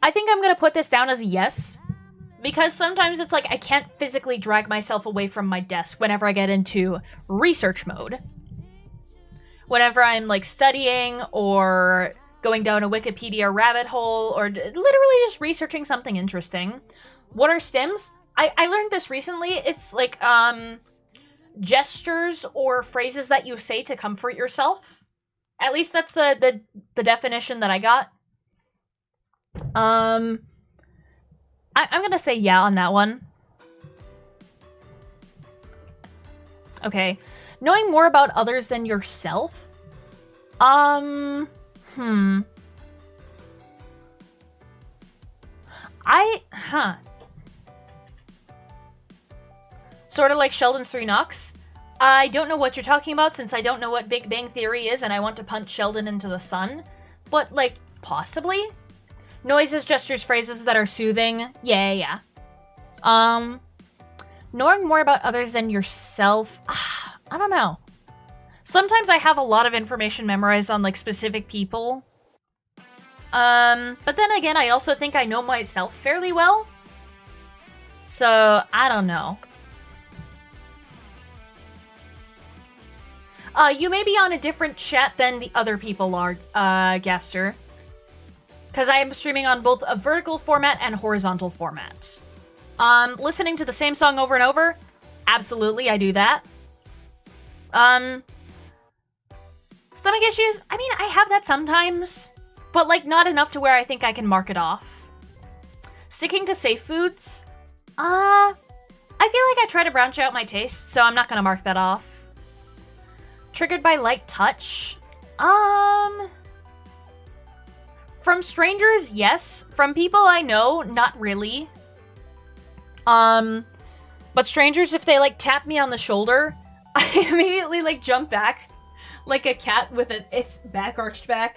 I'm gonna put this down as a yes. Because sometimes it's like I can't physically drag myself away from my desk whenever I get into research mode. Whenever I'm, like, studying or going down a Wikipedia rabbit hole or literally just researching something interesting. What are stims? I learned this recently. It's like, gestures or phrases that you say to comfort yourself. At least that's the definition that I got. I'm gonna say yeah on that one. Okay. Knowing more about others than yourself? Sort of like Sheldon's 3 Knocks. I don't know what you're talking about since I don't know what Big Bang Theory is and I want to punch Sheldon into the sun. But, like, possibly? Noises, gestures, phrases that are soothing. Yeah. Knowing more about others than yourself. I don't know. Sometimes I have a lot of information memorized on, like, specific people. But then again, I also think I know myself fairly well. So, I don't know. You may be on a different chat than the other people are, Gaster. Because I am streaming on both a vertical format and horizontal format. Listening to the same song over and over? Absolutely, I do that. Stomach issues? I mean, I have that sometimes. But, like, not enough to where I think I can mark it off. Sticking to safe foods? I feel like I try to branch out my taste, so I'm not gonna mark that off. Triggered by light touch? From strangers, yes. From people I know, not really. But strangers, if they, like, tap me on the shoulder, I immediately, like, jump back like a cat with its back arched back.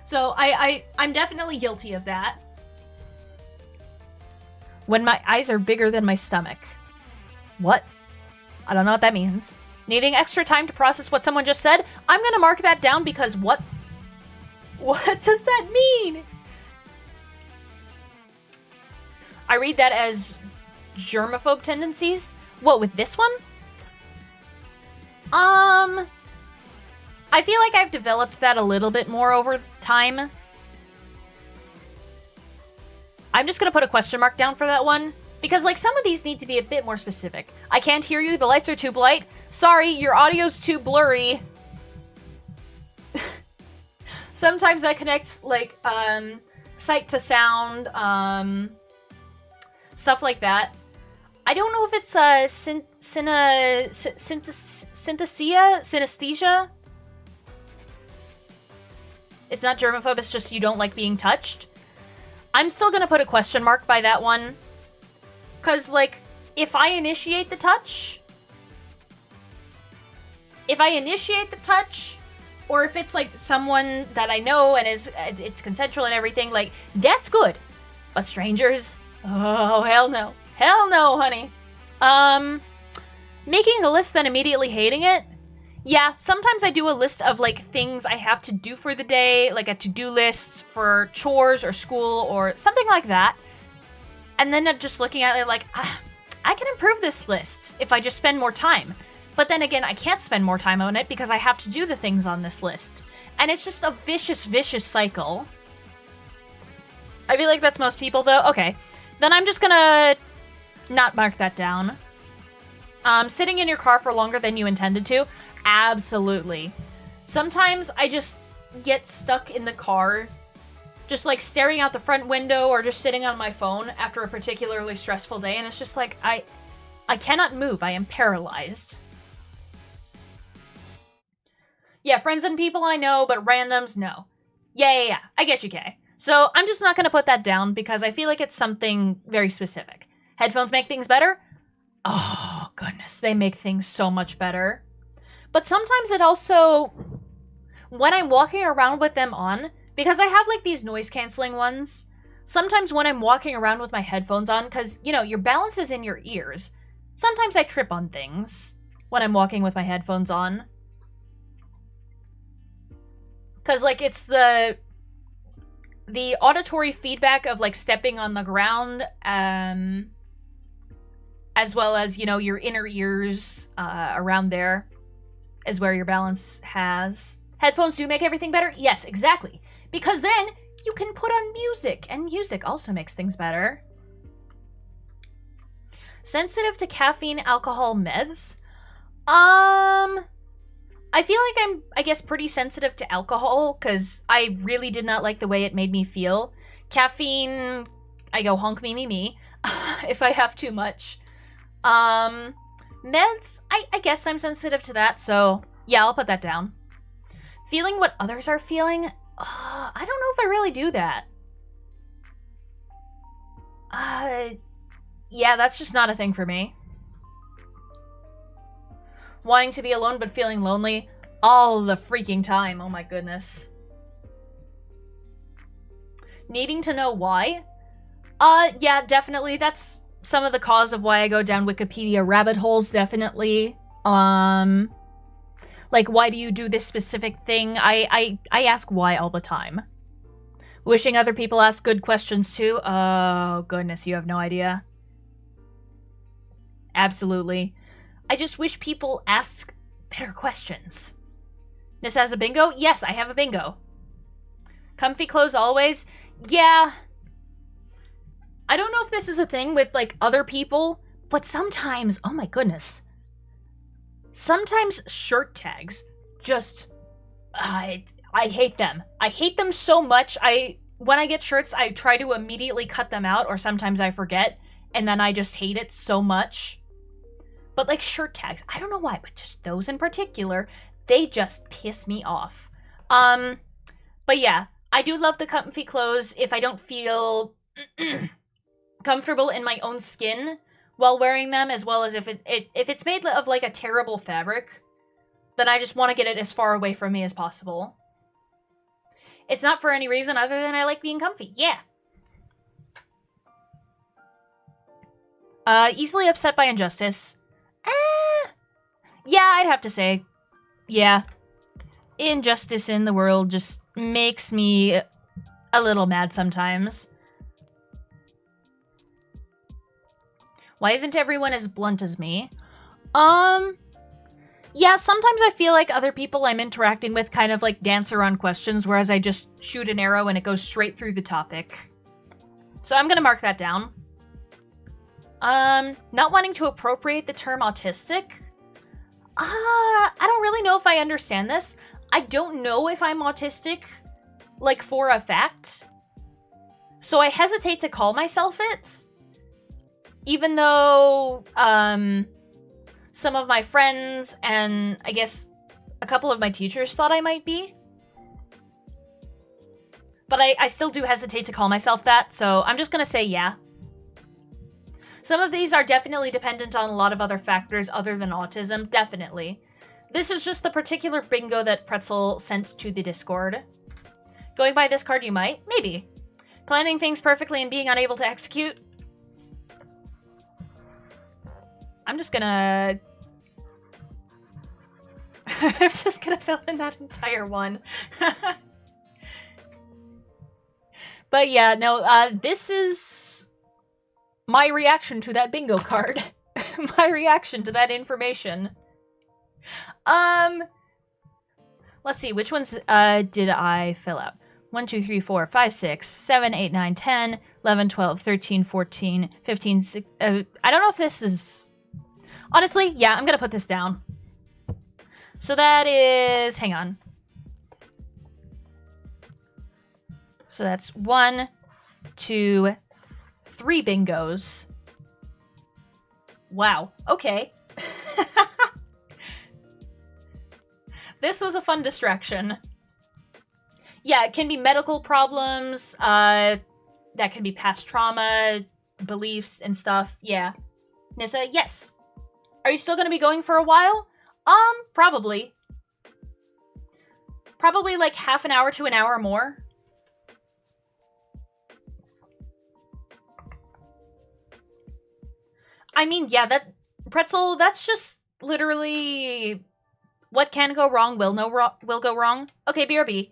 So I'm definitely guilty of that. When my eyes are bigger than my stomach. What? I don't know what that means. Needing extra time to process what someone just said? I'm gonna mark that down because what? What does that mean? I read that as germaphobe tendencies. What, with this one? I feel like I've developed that a little bit more over time. I'm just gonna put a question mark down for that one. Because, like, some of these need to be a bit more specific. I can't hear you, the lights are too bright. Sorry, your audio's too blurry. Sometimes I connect, like, sight to sound, stuff like that. I don't know if it's, synesthesia? It's not germaphobe, it's just you don't like being touched. I'm still gonna put a question mark by that one. Because, like, if I initiate the touch, or if it's, like, someone that I know and it's consensual and everything, like, that's good. But strangers? Oh, hell no. Hell no, honey. Making a list then immediately hating it? Yeah, sometimes I do a list of, like, things I have to do for the day, like a to-do list for chores or school or something like that. And then I'm just looking at it like, I can improve this list if I just spend more time. But then again, I can't spend more time on it because I have to do the things on this list. And it's just a vicious, vicious cycle. I feel like that's most people, though. Okay. Then I'm just gonna not mark that down. Sitting in your car for longer than you intended to? Absolutely. Sometimes I just get stuck in the car, just, like, staring out the front window or just sitting on my phone after a particularly stressful day, and it's just like, I cannot move. I am paralyzed. Yeah, friends and people I know, but randoms, no. Yeah. I get you, Kay. So I'm just not going to put that down because I feel like it's something very specific. Headphones make things better? Oh, goodness. They make things so much better. But sometimes it also, when I'm walking around with them on, because I have, like, these noise-canceling ones, sometimes when I'm walking around with my headphones on, because, you know, your balance is in your ears, sometimes I trip on things when I'm walking with my headphones on. Because, like, it's the auditory feedback of, like, stepping on the ground, as well as, you know, your inner ears around there is where your balance has. Headphones do make everything better? Yes, exactly. Because then you can put on music, and music also makes things better. Sensitive to caffeine, alcohol, meds? I feel like I'm, I guess, pretty sensitive to alcohol, because I really did not like the way it made me feel. Caffeine, I go honk me, if I have too much. Meds, I guess I'm sensitive to that, so yeah, I'll put that down. Feeling what others are feeling? I don't know if I really do that. Yeah, that's just not a thing for me. Wanting to be alone but feeling lonely all the freaking time. Oh my goodness. Needing to know why? Yeah, definitely. That's some of the cause of why I go down Wikipedia rabbit holes, definitely. Like, why do you do this specific thing? I ask why all the time. Wishing other people ask good questions too? Oh, goodness, you have no idea. Absolutely. I just wish people ask better questions. Nyssa has a bingo? Yes, I have a bingo. Comfy clothes always? Yeah. I don't know if this is a thing with, like, other people, but sometimes, oh my goodness. Sometimes shirt tags just, I hate them. I hate them so much. When I get shirts, I try to immediately cut them out, or sometimes I forget, and then I just hate it so much. But like shirt tags, I don't know why, but just those in particular, they just piss me off. But yeah, I do love the comfy clothes if I don't feel comfortable in my own skin while wearing them, as well as if it's made of like a terrible fabric, then I just want to get it as far away from me as possible. It's not for any reason other than I like being comfy. Yeah. Easily upset by injustice. Yeah, I'd have to say. Yeah. Injustice in the world just makes me a little mad sometimes. Why isn't everyone as blunt as me? Yeah, sometimes I feel like other people I'm interacting with kind of like dance around questions, whereas I just shoot an arrow and it goes straight through the topic. So I'm gonna mark that down. Not wanting to appropriate the term autistic? I don't really know if I understand this. I don't know if I'm autistic, like, for a fact. So I hesitate to call myself it. Even though, some of my friends and I guess a couple of my teachers thought I might be. But I still do hesitate to call myself that, so I'm just gonna say yeah. Some of these are definitely dependent on a lot of other factors other than autism, definitely. This is just the particular bingo that Pretzel sent to the Discord. Going by this card you might? Maybe. Planning things perfectly and being unable to execute? I'm just gonna... I'm just gonna fill in that entire one. But yeah, no, this is my reaction to that bingo card. My reaction to that information. Let's see, which ones did I fill out? 1, 2, 3, 4, 5, 6, 7, 8, 9, 10, 11, 12, 13, 14, 15, 16, I don't know if this is... Honestly, yeah, I'm gonna put this down. So that is... Hang on. So that's 1, 2, 3 bingos. Wow. Okay. This was a fun distraction. Yeah, it can be medical problems, that can be past trauma, beliefs, and stuff. Yeah. Nyssa, yes. Are you still gonna be going for a while? Probably. Probably like half an hour to an hour more. I mean, yeah, that... Pretzel, that's just literally... What can go wrong will go wrong. Okay, BRB.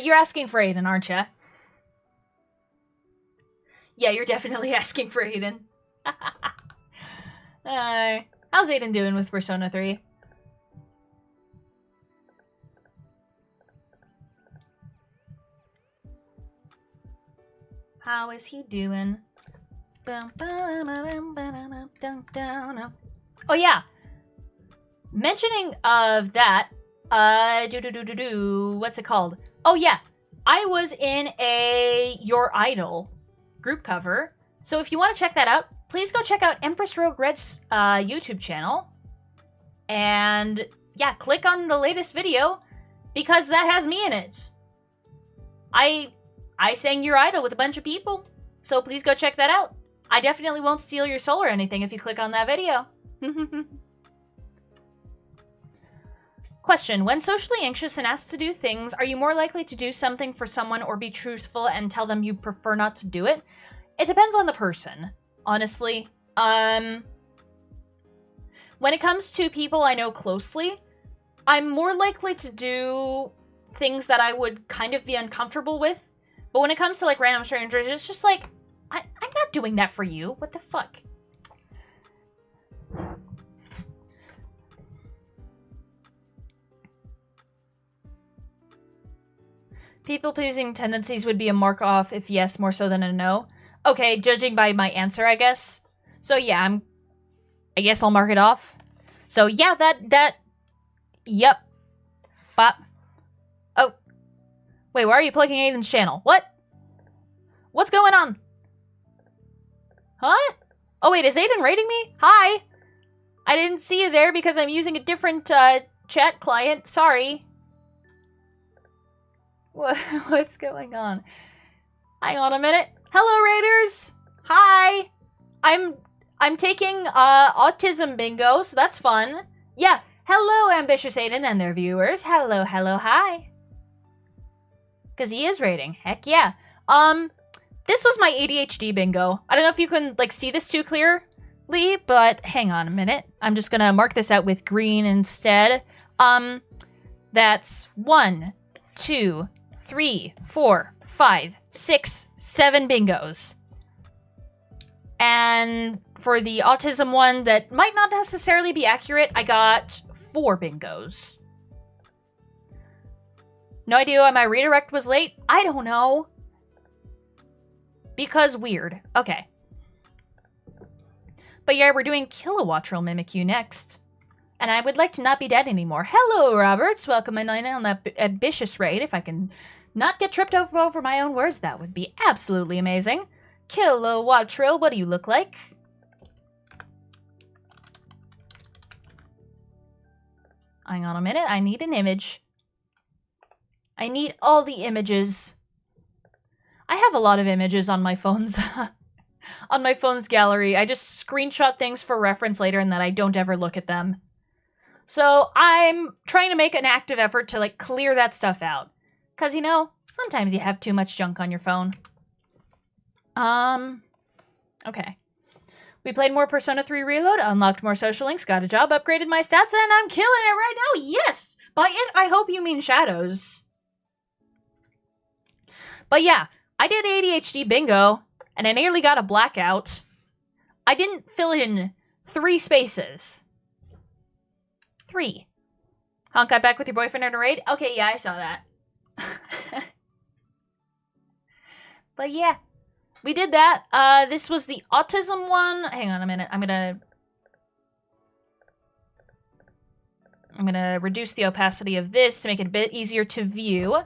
You're asking for Aiden, aren't ya? Yeah, you're definitely asking for Aiden. How's Aiden doing with Persona 3? How is he doing? Oh yeah. Mentioning of that, what's it called? Oh yeah, I was in a Your Idol group cover. So if you want to check that out, please go check out Empress Rogue Red's YouTube channel. And yeah, click on the latest video because that has me in it. I sang Your Idol with a bunch of people, so please go check that out. I definitely won't steal your soul or anything if you click on that video. Question. When socially anxious and asked to do things, are you more likely to do something for someone or be truthful and tell them you prefer not to do it? It depends on the person, honestly. When it comes to people I know closely, I'm more likely to do things that I would kind of be uncomfortable with. But when it comes to, like, random strangers, it's just like, I'm not doing that for you. What the fuck? People-pleasing tendencies would be a mark off if yes, more so than a no. Okay, judging by my answer, I guess. So yeah, I guess I'll mark it off. So yeah, yep. Bop. Oh. Wait, why are you plugging Aiden's channel? What? What's going on? Huh? Oh wait, is Aiden rating me? Hi! I didn't see you there because I'm using a different, chat client. Sorry. What's going on? Hang on a minute. Hello, Raiders! Hi! I'm taking, autism bingo, so that's fun. Yeah, hello, Ambitious Aiden and their viewers. Hello, hi. Because he is rating. Heck yeah. This was my ADHD bingo. I don't know if you can, like, see this too clearly, but hang on a minute. I'm just gonna mark this out with green instead. That's 1, 2, 3, 4, 5, 6, 7 bingos. And for the autism one that might not necessarily be accurate, I got 4 bingos. No idea why my redirect was late. I don't know. Because weird. Okay. But yeah, we're doing Kilowattrel Mimikyu next. And I would like to not be dead anymore. Hello, Roberts. Welcome in on that ambitious raid. If I can not get tripped over my own words, that would be absolutely amazing. Kilowattrel, what do you look like? Hang on a minute. I need an image. I need all the images. I have a lot of images on my phone's on my phone's gallery. I just screenshot things for reference later and then I don't ever look at them. So I'm trying to make an active effort to, like, clear that stuff out. Because, you know, sometimes you have too much junk on your phone. Okay. We played more Persona 3 Reload, unlocked more social links, got a job, upgraded my stats, and I'm killing it right now! Yes! By it, I hope you mean Shadows. But yeah, I did ADHD bingo, and I nearly got a blackout. I didn't fill in 3 spaces. 3. Honk, got back with your boyfriend in a raid? Okay, yeah, I saw that. But yeah, we did that. This was the autism one. Hang on a minute. I'm gonna reduce the opacity of this to make it a bit easier to view.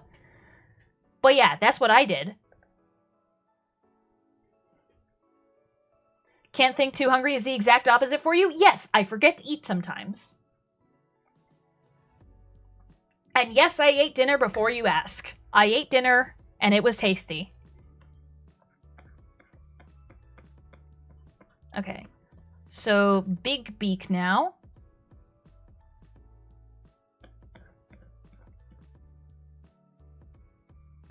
But yeah, that's what I did. Can't think too hungry is the exact opposite for you? Yes, I forget to eat sometimes. And yes, I ate dinner before you ask. I ate dinner, and it was tasty. Okay. So, big beak now.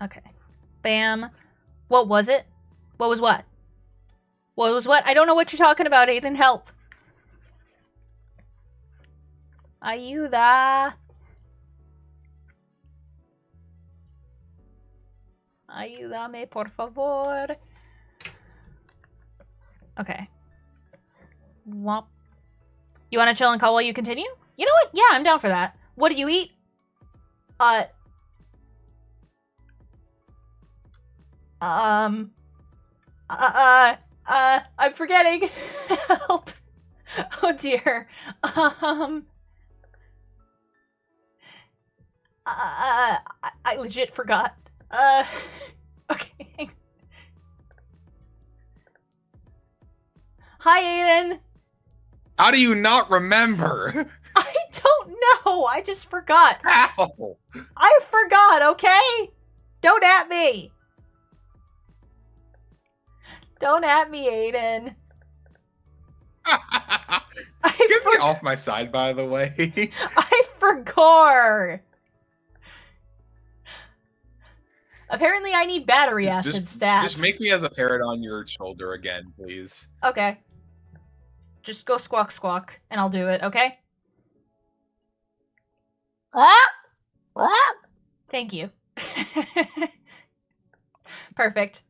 Okay. Bam. What was it? What was what? What was what? I don't know what you're talking about, Aiden. Help. Ayuda. Ayúdame, por favor. Okay. Womp. You want to chill and call while you continue? You know what? Yeah, I'm down for that. What do you eat? I'm forgetting. Help. Oh dear. I legit forgot. Okay. Hi, Aiden. How do you not remember? I don't know. I just forgot. How? I forgot, okay? Don't at me. Don't at me, Aiden. Get me off my side, by the way. I for gore. Apparently, I need battery acid stats. Just make me as a parrot on your shoulder again, please. Okay. Just go squawk squawk, and I'll do it, okay? Thank you. Perfect.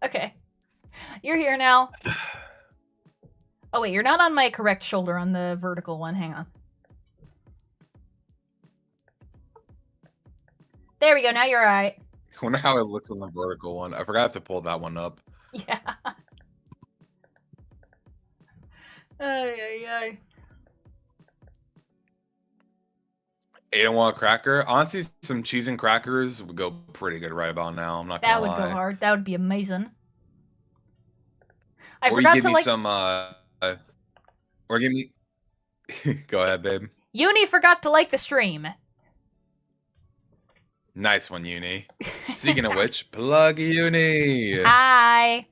Okay. You're here now. Oh, wait, you're not on my correct shoulder, on the vertical one. Hang on. There we go, now you're alright. I wonder how it looks on the vertical one. I forgot to pull that one up. Yeah. Ay. I don't want a cracker. Honestly, some cheese and crackers would go pretty good right about now. I'm not gonna lie. That would go hard. That would be amazing. I or forgot you give to me like. some. Or give me. Go ahead, babe. Uni forgot to like the stream. Nice one, Uni. Speaking of which, plug Uni. Hi.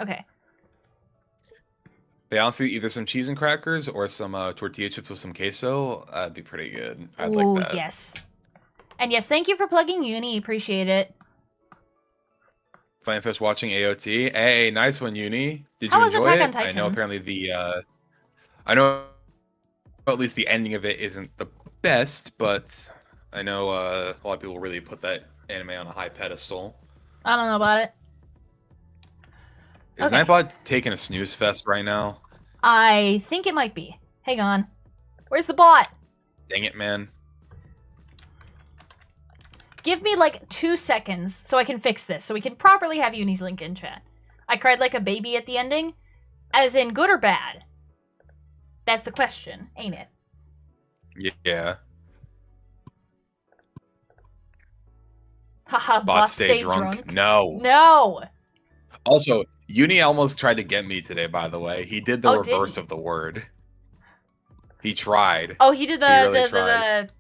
Okay. But honestly, either some cheese and crackers or some tortilla chips with some queso. That'd be pretty good. I'd Ooh, like that. Yes. And yes, thank you for plugging Uni. Appreciate it. Flying Fish watching AOT. Hey, nice one, Uni. Did How you was enjoy Attack it? on Titan? I know apparently I know at least the ending of it isn't the best, but I know a lot of people really put that anime on a high pedestal. I don't know about it. Is Okay. Nightbot taking a snooze fest right now? I think it might be. Hang on. Where's the bot? Dang it, man. Give me like 2 seconds so I can fix this, so we can properly have Uni's link in chat. I cried like a baby at the ending. As in good or bad? That's the question, ain't it? Yeah. Haha, Bot stay drunk. No. No! Also, Uni almost tried to get me today, by the way. He did the Oh, did reverse he? of the word. He tried. Oh, he did the... He really the tried.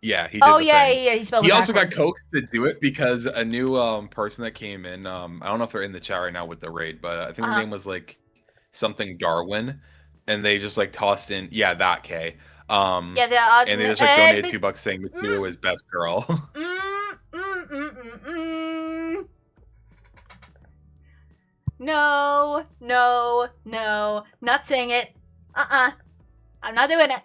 Yeah, he did Oh, the yeah, thing. yeah, he spelled He it also got backwards. coaxed to do it because a new person that came in, I don't know if they're in the chat right now with the raid, but I think her name was like something Darwin, and they just like tossed in, yeah, that K. Yeah, the... and they just like donated $2 saying Mitsuo is best girl. No, no, no. Not saying it. I'm not doing it.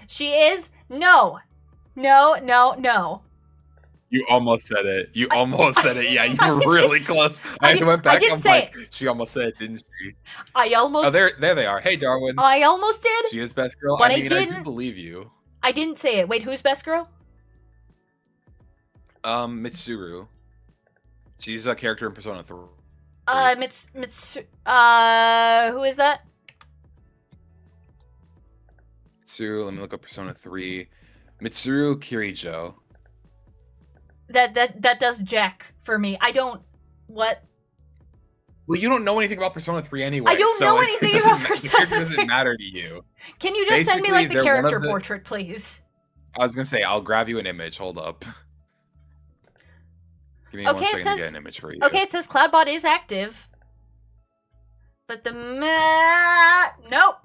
She is? No. No, no, no. You almost said it. You almost said it. Yeah, you were really close. I went back. I'm like, she almost said it, didn't she? I almost... Oh, there they are. Hey, Darwin. I almost did? She is best girl. But I mean, I do didn't. believe you. I didn't say it. Wait, who's best girl? Mitsuru. She's a character in Persona 3. Who is that? Mitsuru, let me look up Persona 3. Mitsuru Kirijo. That does jack for me. I don't... What? Well, you don't know anything about Persona 3 anyway. I don't know anything about Persona 3. The character doesn't matter to you. Can you just send me, like, the Basically, they're one character of the- portrait, please? I was gonna say, I'll grab you an image. Hold up. Give me Okay, 1 it second to says- get an image for you. Okay, it says Cloudbot is active. But the nope.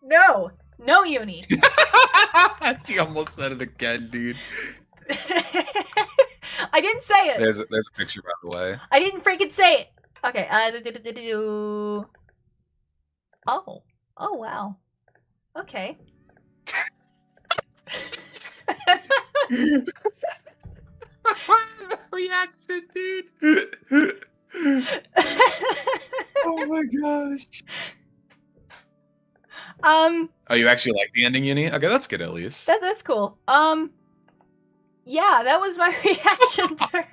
No. No, Uni. She almost said it again, dude. I didn't say it. There's a picture, by the way. I didn't freaking say it. Okay. Oh. Oh, wow. Okay. The reaction, dude. Oh my gosh. Oh, you actually like the ending, Uni? Okay, that's good at least. That's cool. Yeah, that was my reaction to her.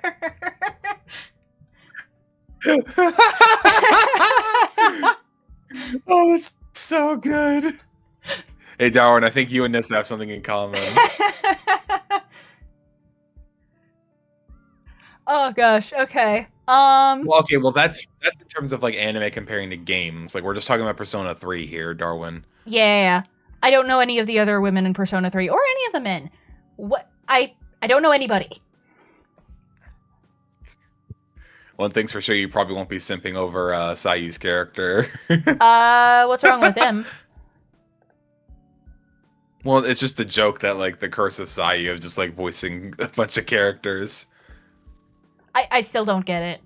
Oh, that's so good. Hey, Darwin, I think you and Nyssa have something in common. Oh gosh. Okay. Well, okay, well that's in terms of like anime comparing to games. Like we're just talking about Persona 3 here, Darwin. Yeah. I don't know any of the other women in Persona 3 or any of the men. What I don't know anybody. One thing's for sure, you probably won't be simping over Sayu's character. What's wrong with him? Well, it's just the joke that, like, the curse of Sayu of just, like, voicing a bunch of characters. I still don't get it.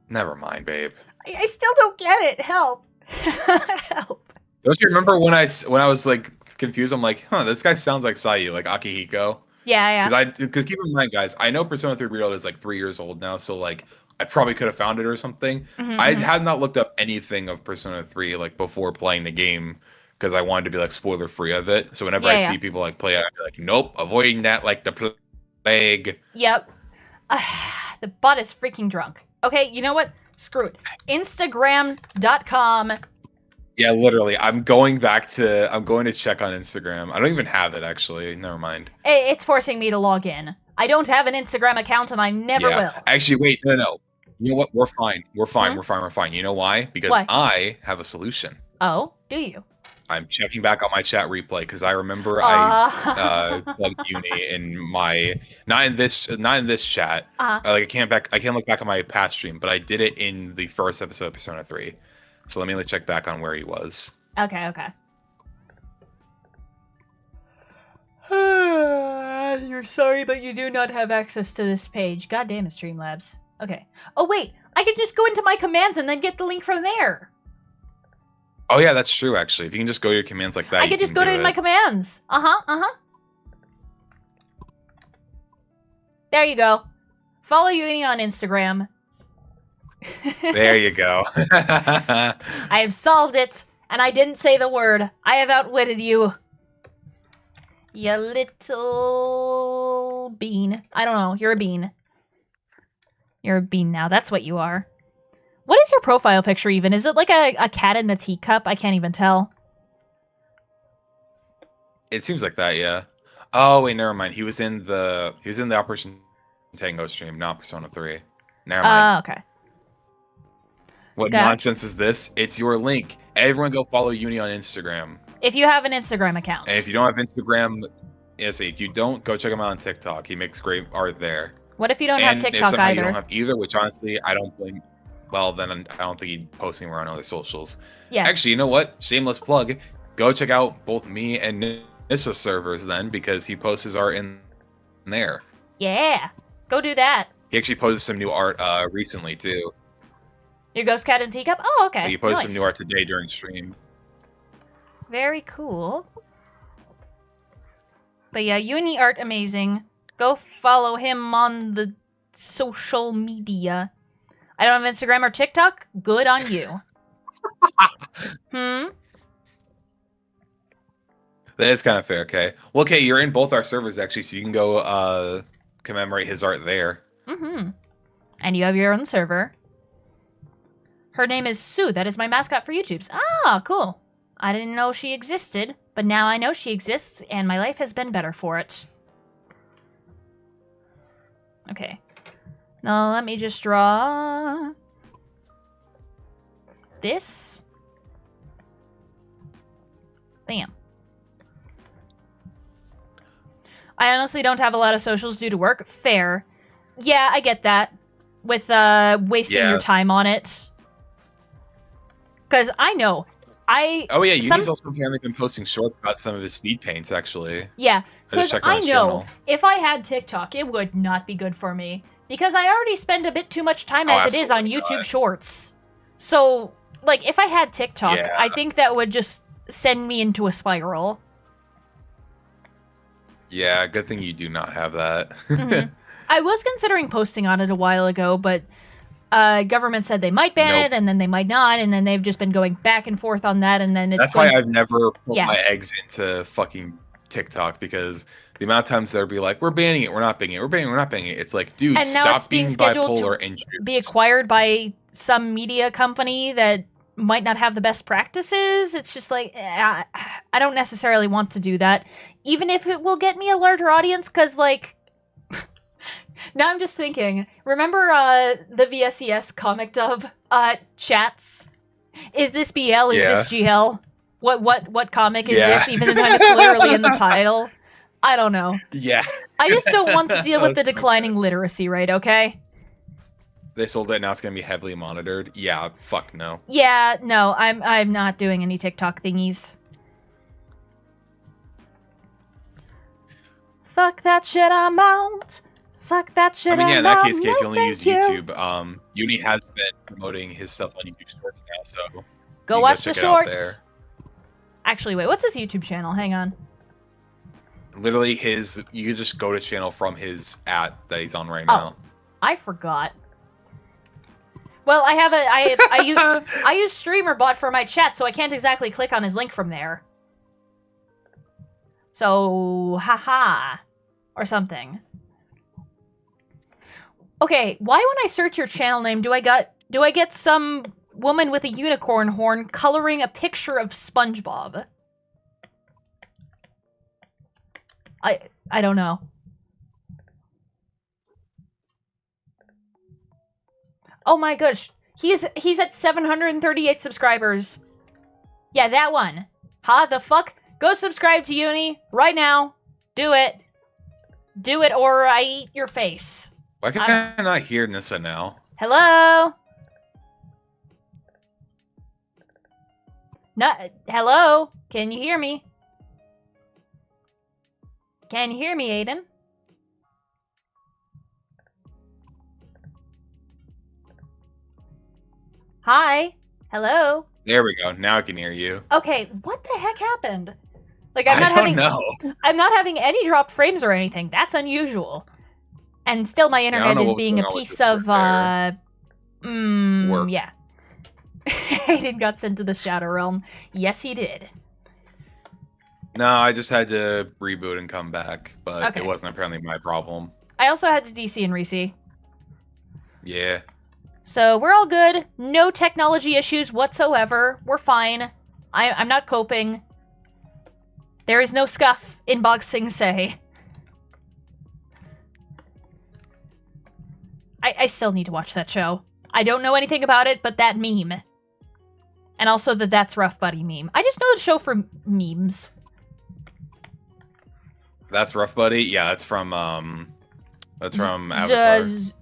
Never mind, babe. I still don't get it. Help. Help. Don't you remember when I was, like, confused? I'm like, huh, this guy sounds like Sayu, like Akihiko. Yeah. Because keep in mind, guys, I know Persona 3 Reloaded is, like, 3 years old now, so, like, I probably could have found it or something. I had not looked up anything of Persona 3, like, before playing the game, because I wanted to be, like, spoiler-free of it. So whenever I see people, like, play it, I'd be like, nope, avoiding that like the plague. Yep. The butt is freaking drunk. Okay, you know what? Screw it. Instagram.com. Yeah, literally. I'm going to check on Instagram. I don't even have it, actually. Never mind. It's forcing me to log in. I don't have an Instagram account, and I never will. Actually, wait, no. You know what? We're fine. We're fine. You know why? Because I have a solution. Oh, do you? I'm checking back on my chat replay because I remember I plugged Uni in my not in this chat. Like I can't look back on my past stream, but I did it in the first episode of Persona 3. So let me check back on where he was. Okay. You're sorry, but you do not have access to this page. God damn it, Streamlabs. Okay. Oh wait, I can just go into my commands and then get the link from there. Oh yeah, that's true. Actually, if you can just go to your commands like that, I can just go to my commands. There you go. Follow Uni on Instagram. There you go. I have solved it, and I didn't say the word. I have outwitted you. You little bean. I don't know. You're a bean. You're a bean now. That's what you are. What is your profile picture even? Is it like a cat in a teacup? I can't even tell. It seems like that, yeah. Oh wait, never mind. He was in the Operation Tango stream, not Persona 3. Never mind. Okay. What nonsense is this? It's your link. Everyone go follow Uni on Instagram. If you have an Instagram account. And if you don't have Instagram, if you don't, go check him out on TikTok. He makes great art there. What if you don't have TikTok either? You don't have either, which honestly, I don't blame. Well, then I don't think he'd post anywhere on other socials. Yeah. Actually, you know what? Shameless plug. Go check out both me and Nyssa servers then, because he posts his art in there. Yeah. Go do that. He actually posted some new art recently too. Your ghost cat and teacup? Oh, okay. He posted some new art today during stream. Very cool. But yeah, Uni art amazing. Go follow him on the social media. I don't have Instagram or TikTok? Good on you. That is kind of fair, okay. Well, okay, you're in both our servers, actually, so you can go commemorate his art there. And you have your own server. Her name is Sue. That is my mascot for YouTube's. Ah, cool. I didn't know she existed, but now I know she exists, and my life has been better for it. Okay. Now let me just draw this. Bam. I honestly don't have a lot of socials due to work. Fair. Yeah, I get that. With wasting your time on it. Because I know. Oh yeah, Uni's also apparently been posting shorts about some of his speed paints, actually. Yeah, because I know if I had TikTok, it would not be good for me. Because I already spend a bit too much time as it is on YouTube Shorts. So, like, if I had TikTok, I think that would just send me into a spiral. Yeah, good thing you do not have that. I was considering posting on it a while ago, but government said they might ban it, and then they might not, and then they've just been going back and forth on that, and then it's That's why I've never put my eggs into fucking TikTok, because the amount of times they'll be like, we're banning it, we're not banning it, we're banning it, we're not banning it. It's like, dude, stop being bipolar and be acquired by some media company that might not have the best practices. It's just like, I don't necessarily want to do that, even if it will get me a larger audience, because, like, now I'm just thinking, remember the VSES comic dub chats? Is this BL? Is this GL? What comic is this? Even though it's literally in the title. I don't know. Yeah. I just don't want to deal with the declining literacy rate, okay? They sold it, now it's gonna be heavily monitored. Yeah, fuck no. Yeah, no, I'm not doing any TikTok thingies. Fuck that shit, I'm out. Fuck that shit, I mean, yeah, in I'm that out. case, if No, you only use thank YouTube, Uni has been promoting his stuff on YouTube Shorts now, so Go you watch can the check it out shorts. there. Actually, wait, what's his YouTube channel? Hang on. Literally, you can just go to channel from his @ that he's on right Oh, now. I forgot. Well, I use StreamerBot for my chat, so I can't exactly click on his link from there. So, haha, or something. Okay, why when I search your channel name do I get some woman with a unicorn horn coloring a picture of SpongeBob? I don't know. Oh my gosh. He's at 738 subscribers. Yeah, that one. Huh? The fuck? Go subscribe to Uni right now. Do it. Do it or I eat your face. Why can I not hear Nyssa now? Hello? Hello? Can you hear me? Can you hear me, Aiden? Hi? Hello? There we go. Now I can hear you. Okay, what the heck happened? Like I don't know. I'm not having any dropped frames or anything. That's unusual. And still my internet is being a piece of work. yeah. Aiden got sent to the Shadow Realm. Yes, he did. No, I just had to reboot and come back, but Okay. It wasn't apparently my problem. I also had to DC and Reese. Yeah. So we're all good. No technology issues whatsoever. We're fine. I'm not coping. There is no scuff in Bog Sing Se. I still need to watch that show. I don't know anything about it, but that meme. And also the That's Rough Buddy meme. I just know the show for memes. That's Rough Buddy? Yeah, that's from Avatar.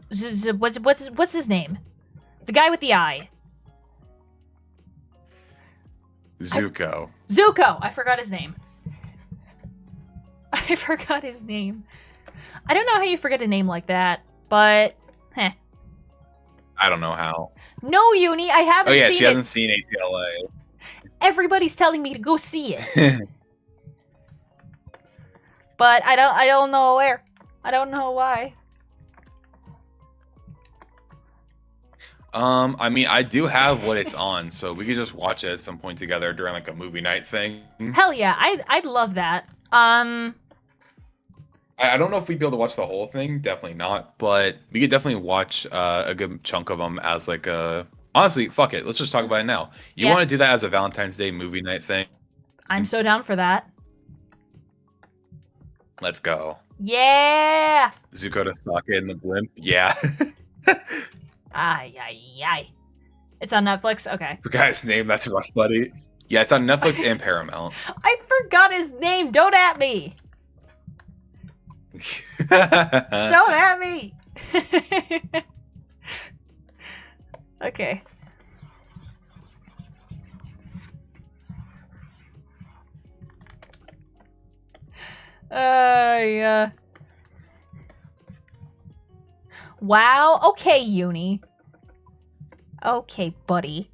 What's his name? The guy with the eye. Zuko. Zuko! I forgot his name. I forgot his name. I don't know how you forget a name like that, but heh. I don't know how. No, Uni, I haven't seen it. Oh yeah, she hasn't seen ATLA. Everybody's telling me to go see it. But I don't know where. I don't know why. I mean, I do have what it's on, so we could just watch it at some point together during like a movie night thing. Hell yeah, I'd love that. I don't know if we'd be able to watch the whole thing. Definitely not. But we could definitely watch a good chunk of them as like a... Honestly, fuck it. Let's just talk about it now. You want to do that as a Valentine's Day movie night thing? I'm so down for that. Let's go. Yeah! Zuko to Sokka in the blimp. Yeah. Ay, ay, ay. It's on Netflix? Okay. Forgot his name. That's Rough Buddy. Yeah, it's on Netflix and Paramount. I forgot his name. Don't at me. Don't at me. Okay. Yeah. Wow. Okay, Uni. Okay, buddy.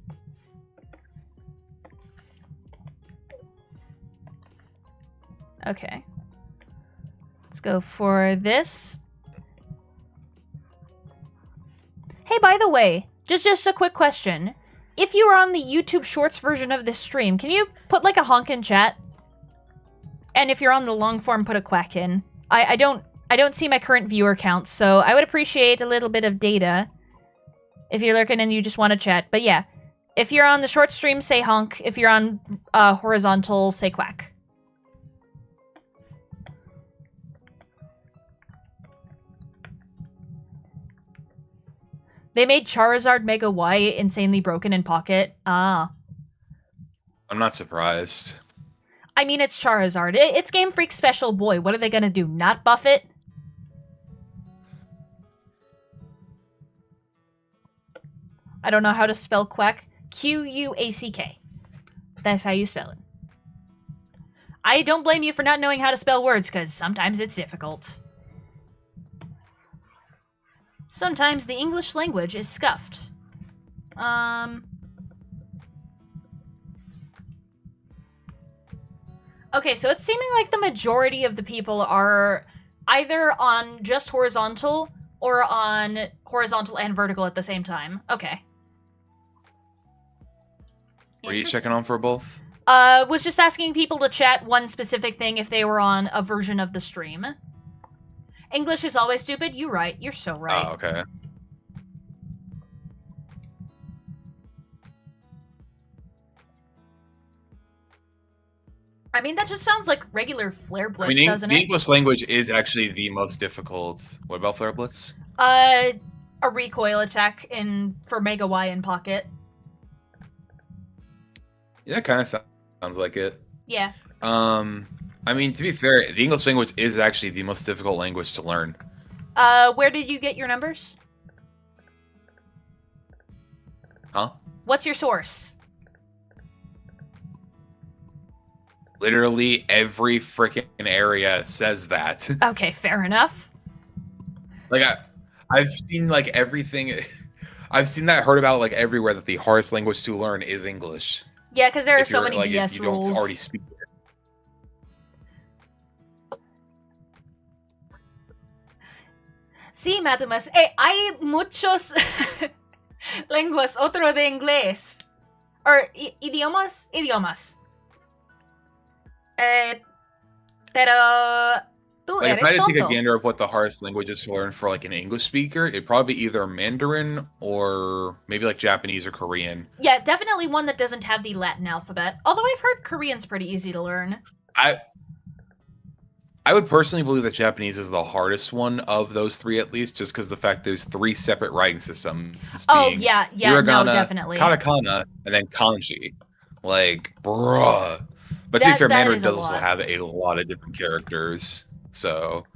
Okay. Let's go for this. Hey, by the way, just a quick question. If you were on the YouTube Shorts version of this stream, can you put like a honk in chat? And if you're on the long form, put a quack in. I don't see my current viewer count, so I would appreciate a little bit of data if you're lurking and you just want to chat. But yeah, if you're on the short stream, say honk. If you're on horizontal, say quack. They made Charizard Mega Y insanely broken in Pocket. Ah. I'm not surprised. I mean, it's Charizard. It's Game Freak's special boy. What are they gonna do? Not buff it? I don't know how to spell quack. Q-U-A-C-K. That's how you spell it. I don't blame you for not knowing how to spell words, because sometimes it's difficult. Sometimes the English language is scuffed. Okay, so it's seeming like the majority of the people are either on just horizontal or on horizontal and vertical at the same time. Okay. Were you checking on for both? Was just asking people to chat one specific thing if they were on a version of the stream. English is always stupid. You're right. You're so right. Oh, okay. I mean, that just sounds like regular Flare Blitz, doesn't the it? English language is actually the most difficult. What about Flare Blitz? A recoil attack for Mega Y in Pocket. Yeah, kind of sounds like it. Yeah. I mean, to be fair, the English language is actually the most difficult language to learn. Where did you get your numbers? Huh? What's your source? Literally every freaking area says that. Okay, fair enough. Like I've seen like everything. I've seen that, heard about like everywhere that the hardest language to learn is English. Yeah, because there are If so you're, many like, BS if you rules. don't already speak it. Sí, Matamas. Hay muchos lenguas otro de inglés. Or idiomas. Pero tú Like, eres if I had to take a tonto. gander of what the hardest language is to learn for like an English speaker, it'd probably be either Mandarin or maybe like Japanese or Korean. Yeah, definitely one that doesn't have the Latin alphabet. Although I've heard Korean's pretty easy to learn. I would personally believe that Japanese is the hardest one of those three, at least, just because the fact there's three separate writing systems. Oh, yeah, hiragana, no, definitely. Katakana, and then kanji. Like, bruh. But to be fair, Mandarin does also have a lot of different characters, so...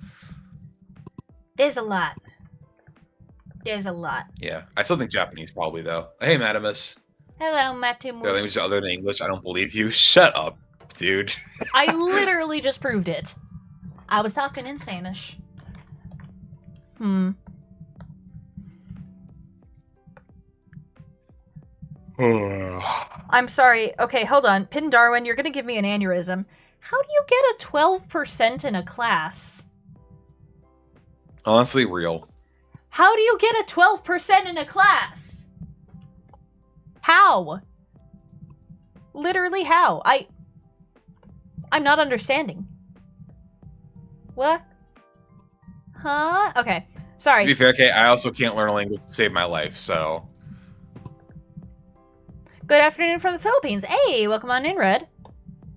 There's a lot. Yeah, I still think Japanese probably, though. Hey, Matamus. Hello, Matamus. The language other than English, I don't believe you. Shut up, dude. I literally just proved it. I was talking in Spanish. I'm sorry. Okay, hold on. Pin Darwin, you're gonna give me an aneurysm. How do you get a 12% in a class? Honestly, real. How do you get a 12% in a class? How? Literally how? I'm not understanding. What? Huh? Okay. Sorry. To be fair, okay, I also can't learn a language to save my life, so... Good afternoon from the Philippines. Hey, welcome on in, Red.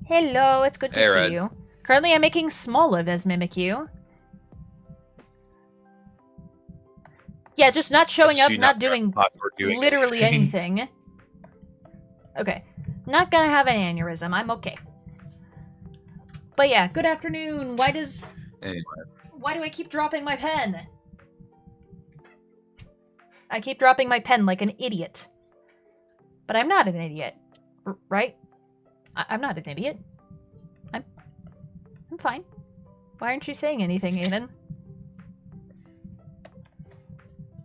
Hello, it's good to see Red. you. Currently, I'm making Smoliv as Mimikyu. Yeah, just not showing up, not doing literally anything. Okay. Not gonna have an aneurysm. I'm okay. But yeah, good afternoon. Anyway. Why do I keep dropping my pen? I keep dropping my pen like an idiot. But I'm not an idiot. Right? I'm not an idiot. I'm fine. Why aren't you saying anything, Aiden?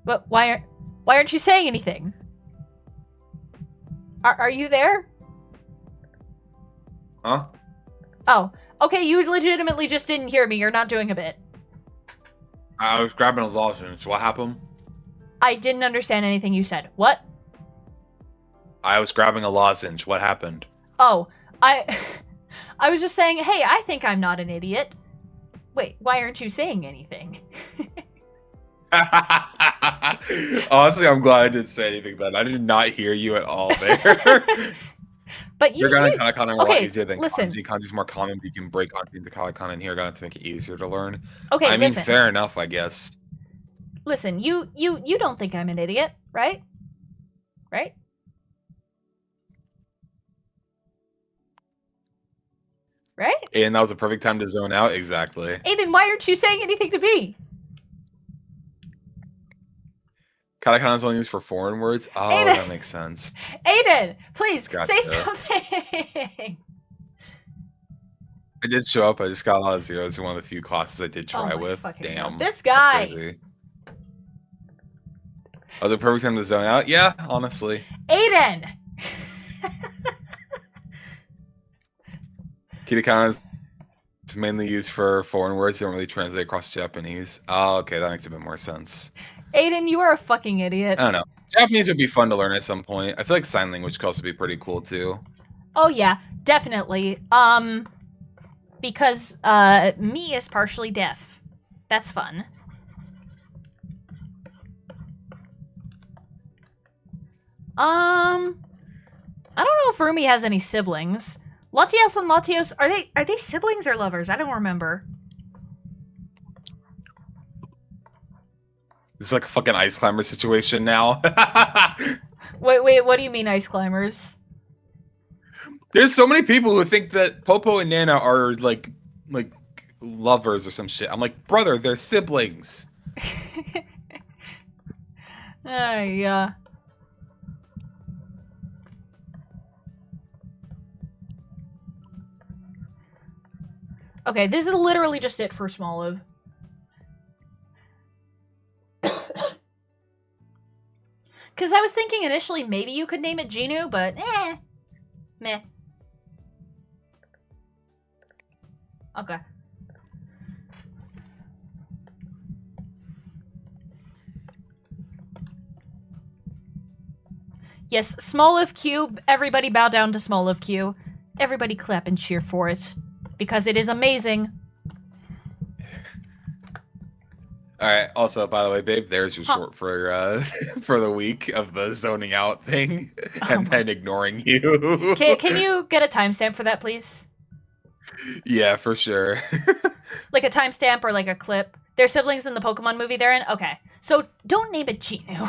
But why aren't you saying anything? Are you there? Huh? Oh, okay, you legitimately just didn't hear me. You're not doing a bit. I was grabbing a lozenge. What happened? I didn't understand anything you said. What? I was grabbing a lozenge. What happened? Oh, I was just saying, hey, I think I'm not an idiot. Wait, why aren't you saying anything? Honestly, I'm glad I didn't say anything then. I did not hear you at all there. But Hiragana and Katakana are a lot easier than listen. Kanji. Kanji's more common, but you can break Kanji into Katakana and Hiragana to make it easier to learn. Okay, I mean, listen. fair enough, I guess. Listen, you don't think I'm an idiot, right? Right? Right? And that was a perfect time to zone out, exactly. Aiden, why aren't you saying anything to me? Katakana is only used for foreign words. Oh, Aiden! that makes sense. Aiden, please Gotcha. say something. I did show up. I just got a lot of zeros in one of the few classes I did try with. Damn. God. This guy. That's crazy. Oh, the perfect time to zone out? Yeah, honestly. Aiden! Katakana is mainly used for foreign words. They don't really translate across Japanese. Oh, okay. That makes a bit more sense. Aiden, you are a fucking idiot. I don't know. Japanese would be fun to learn at some point. I feel like sign language could also be pretty cool, too. Oh, yeah. Definitely. Because, me is partially deaf. That's fun. I don't know if Rumi has any siblings. Latios and Latios, are they siblings or lovers? I don't remember. This is like a fucking ice climber situation now. Wait, what do you mean ice climbers? There's so many people who think that Popo and Nana are like lovers or some shit. I'm like, brother, they're siblings. Yeah. Okay, this is literally just it for Smoliv. Because I was thinking initially maybe you could name it Genu, but meh. Okay. Yes, Smoliv Q. Everybody bow down to Smoliv Q. Everybody clap and cheer for it. Because it is amazing. Alright, also, by the way, babe, there's your short for for the week of the zoning out thing and then ignoring you. Can you get a timestamp for that, please? Yeah, for sure. Like a timestamp or like a clip. They're siblings in the Pokemon movie they're in? Okay. So don't name it Genu.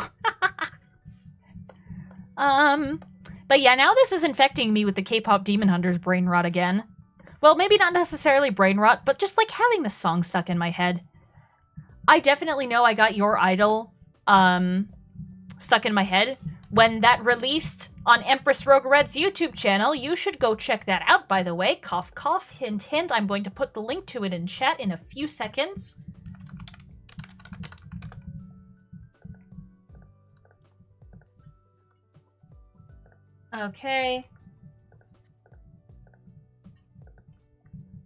But yeah, now this is infecting me with the K-pop Demon Hunters brain rot again. Well, maybe not necessarily brain rot, but just like having the song stuck in my head. I definitely know I got Your Idol stuck in my head when that released on Empress Rogue Red's YouTube channel. You should go check that out, by the way. Cough, cough, hint, hint. I'm going to put the link to it in chat in a few seconds. Okay.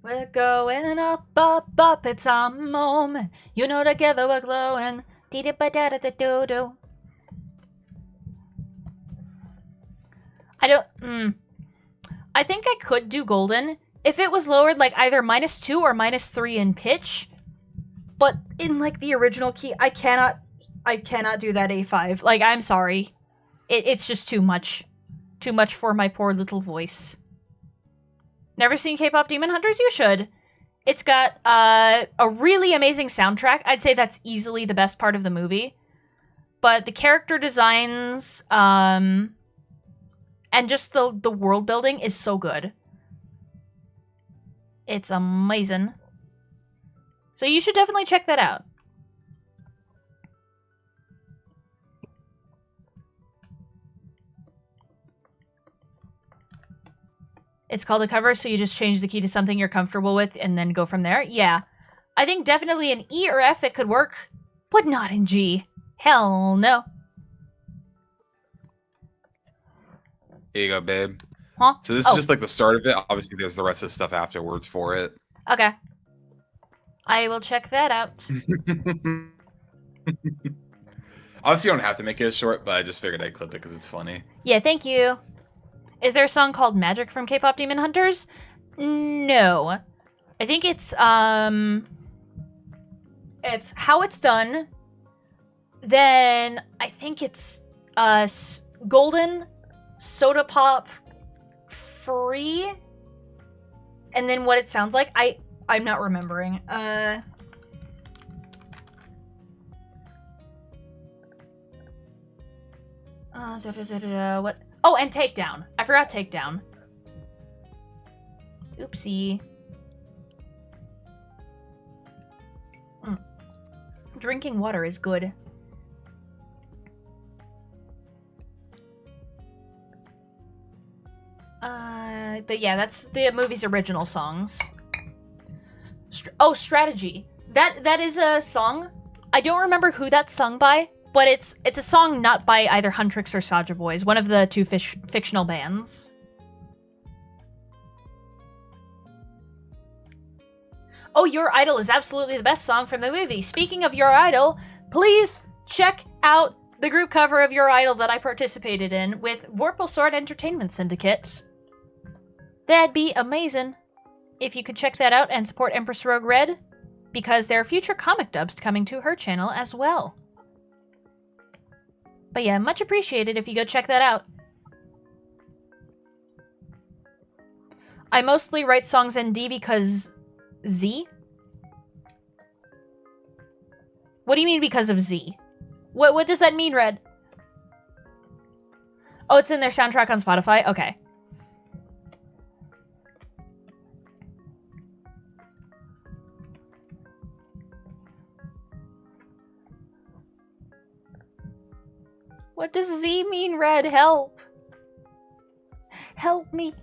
We're going up, up, up, it's our moment. You know together we're glowing. Dee-dee-ba-da-da-da-do-do. I think I could do golden if it was lowered like either -2 or -3 in pitch. But in like the original key, I cannot do that A5. Like, I'm sorry. It's just too much. Too much for my poor little voice. Never seen K-pop Demon Hunters? You should. It's got a really amazing soundtrack. I'd say that's easily the best part of the movie. But the character designs, and just the world building is so good. It's amazing. So you should definitely check that out. It's called a cover, so you just change the key to something you're comfortable with and then go from there? Yeah. I think definitely in E or F it could work, but not in G. Hell no. Here you go, babe. Huh? So this is just like the start of it. Obviously, there's the rest of the stuff afterwards for it. Okay. I will check that out. Obviously, you don't have to make it short, but I just figured I'd clip it because it's funny. Yeah, thank you. Is there a song called Magic from K-pop Demon Hunters? No. I think it's How It's Done. Then I think it's Golden, Soda Pop, Free, and then what it sounds like. I'm not remembering. What? Oh, and Takedown. I forgot Takedown. Oopsie. Drinking water is good. But yeah, that's the movie's original songs. Strategy. That is a song. I don't remember who that's sung by, but it's a song not by either Huntrix or Saja Boys, one of the two fictional bands. Oh, Your Idol is absolutely the best song from the movie. Speaking of Your Idol, please check out the group cover of Your Idol that I participated in with Vorpal Sword Entertainment Syndicate. That'd be amazing if you could check that out and support Empress Rogue Red, because there are future comic dubs coming to her channel as well. But yeah, much appreciated if you go check that out. I mostly write songs in D because Z? What do you mean because of Z? What does that mean, Red? Oh, it's in their soundtrack on Spotify? Okay. What does Z mean, Red? Help. Help me.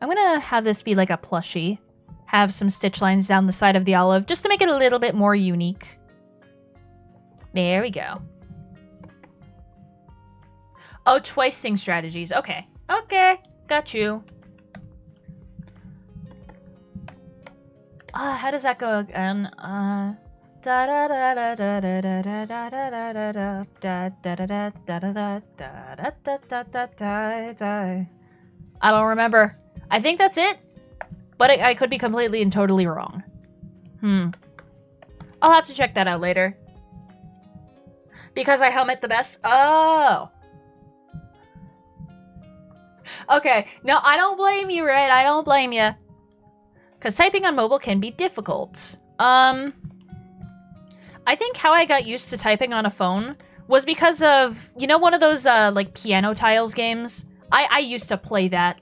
I'm gonna have this be like a plushie. Have some stitch lines down the side of the olive, just to make it a little bit more unique. There we go. Oh, twice sing strategies. Okay. Okay. Got you. How does that go again? Da da da da da da da da da da da da da da da da da da da. I don't remember. I think that's it, but I could be completely and totally wrong. I'll have to check that out later. Because I helmet the best? Oh. Okay. No, I don't blame you, Red. I don't blame you. Because typing on mobile can be difficult. I think how I got used to typing on a phone was because of, you know, one of those, like, piano tiles games? I used to play that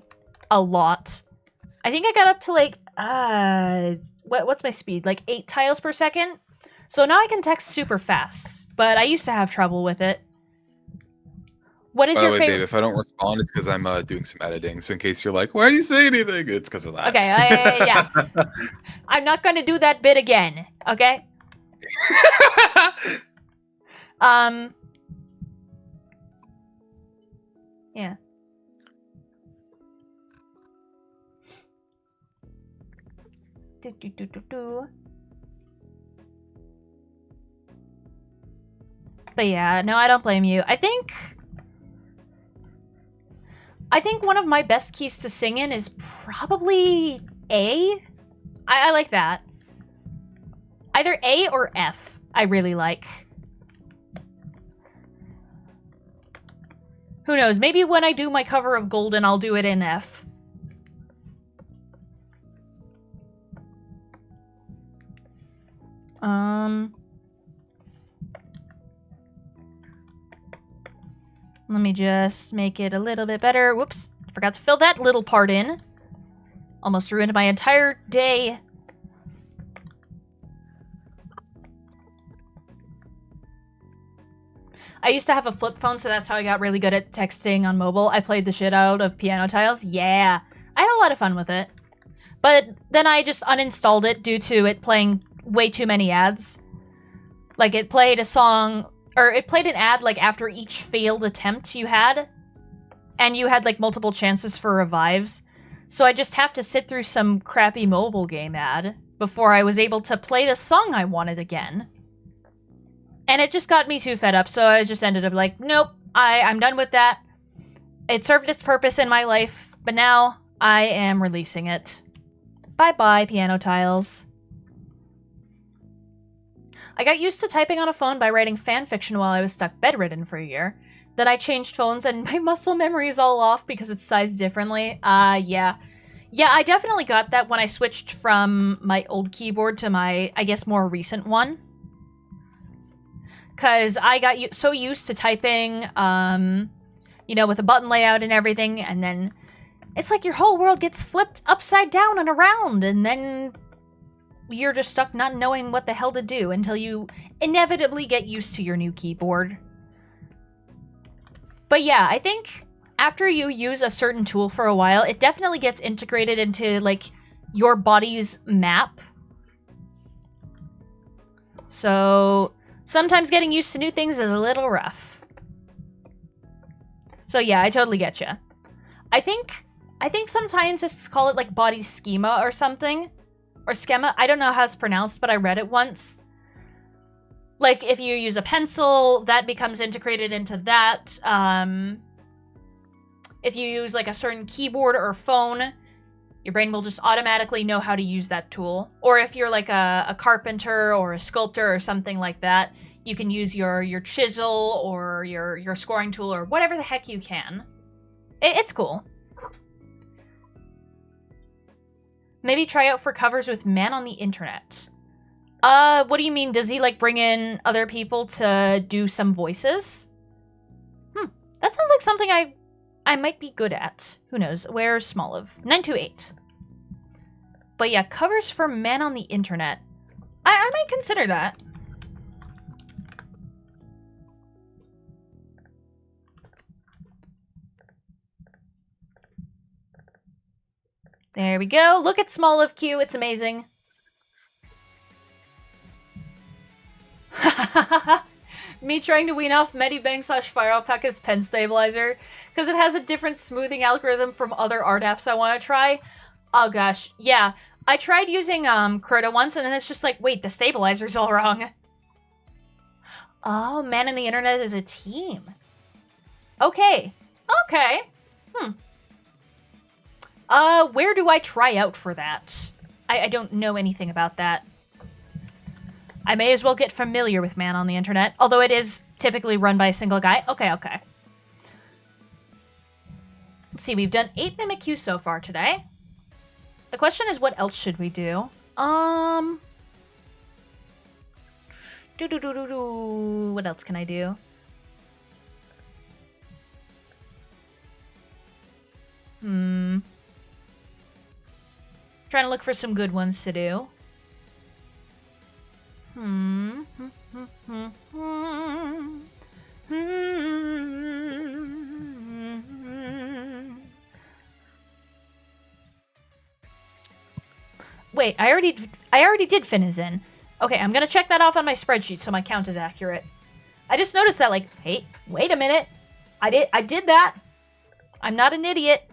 a lot. I think I got up to, like, what's my speed? Like, 8 tiles per second? So now I can text super fast. But I used to have trouble with it. What is your favorite? Dave, if I don't respond, it's because I'm doing some editing. So in case you're like, why didn't you say anything? It's because of that. Okay, yeah. I'm not going to do that bit again, okay? Yeah. But yeah, no, I don't blame you. I think one of my best keys to sing in is probably A. I like that. Either A or F, I really like. Who knows? Maybe when I do my cover of Golden, I'll do it in F. Let me just make it a little bit better. Whoops. Forgot to fill that little part in. Almost ruined my entire day. I used to have a flip phone, so that's how I got really good at texting on mobile. I played the shit out of piano tiles. Yeah. I had a lot of fun with it. But then I just uninstalled it due to it playing way too many ads. Like, it played a song... Or it played an ad, like, after each failed attempt you had. And you had, like, multiple chances for revives. So I just have to sit through some crappy mobile game ad before I was able to play the song I wanted again. And it just got me too fed up, so I just ended up like, nope, I'm done with that. It served its purpose in my life, but now I am releasing it. Bye-bye, piano tiles. I got used to typing on a phone by writing fan fiction while I was stuck bedridden for a year. Then I changed phones and my muscle memory is all off because it's sized differently. Yeah. Yeah, I definitely got that when I switched from my old keyboard to my, I guess, more recent one. Because I got so used to typing, you know, with a button layout and everything, and then it's like your whole world gets flipped upside down and around, and then you're just stuck not knowing what the hell to do until you inevitably get used to your new keyboard. But yeah, I think after you use a certain tool for a while, it definitely gets integrated into, like, your body's map. So sometimes getting used to new things is a little rough. So yeah, I totally get you. I think some scientists call it like body schema or something. Or schema. I don't know how it's pronounced, but I read it once. Like, if you use a pencil, that becomes integrated into that. If you use, like, a certain keyboard or phone, your brain will just automatically know how to use that tool. Or if you're, like, a carpenter or a sculptor or something like that, you can use your chisel or your scoring tool or whatever the heck you can. It's cool. Maybe try out for covers with Man on the Internet. What do you mean? Does he, like, bring in other people to do some voices? That sounds like something I might be good at. Who knows? Where's Smoliv? 928. But yeah, covers for Man on the Internet. I might consider that. There we go. Look at Smoliv Q. It's amazing. Me trying to wean off Medibang / Fire Alpaca's pen stabilizer because it has a different smoothing algorithm from other art apps I want to try. Oh gosh, yeah. I tried using Crota once and then it's just like, wait, the stabilizer's all wrong. Oh, Man on the Internet is a team. Okay. Okay. Where do I try out for that? I don't know anything about that. I may as well get familiar with Man on the Internet, although it is typically run by a single guy. Okay. Let's see, we've done 8 Mimikyus so far today. The question is, what else should we do? What else can I do? Trying to look for some good ones to do. Wait, I already did Finizen. Okay, I'm gonna check that off on my spreadsheet so my count is accurate. I just noticed that, like, hey, wait a minute. I did that. I'm not an idiot.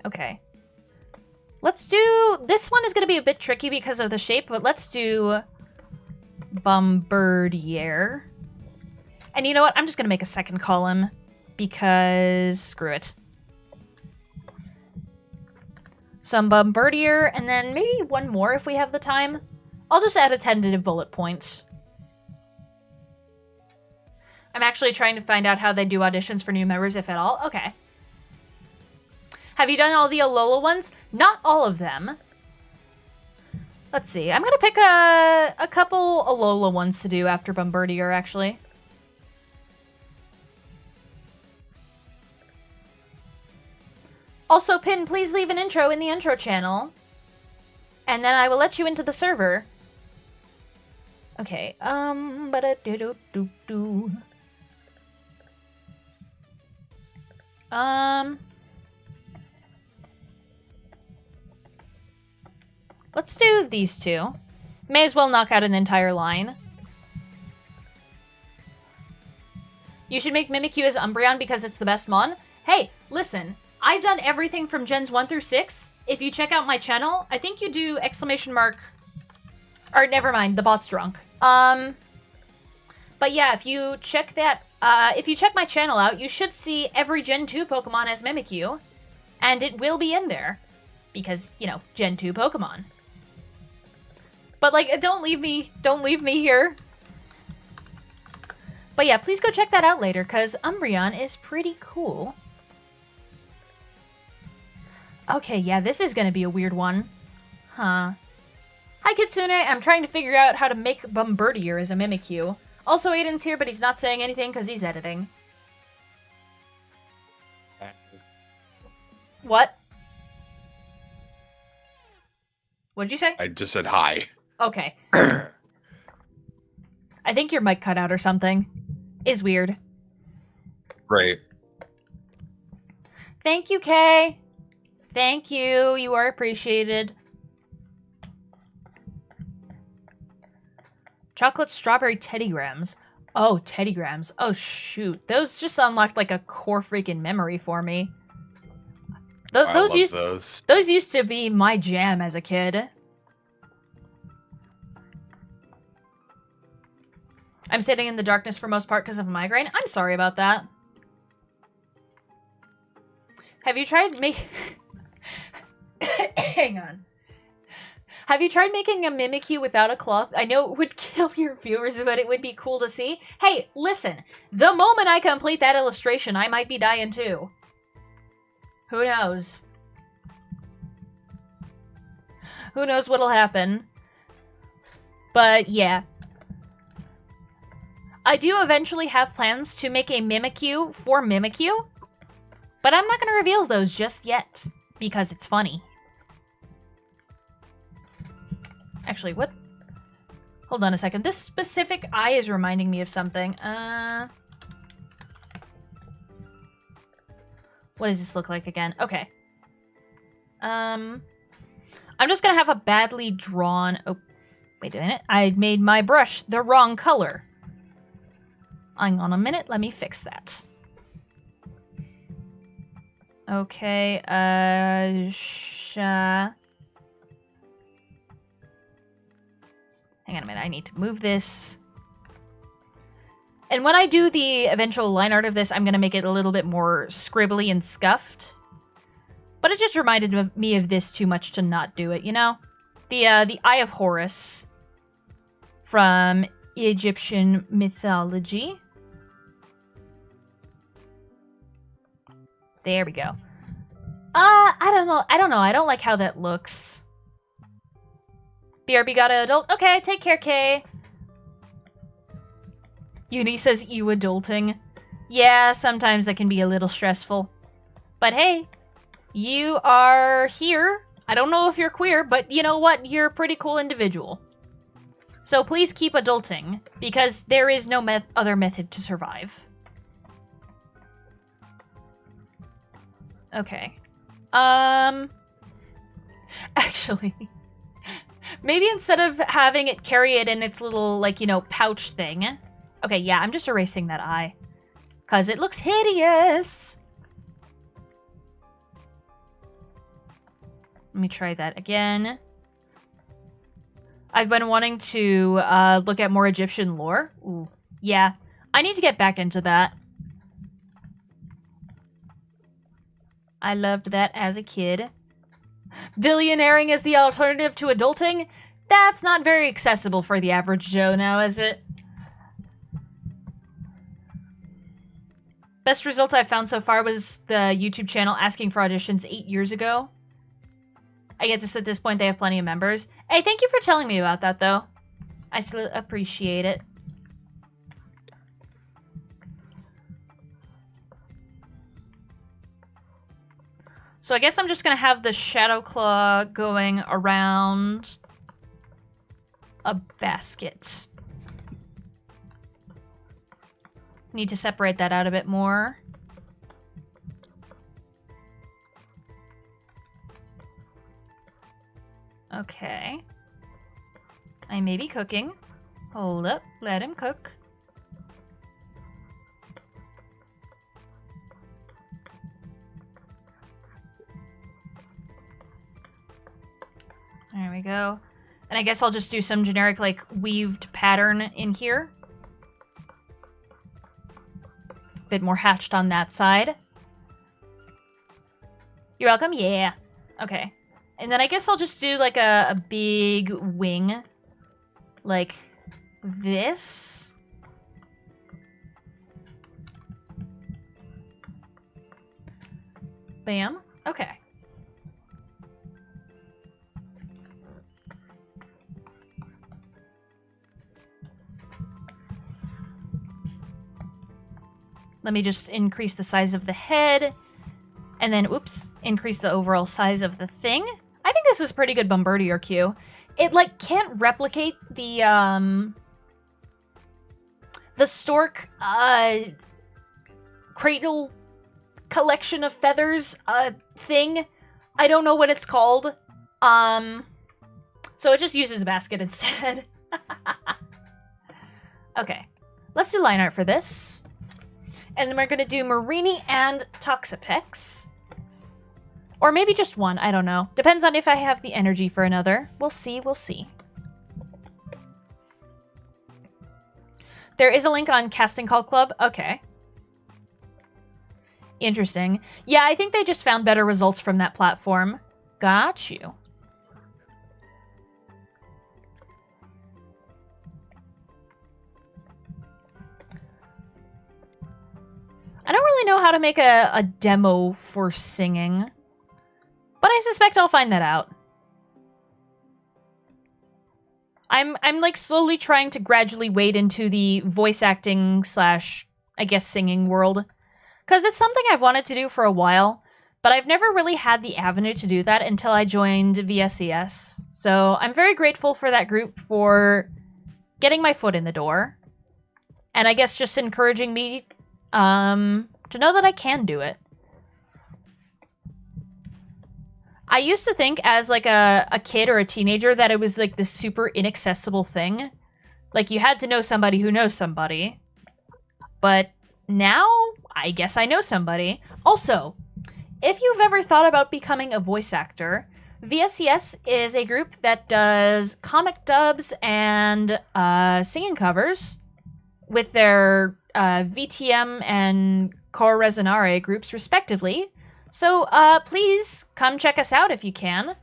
Okay. Let's do... This one is going to be a bit tricky because of the shape, but let's do Bombardier. And you know what? I'm just going to make a second column because screw it. Some Bombardier, and then maybe one more if we have the time. I'll just add a tentative bullet point. I'm actually trying to find out how they do auditions for new members, if at all. Okay. Have you done all the Alola ones? Not all of them. Let's see. I'm going to pick a couple Alola ones to do after Bombardier, actually. Also, Pin, please leave an intro in the intro channel. And then I will let you into the server. Okay, let's do these two. May as well knock out an entire line. You should make Mimikyu as Umbreon because it's the best mon. Hey, listen. I've done everything from Gens 1 through 6. If you check out my channel, I think you do exclamation mark... Or, never mind, the bot's drunk. But yeah, if you check that... if you check my channel out, you should see every Gen 2 Pokemon as Mimikyu. And it will be in there. Because, you know, Gen 2 Pokemon. But, like, don't leave me here. But yeah, please go check that out later, because Umbreon is pretty cool. Okay, yeah, this is going to be a weird one. Huh. Hi, Kitsune. I'm trying to figure out how to make Bombardier as a Mimikyu. Also, Aiden's here, but he's not saying anything because he's editing. What? What did you say? I just said hi. Okay. I think your mic cut out or something. Is weird. Right. Thank you, Kay. Thank you. You are appreciated. Chocolate strawberry teddygrams. Oh, teddygrams. Oh, shoot. Those just unlocked like a core freaking memory for me. I love those. Those used to be my jam as a kid. I'm sitting in the darkness for most part because of a migraine. I'm sorry about that. Have you tried Hang on. Have you tried making a Mimikyu without a cloth? I know it would kill your viewers, but it would be cool to see. Hey, listen. The moment I complete that illustration, I might be dying too. Who knows? Who knows what'll happen? But yeah. I do eventually have plans to make a Mimikyu for Mimikyu, but I'm not going to reveal those just yet, because it's funny. Actually, what? Hold on a second. This specific eye is reminding me of something. What does this look like again? Okay. I'm just gonna have a badly drawn... Oh, wait a minute. I made my brush the wrong color. Hang on a minute. Let me fix that. Okay, hang on a minute, I need to move this. And when I do the eventual line art of this, I'm going to make it a little bit more scribbly and scuffed. But it just reminded me of this too much to not do it, you know? The Eye of Horus from Egyptian mythology. There we go. I don't know. I don't like how that looks. BRB got an adult. Okay, take care, Kay. Uni says you adulting. Yeah, sometimes that can be a little stressful. But hey, you are here. I don't know if you're queer, but you know what? You're a pretty cool individual. So please keep adulting, because there is no other method to survive. Okay. Actually... Maybe instead of having it carry it in its little, like, you know, pouch thing. Okay, yeah, I'm just erasing that eye. Because it looks hideous. Let me try that again. I've been wanting to look at more Egyptian lore. Ooh, yeah. I need to get back into that. I loved that as a kid. Billionairing is the alternative to adulting? That's not very accessible for the average Joe now, is it? Best result I've found so far was the YouTube channel asking for auditions 8 years ago. I guess at this point they have plenty of members. Hey, thank you for telling me about that, though. I still appreciate it. So I guess I'm just going to have the Shadow Claw going around a basket. Need to separate that out a bit more. Okay. I may be cooking. Hold up. Let him cook. There we go. And I guess I'll just do some generic, like, weaved pattern in here. A bit more hatched on that side. You're welcome? Yeah. Okay. And then I guess I'll just do, like, a big wing. Like this. Bam. Okay. Let me just increase the size of the head. And then, oops, increase the overall size of the thing. I think this is pretty good Bombardier Q. It, like, can't replicate the stork, cradle collection of feathers thing. I don't know what it's called. So it just uses a basket instead. Okay, let's do line art for this. And then we're going to do Marini and Toxapex. Or maybe just one, I don't know. Depends on if I have the energy for another. We'll see, we'll see. There is a link on Casting Call Club. Okay. Interesting. Yeah, I think they just found better results from that platform. Got you. I don't really know how to make a demo for singing, but I suspect I'll find that out. I'm like slowly trying to gradually wade into the voice acting / I guess singing world, because it's something I've wanted to do for a while, but I've never really had the avenue to do that until I joined VSES. So I'm very grateful for that group for getting my foot in the door, and I guess just encouraging me to know that I can do it. I used to think as like a kid or a teenager that it was like this super inaccessible thing. Like you had to know somebody who knows somebody. But now, I guess I know somebody. Also, if you've ever thought about becoming a voice actor, VSES is a group that does comic dubs and singing covers with their VTM and Cor Resonare groups, respectively. So please come check us out if you can.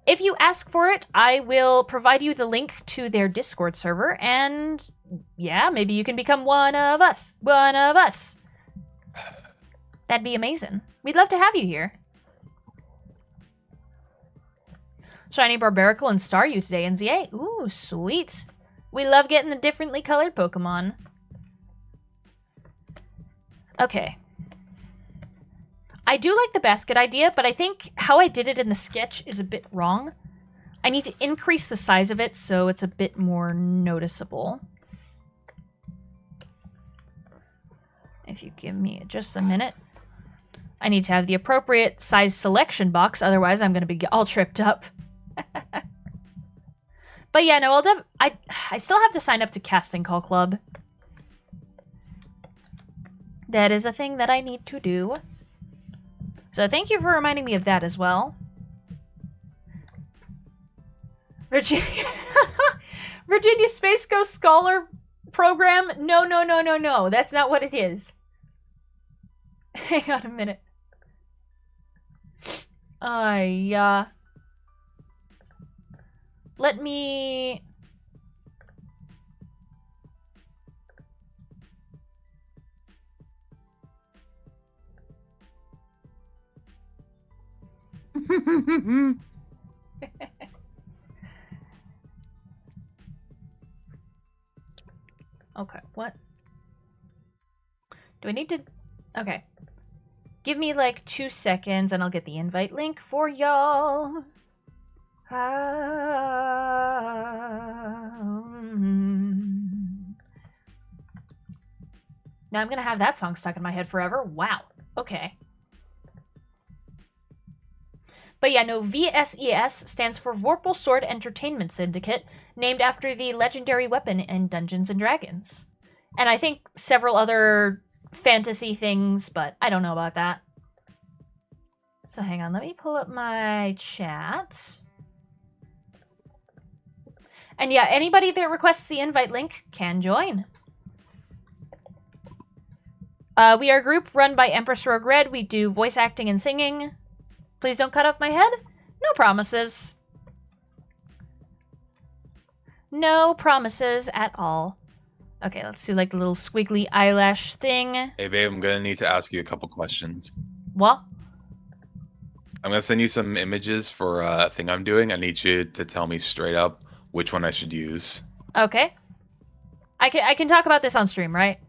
If you ask for it, I will provide you the link to their Discord server, and yeah, maybe you can become one of us. One of us. That'd be amazing. We'd love to have you here. Shiny Barbaracle and Staryu today, NZA. Ooh, sweet. We love getting the differently colored Pokemon. Okay. I do like the basket idea, but I think how I did it in the sketch is a bit wrong. I need to increase the size of it so it's a bit more noticeable. If you give me just a minute. I need to have the appropriate size selection box, otherwise I'm going to be all tripped up. But yeah, no, I still have to sign up to Casting Call Club. That is a thing that I need to do. So thank you for reminding me of that as well. Virginia Space Ghost Scholar Program? No, no, no, no, no. That's not what it is. Hang on a minute. Let me... Okay, what? Do I need to... Okay. Give me like 2 seconds and I'll get the invite link for y'all. Now I'm gonna have that song stuck in my head forever. Wow. Okay. But yeah, no, VSES stands for Vorpal Sword Entertainment Syndicate, named after the legendary weapon in Dungeons & Dragons. And I think several other fantasy things, but I don't know about that. So hang on, let me pull up my chat. And yeah, anybody that requests the invite link can join. We are a group run by Empress Rogue Red. We do voice acting and singing. Please don't cut off my head. No promises. No promises at all. Okay, let's do like the little squiggly eyelash thing. Hey, babe, I'm going to need to ask you a couple questions. What? I'm going to send you some images for a thing I'm doing. I need you to tell me straight up which one I should use. Okay. I can talk about this on stream, right?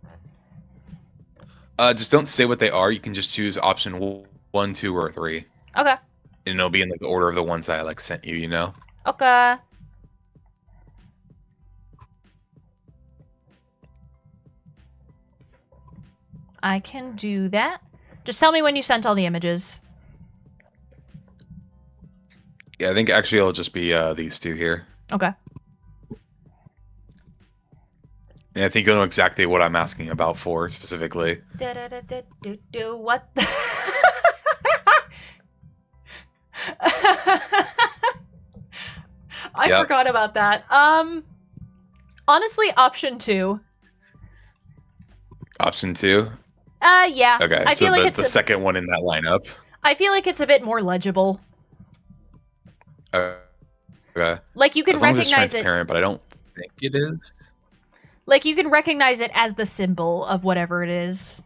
Just don't say what they are. You can just choose option 1, 2, or 3. Okay. And it'll be in like the order of the ones I like sent you, you know? Okay. I can do that. Just tell me when you sent all the images. Yeah, I think actually it'll just be these two here. Okay. And I think you'll know exactly what I'm asking about for specifically. What? I forgot about that. Honestly, option 2. Option 2? Yeah. Okay, I feel like it's the second one in that lineup. I feel like it's a bit more legible. Okay. Like you can as long recognize as it's transparent, but I don't think it is. Like you can recognize it as the symbol of whatever it is.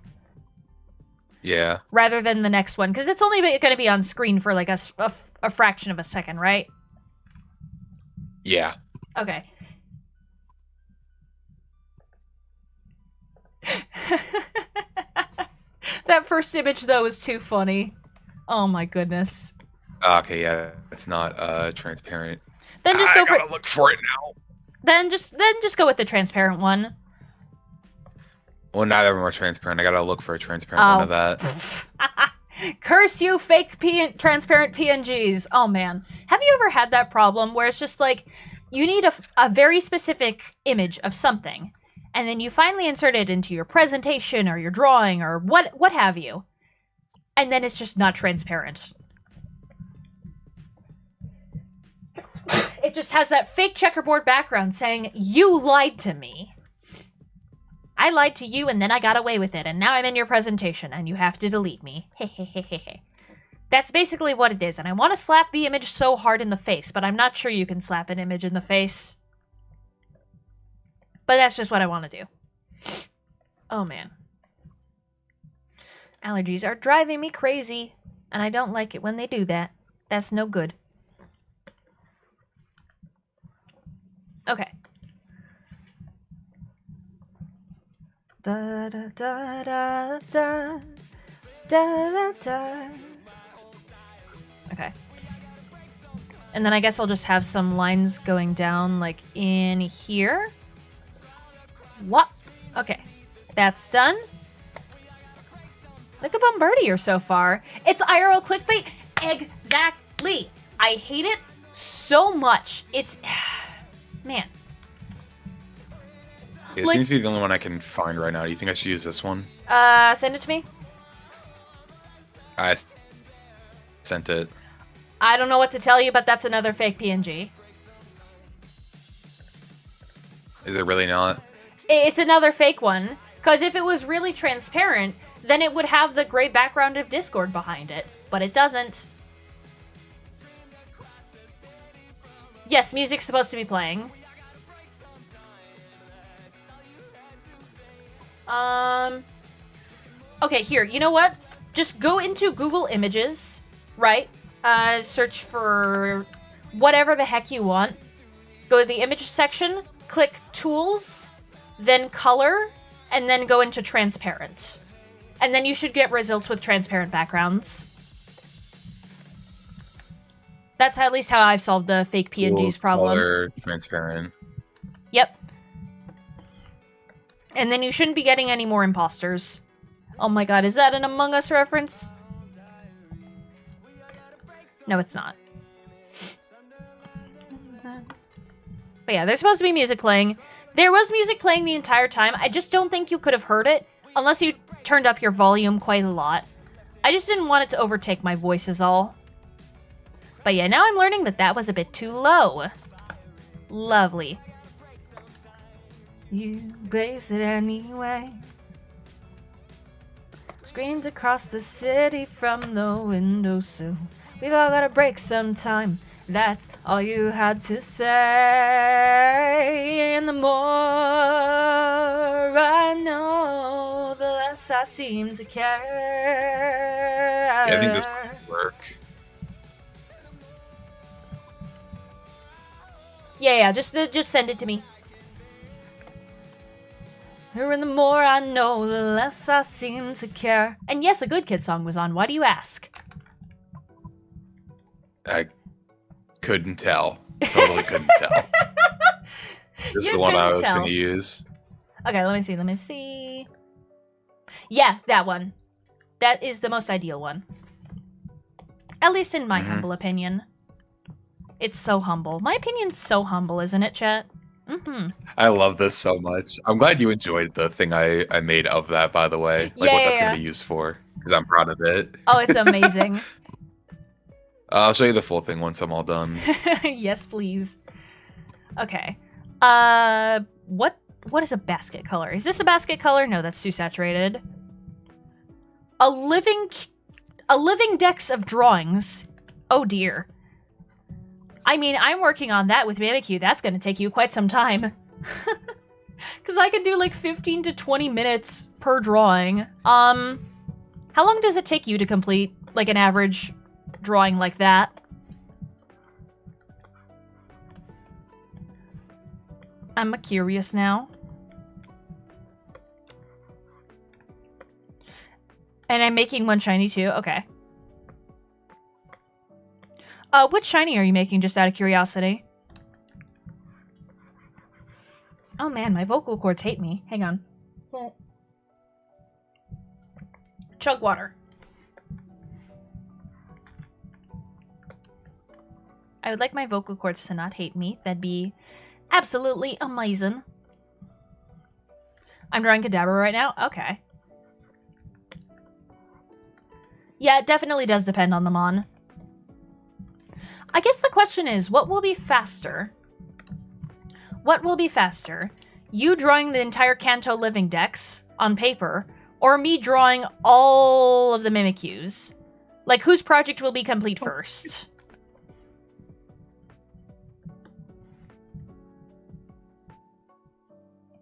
Yeah. Rather than the next one, because it's only going to be on screen for like a fraction of a second, right? Yeah. Okay. That first image, though, is too funny. Oh my goodness. Okay, yeah, it's not transparent. Then just go for. I gotta look for it now. Then just go with the transparent one. Well, neither of them are transparent. I gotta look for a transparent one of that. Curse you, fake transparent PNGs. Oh man, have you ever had that problem where it's just like you need a very specific image of something, and then you finally insert it into your presentation or your drawing or what have you, and then it's just not transparent. It just has that fake checkerboard background saying, "You lied to me. I lied to you and then I got away with it, and now I'm in your presentation and you have to delete me." Hehehehe. That's basically what it is, and I want to slap the image so hard in the face, but I'm not sure you can slap an image in the face. But that's just what I want to do. Oh man. Allergies are driving me crazy, and I don't like it when they do that. That's no good. Okay. Da da da da da da da. Okay. And then I guess I'll just have some lines going down like in here. What? Okay. That's done. Look at Bombardier so far. It's IRL clickbait. Exactly. I hate it so much. It's man. It seems to be the only one I can find right now. Do you think I should use this one? Send it to me. I sent it. I don't know what to tell you, but that's another fake PNG. Is it really not? It's another fake one. Because if it was really transparent, then it would have the gray background of Discord behind it. But it doesn't. Yes, music's supposed to be playing. Okay, here, you know what? Just go into Google Images, right? Search for whatever the heck you want. Go to the image section, click Tools, then Color, and then go into Transparent. And then you should get results with transparent backgrounds. That's at least how I've solved the fake PNGs problem. Color, transparent. Yep. And then you shouldn't be getting any more imposters. Oh my god, is that an Among Us reference? No, it's not. But yeah, there's supposed to be music playing. There was music playing the entire time. I just don't think you could have heard it unless you turned up your volume quite a lot. I just didn't want it to overtake my voice is all. But yeah, now I'm learning that that was a bit too low. Lovely. You blaze it anyway. Screamed across the city from the windowsill. We've all got to break sometime. That's all you had to say. And the more I know, the less I seem to care. Yeah, I think this would work. Yeah, just send it to me. And the more I know, the less I seem to care. And yes, a Good Kid song was on. Why do you ask? I couldn't tell. Totally couldn't tell. This is the one I was going to use. Okay, let me see. Yeah, that one. That is the most ideal one. At least in my humble opinion. It's so humble. My opinion's so humble, isn't it, chat? Mm-hmm. I love this so much. I'm glad you enjoyed the thing I made of that, by the way. Like what that's going to be used for. Because I'm proud of it. Oh, it's amazing. I'll show you the full thing once I'm all done. Yes, please. Okay. What is a basket color? Is this a basket color? No, that's too saturated. A living dex of drawings. Oh dear. I mean, I'm working on that with Mimikyu. That's going to take you quite some time. Because I can do like 15 to 20 minutes per drawing. How long does it take you to complete like an average drawing like that? I'm curious now. And I'm making one shiny too? Okay. Which shiny are you making, just out of curiosity? Oh man, my vocal cords hate me. Hang on. Chug water. I would like my vocal cords to not hate me. That'd be absolutely amazing. I'm drawing Kadabra right now? Okay. Yeah, it definitely does depend on the mon. I guess the question is, what will be faster? What will be faster? You drawing the entire Kanto Living Dex on paper, or me drawing all of the Mimikyus? Like, whose project will be complete first?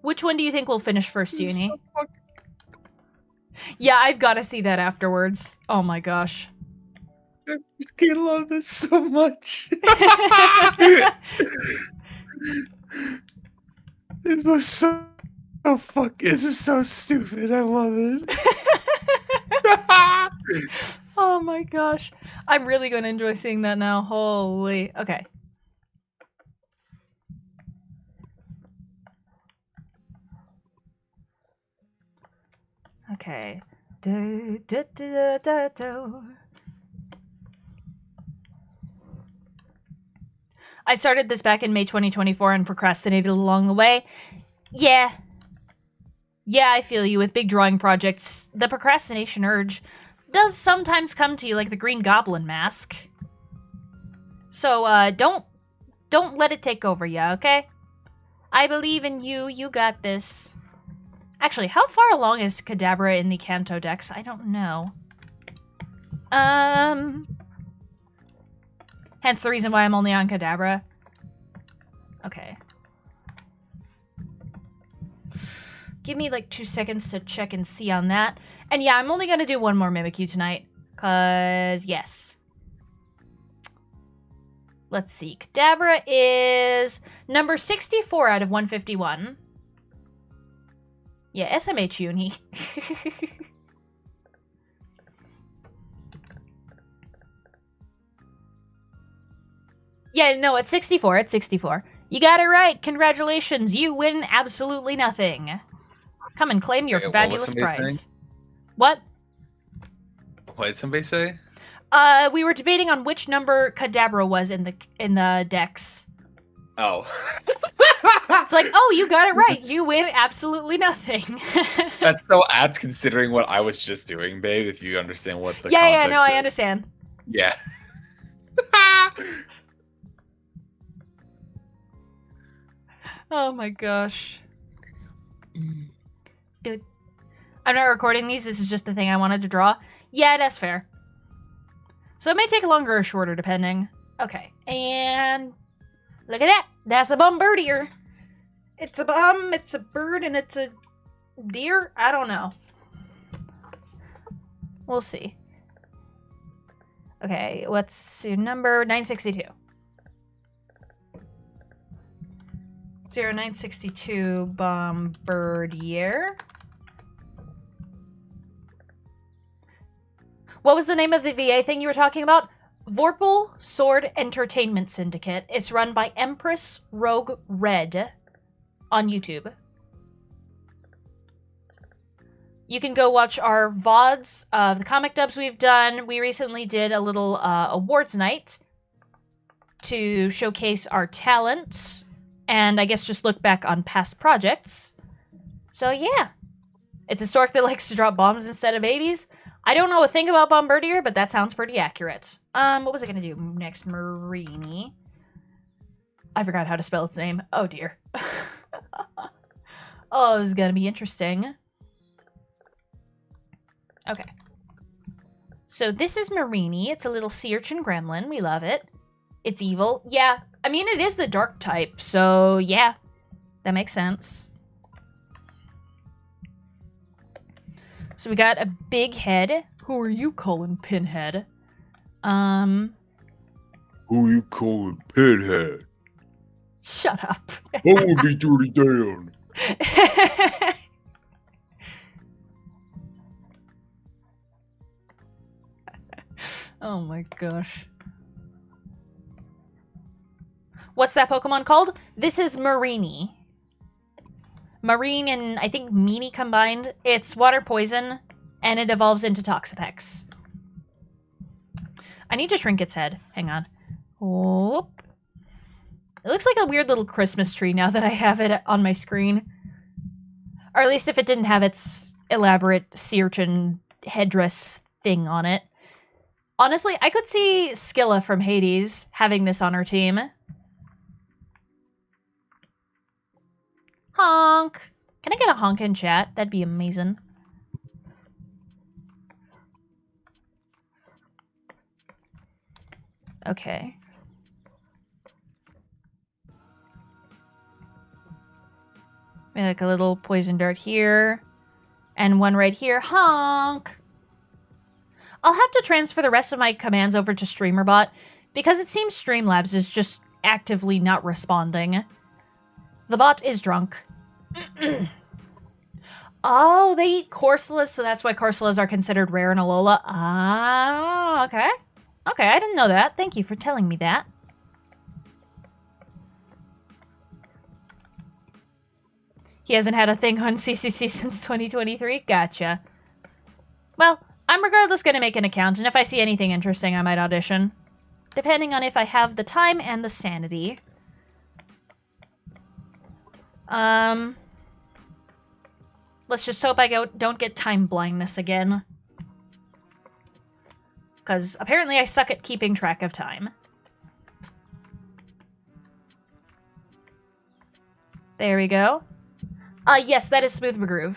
Which one do you think will finish first, Uni? Yeah, I've got to see that afterwards. Oh my gosh. I fucking love this so much. This is so this is so stupid. I love it. Oh my gosh. I'm really going to enjoy seeing that now. Holy. Okay. Okay. Do, do, do, do, do. I started this back in May 2024 and procrastinated along the way. Yeah. Yeah, I feel you. With big drawing projects, the procrastination urge does sometimes come to you like the Green Goblin mask. So, don't let it take over you, okay? I believe in you. You got this. Actually, how far along is Kadabra in the Kanto Dex? I don't know. Hence the reason why I'm only on Kadabra. Okay. Give me like 2 seconds to check and see on that. And yeah, I'm only gonna do one more Mimikyu tonight. Cause, yes. Let's see. Kadabra is number 64 out of 151. Yeah, SMH Uni. Yeah, no, it's 64. It's 64. You got it right. Congratulations. You win absolutely nothing. Come and claim your fabulous prize. What? What did somebody say? We were debating on which number Kadabra was in the Dex. Oh. It's like, oh, you got it right. You win absolutely nothing. That's so apt considering what I was just doing, babe, if you understand what the Yeah, no, I understand. Yeah. Oh my gosh. Dude. I'm not recording these. This is just the thing I wanted to draw. Yeah, that's fair. So it may take longer or shorter, depending. Okay, and look at that. That's a bombardier. It's a bomb, it's a bird, and it's a deer? I don't know. We'll see. Okay, what's your number? 962. 0962 Bombardier. What was the name of the VA thing you were talking about? Vorpal Sword Entertainment Syndicate. It's run by Empress Rogue Red on YouTube. You can go watch our VODs of the comic dubs we've done. We recently did a little awards night to showcase our talent and I guess just look back on past projects. So yeah, it's a stork that likes to drop bombs instead of babies. I don't know a thing about Bombardier, but that sounds pretty accurate. What was I gonna do next? Marini. I forgot how to spell its name. Oh dear. Oh, this is gonna be interesting. Okay. So this is Marini. It's a little sea urchin gremlin. We love it. It's evil. Yeah, I mean, it is the dark type, so yeah, that makes sense. So we got a big head. Who are you calling Pinhead? Who you calling Pinhead? Shut up. I would be dirty down. Oh my gosh. What's that Pokemon called? This is Marini. Marine and I think Meanie combined. It's water poison, and it evolves into Toxapex. I need to shrink its head. Hang on. Whoop. It looks like a weird little Christmas tree now that I have it on my screen. Or at least if it didn't have its elaborate sea urchin headdress thing on it. Honestly, I could see Skilla from Hades having this on her team. Honk! Can I get a honk in chat? That'd be amazing. Okay. Maybe like a little poison dart here. And one right here. Honk! I'll have to transfer the rest of my commands over to StreamerBot because it seems Streamlabs is just actively not responding. The bot is drunk. Oh, they eat Corsolas, so that's why Corsolas are considered rare in Alola. Ah, okay. Okay, I didn't know that. Thank you for telling me that. He hasn't had a thing on CCC since 2023? Gotcha. Well, I'm regardless going to make an account, and if I see anything interesting, I might audition. Depending on if I have the time and the sanity. Let's just hope I don't get time blindness again. Because apparently I suck at keeping track of time. There we go. Yes, that is Smooth McGroove.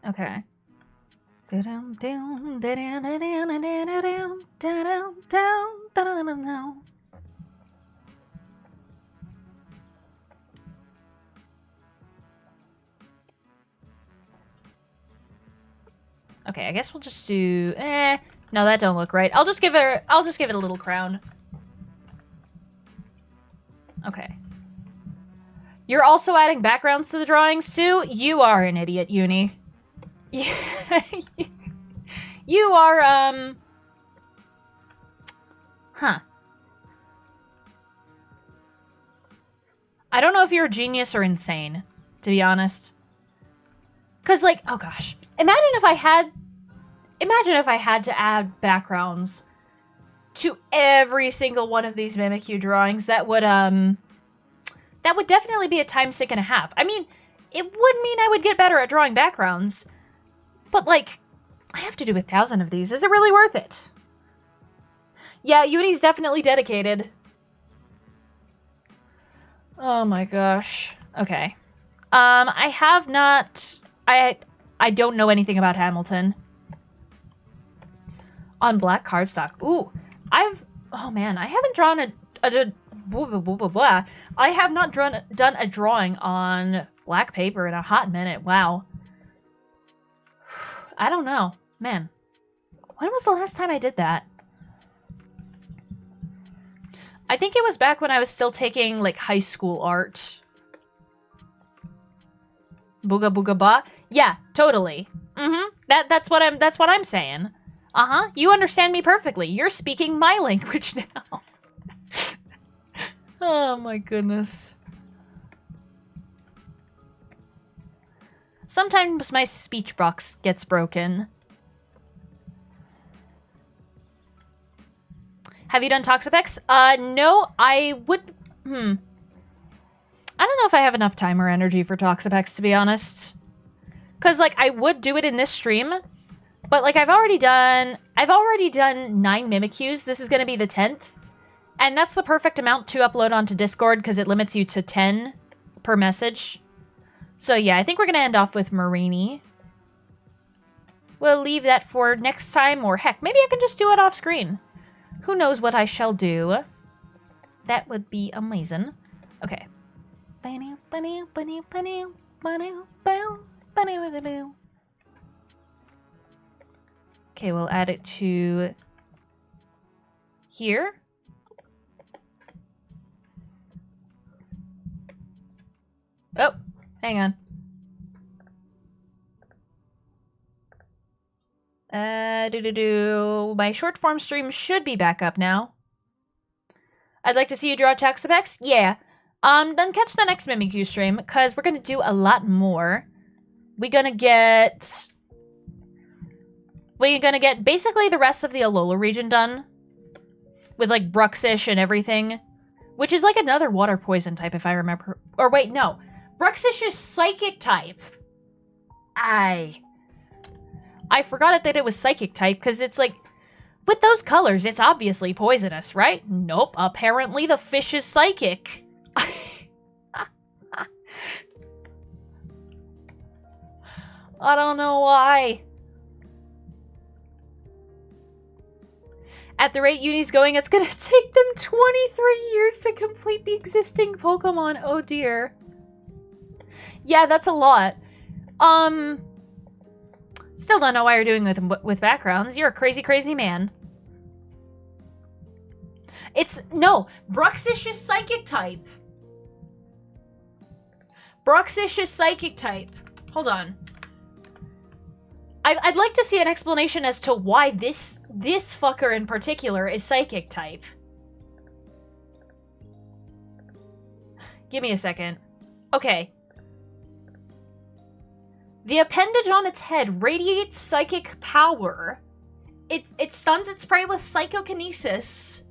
Okay. Okay, I guess we'll just do no, that don't look right. I'll just give it a little crown. Okay. You're also adding backgrounds to the drawings too? You are an idiot, Uni. You are, huh. I don't know if you're a genius or insane, to be honest. Because, like, oh gosh. Imagine if I had to add backgrounds to every single one of these Mimikyu drawings. That would definitely be a time sink and a half. I mean, it would mean I would get better at drawing backgrounds. But, like, I have to do 1,000 of these. Is it really worth it? Yeah, Uni's definitely dedicated. Oh my gosh. Okay. I have not... I don't know anything about Hamilton. On black cardstock. Ooh, oh man, I haven't drawn I have not done a drawing on black paper in a hot minute. Wow. I don't know. Man, when was the last time I did that? I think it was back when I was still taking, like, high school art. Booga booga ba? Yeah, totally. That's what I'm saying. You understand me perfectly. You're speaking my language now. Oh my goodness. Sometimes my speech box gets broken. Have you done Toxapex? No, I would... I don't know if I have enough time or energy for Toxapex, to be honest. Because, like, I would do it in this stream, but, like, I've already done 9 Mimikyus. This is going to be the 10th. And that's the perfect amount to upload onto Discord, because it limits you to 10 per message. So, yeah, I think we're going to end off with Marini. We'll leave that for next time, or heck, maybe I can just do it off screen. Who knows what I shall do? That would be amazing. Okay. Okay, we'll add it to here. Oh, hang on. My short form stream should be back up now. I'd like to see you draw Toxapex? Yeah. Then catch the next Mimikyu stream, because we're gonna do a lot more. We're gonna get basically the rest of the Alola region done. With, like, Bruxish and everything. Which is, like, another water poison type, if I remember. Or, wait, no. Bruxish is psychic type. I forgot that it was psychic type, because it's, like, with those colors, it's obviously poisonous, right? Nope, apparently the fish is psychic. I don't know why. At the rate Uni's going, it's gonna take them 23 years to complete the existing Pokemon. Oh dear. Yeah, that's a lot. Still don't know why you're doing with backgrounds. You're a crazy, crazy man. No, Bruxish is psychic type. Bruxish is psychic type. Hold on. I'd like to see an explanation as to why this fucker in particular is psychic type. Give me a second. Okay. The appendage on its head radiates psychic power. It stuns its prey with psychokinesis.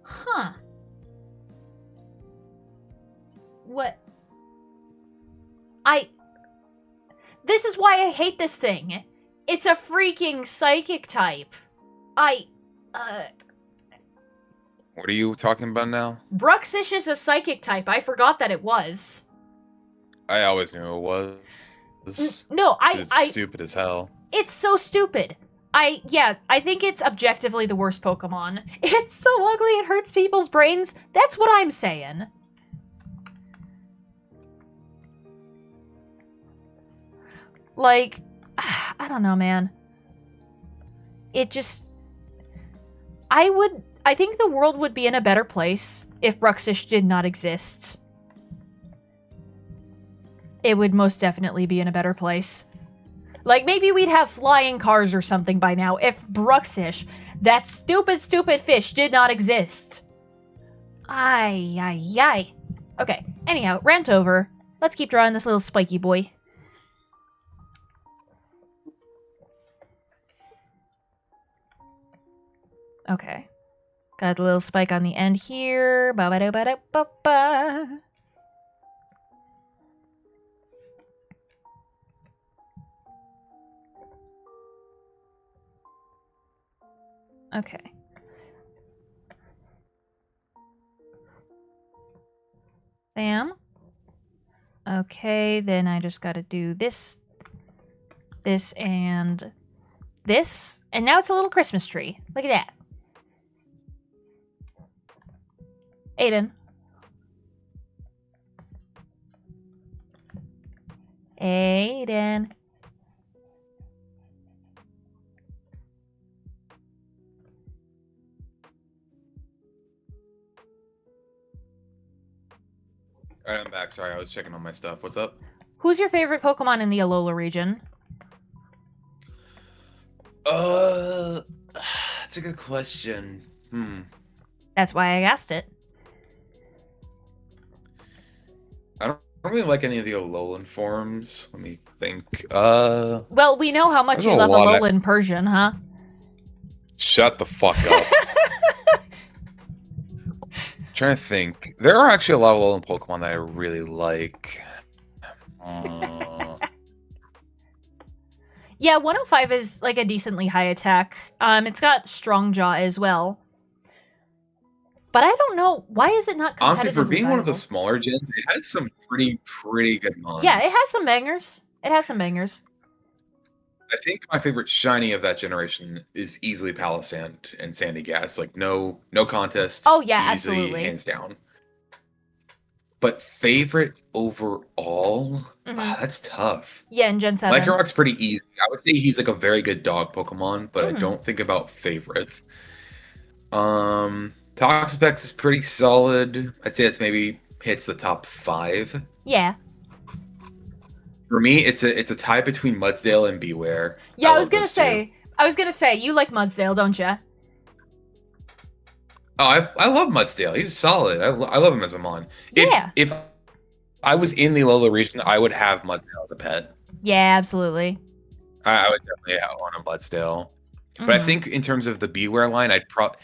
Huh. What? This is why I hate this thing. It's a freaking psychic type. What are you talking about now? Bruxish is a psychic type. I forgot that it was. I always knew it was. No, It's stupid as hell. It's so stupid. I think it's objectively the worst Pokemon. It's so ugly it hurts people's brains. That's what I'm saying. Like, I don't know, man. It just... I think the world would be in a better place if Bruxish did not exist. It would most definitely be in a better place. Like, maybe we'd have flying cars or something by now if Bruxish, that stupid, stupid fish, did not exist. Ay. Okay, anyhow, rant over. Let's keep drawing this little spiky boy. Okay. Got a little spike on the end here. Ba-ba-da-ba-da-ba-ba. Okay. Bam. Okay, then I just gotta do this, and this. And now it's a little Christmas tree. Look at that. Aiden. Aiden. Alright, I'm back. Sorry, I was checking on my stuff. What's up? Who's your favorite Pokemon in the Alola region? That's a good question. That's why I asked it. I don't really like any of the Alolan forms. Let me think. Well, we know how much There's you a love lot of- Alolan Persian, huh? Shut the fuck up. Trying to think. There are actually a lot of Alolan Pokemon that I really like. Yeah, 105 is like a decently high attack. It's got strong jaw as well. But I don't know, why is it not competitively Honestly, for being one of the viable? smaller gens, it has some pretty good mons. Yeah, it has some bangers. It has some bangers. I think my favorite shiny of that generation is easily Palisand and Sandy Gas. Like no contest. Oh yeah, easy, absolutely. hands down. But favorite overall? That's tough. Yeah, in Gen 7. Lycanroc's pretty easy. I would say he's like a very good dog Pokemon, but I don't think about favorite. Toxapex is pretty solid. I'd say it's maybe hits the top 5. Yeah. For me, it's a tie between Mudsdale and Beware. Yeah, I was gonna say, you like Mudsdale, don't you? Oh, I love Mudsdale. He's solid. I love him as a mon. If I was in the Alola region, I would have Mudsdale as a pet. Yeah, absolutely. I would definitely want a Mudsdale. But I think in terms of the Beware line,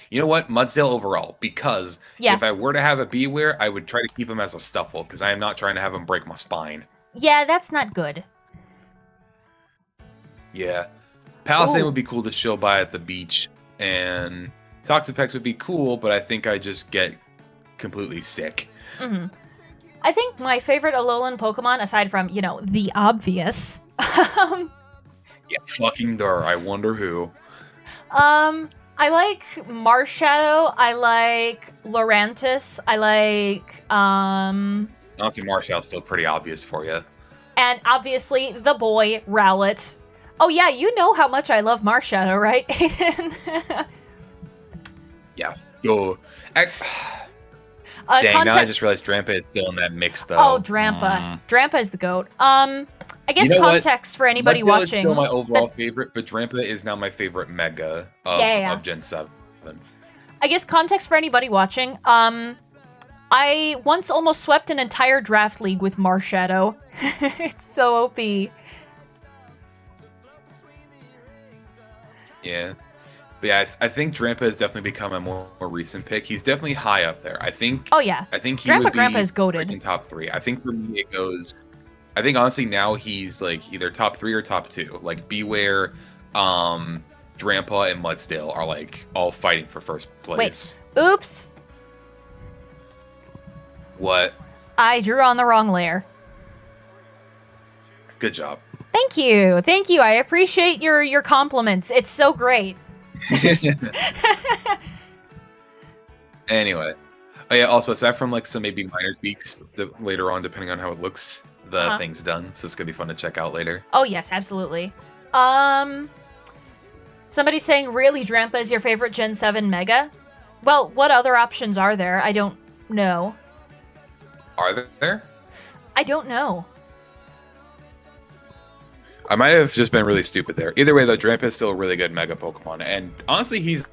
you know what? Mudsdale overall, because if I were to have a Beware, I would try to keep him as a Stuffle, because I am not trying to have him break my spine. Yeah, that's not good. Yeah. Palisade would be cool to chill by at the beach, and Toxapex would be cool, but I think I just get completely sick. I think my favorite Alolan Pokemon, aside from, the obvious... Yeah, fucking Dur. I wonder who. I like Marshadow. I like Lurantis. I like, Honestly, Marshall's still pretty obvious for you. And obviously, the boy, Rowlet. Oh yeah, you know how much I love Marshadow, right, Aiden? Yeah. Go. Dang, now I just realized Drampa is still in that mix, though. Oh, Drampa. Drampa is the GOAT. I guess context for anybody Mudsdale watching. Is still my overall favorite, but Drampa is now my favorite Mega of Gen 7. I guess context for anybody watching. I once almost swept an entire draft league with Marshadow. It's so OP. Yeah. But yeah, I think Drampa has definitely become a more recent pick. He's definitely high up there. I think. Oh yeah. I think he Drampa would be Grandpa is goated. in top 3. I think for me it goes. I think honestly now he's like either top 3 or top 2. Like Beware, Drampa, and Mudsdale are like all fighting for first place. Wait. Oops. What? I drew on the wrong layer. Good job. Thank you. Thank you. I appreciate your compliments. It's so great. Anyway. Oh yeah, also aside from like some maybe minor tweaks later on depending on how it looks, the thing's done. So it's gonna be fun to check out later. Oh yes, absolutely. Somebody's saying really Drampa is your favorite Gen 7 Mega? Well, what other options are there? I don't know. Are there? I don't know. I might have just been really stupid there. Either way, though, Drampa is still a really good Mega Pokemon, and honestly, he's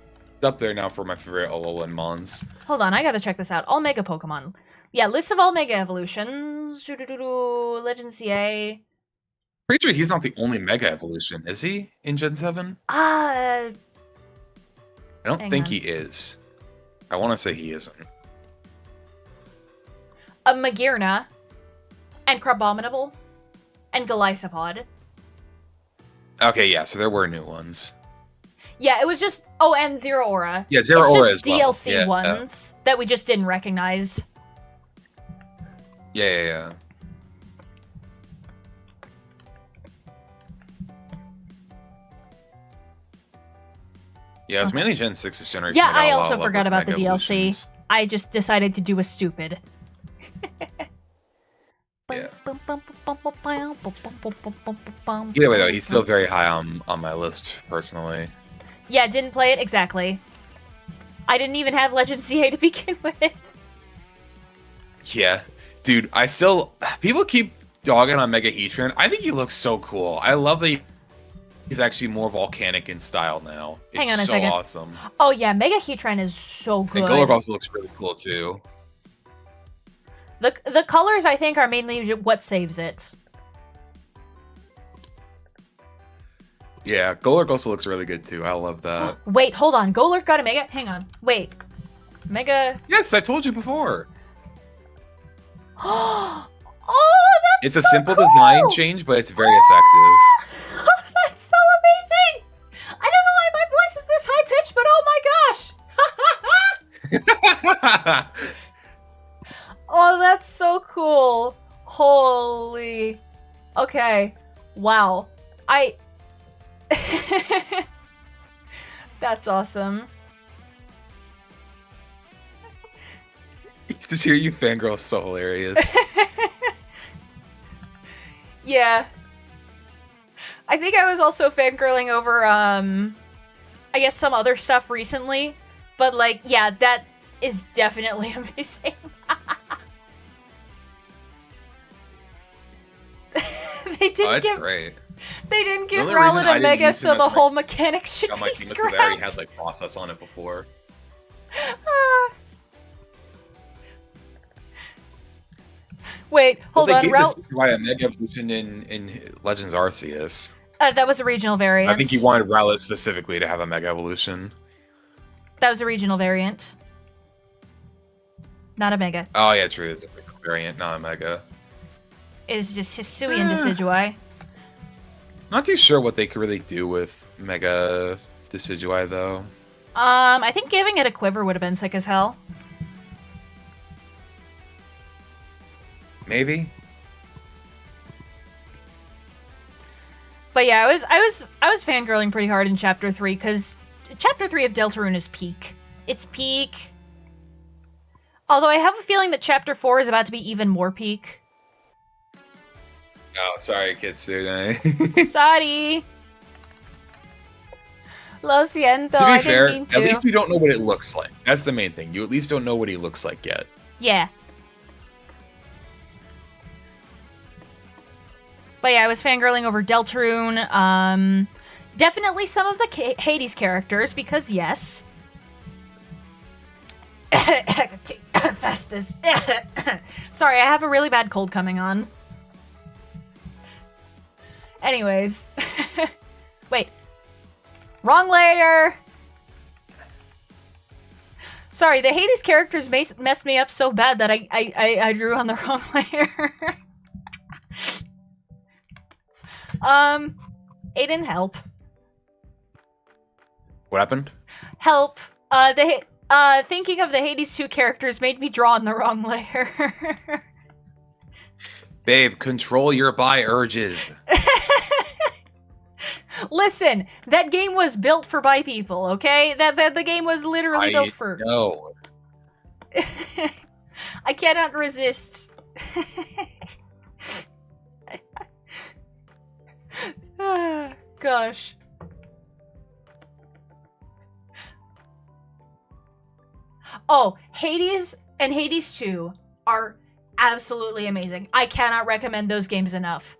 up there now for my favorite Alolan Mons. Hold on, I gotta check this out. All Mega Pokemon. Yeah, list of all Mega Evolutions. Legend CA. Pretty sure he's not the only Mega Evolution, is he? In Gen 7? I don't think he is. I want to say he isn't. A Magearna. And Crabominable. And Golisopod. Okay, yeah, so there were new ones. Yeah, it was just... Oh, and Zero Aura. Yeah, Zero Aura as well. DLC ones that we just didn't recognize. Yeah. Yeah, it was mainly Gen 6's generation. Yeah, I also forgot about the DLC. I just decided to do a stupid. Yeah. Either way, though, he's still very high on my list, personally. Yeah, didn't play it exactly. I didn't even have Legend CA to begin with. Yeah. Dude, people keep dogging on Mega Heatran. I think he looks so cool. I love that he's actually more volcanic in style now. Hang on a so second. Awesome. Oh yeah, Mega Heatran is so good. And Golurk also looks really cool too. The colors, I think, are mainly what saves it. Yeah, Golurk also looks really good too. I love that. Wait, hold on. Golurk got a Mega? Hang on. Wait. Mega... Yes, I told you before. Oh, that's It's a so simple cool! design change, but it's very effective. That's so amazing! I don't know why my voice is this high-pitched, but oh my gosh! Oh, that's so cool. Holy. Okay. Wow. That's awesome. Just hear you fangirl is so hilarious. Yeah. I think I was also fangirling over, I guess some other stuff recently. But, like, yeah, that is definitely amazing. They didn't give... great. They didn't give The only reason Rowlet I a didn't Mega, use him so as the my- whole mechanic should Got my be team because I already had scrapped. like process on it before. Wait, hold Well, on. they gave this guy a Mega Evolution in Legends Arceus. That was a regional variant. I think he wanted Rowlet specifically to have a Mega Evolution. That was a regional variant. Not a Mega. Oh yeah, true. It's a variant, not a Mega. It's just Hisuian Decidueye. Not too sure what they could really do with Mega Decidueye though. I think giving it a quiver would have been sick as hell. Maybe. But yeah, I was fangirling pretty hard in Chapter 3, because Chapter 3 of Deltarune is peak. It's peak. Although I have a feeling that Chapter 4 is about to be even more peak. Oh, sorry, Kitsune. Sorry. Lo siento, To I be fair, didn't mean to. at least we don't know what it looks like. That's the main thing. You at least don't know what he looks like yet. Yeah. But yeah, I was fangirling over Deltarune. Definitely some of the Hades characters, because yes. Festus. Sorry, I have a really bad cold coming on. Anyways. Wait. Wrong layer! Sorry, the Hades characters messed me up so bad that I drew on the wrong layer. Aiden, help. What happened? Help. Thinking of the Hades 2 characters made me draw on the wrong layer. Babe, control your bi urges. Listen, that game was built for bi people, okay? That the game was literally built for... No. I cannot resist. Gosh. Oh, Hades and Hades 2 are absolutely amazing. I cannot recommend those games enough.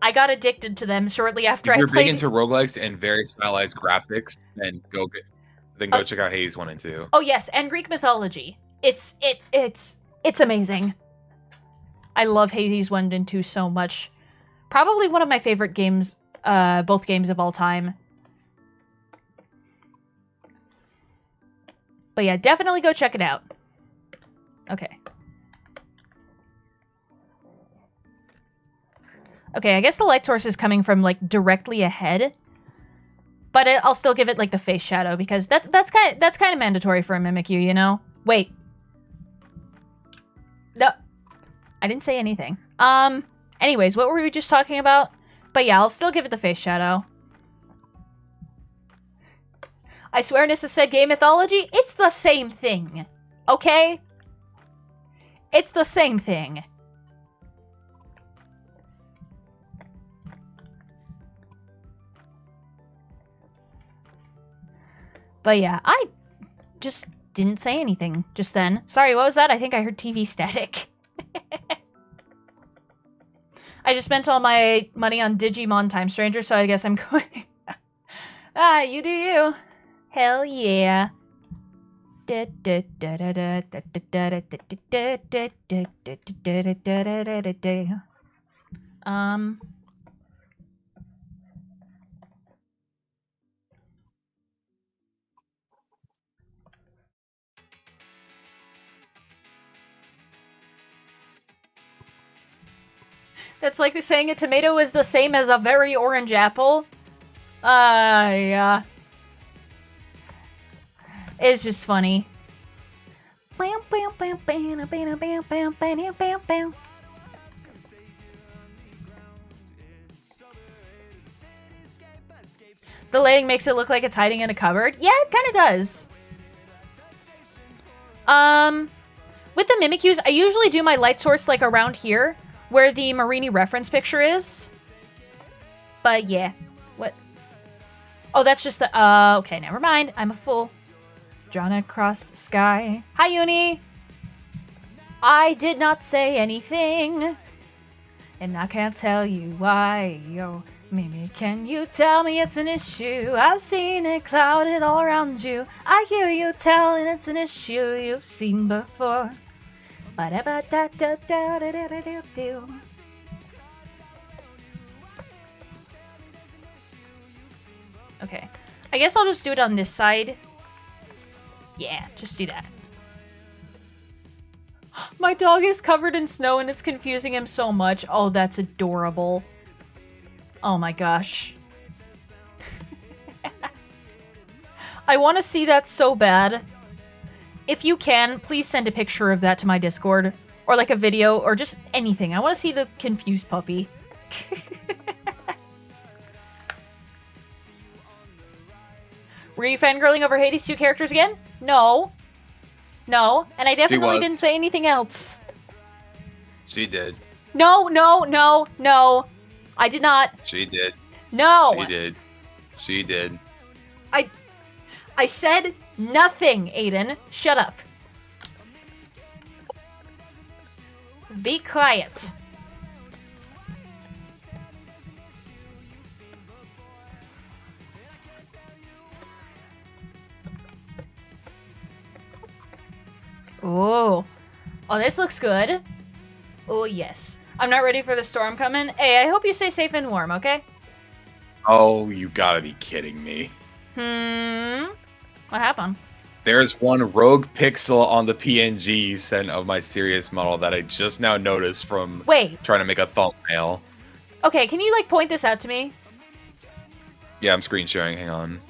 I got addicted to them shortly after If you're I played... big into roguelikes and very stylized graphics, then go check out Hades 1 and 2. Oh yes, and Greek mythology. It's amazing. I love Hades 1 and 2 so much. Probably one of my favorite games, both games of all time. But yeah, definitely go check it out. Okay. Okay, I guess the light source is coming from, like, directly ahead. But I'll still give it, like, the face shadow, because that's kind of mandatory for a Mimikyu, you know? Wait. No. I didn't say anything. Anyways, what were we just talking about? But yeah, I'll still give it the face shadow. I swear Nyssa said gay mythology. It's the same thing. Okay? It's the same thing. But yeah, I just didn't say anything just then. Sorry, what was that? I think I heard TV static. I just spent all my money on Digimon Time Stranger, so I guess I'm going... You do you. Hell yeah. That's like saying a tomato is the same as a very orange apple. Yeah. It's just funny. The lighting makes it look like it's hiding in a cupboard. Yeah, it kind of does. With the Mimikyus, I usually do my light source like around here, where the Marini reference picture is. But yeah. What? Oh, that's just the... okay, never mind. I'm a fool. Drawn across the sky. Hi, Uni! I did not say anything. And I can't tell you why. Yo, Mimi, can you tell me it's an issue? I've seen it clouded all around you. I hear you telling it's an issue you've seen before. Okay. I guess I'll just do it on this side. Yeah, just do that. My dog is covered in snow and it's confusing him so much. Oh, that's adorable. Oh my gosh. I want to see that so bad. If you can, please send a picture of that to my Discord. Or like a video, or just anything. I want to see the confused puppy. Were you fangirling over Hades' 2 characters again? No. No. And I definitely didn't say anything else. She did. No, no, no, no. I did not. She did. No. She did. She did. I said nothing, Aiden. Shut up. Be quiet. Oh. Oh, this looks good. Oh, yes. I'm not ready for the storm coming. Hey, I hope you stay safe and warm, okay? Oh, you gotta be kidding me. What happened? There's one rogue pixel on the PNG you sent of my Sirius model that I just now noticed from trying to make a thumbnail. Okay, can you, like, point this out to me? Yeah, I'm screen sharing. Hang on.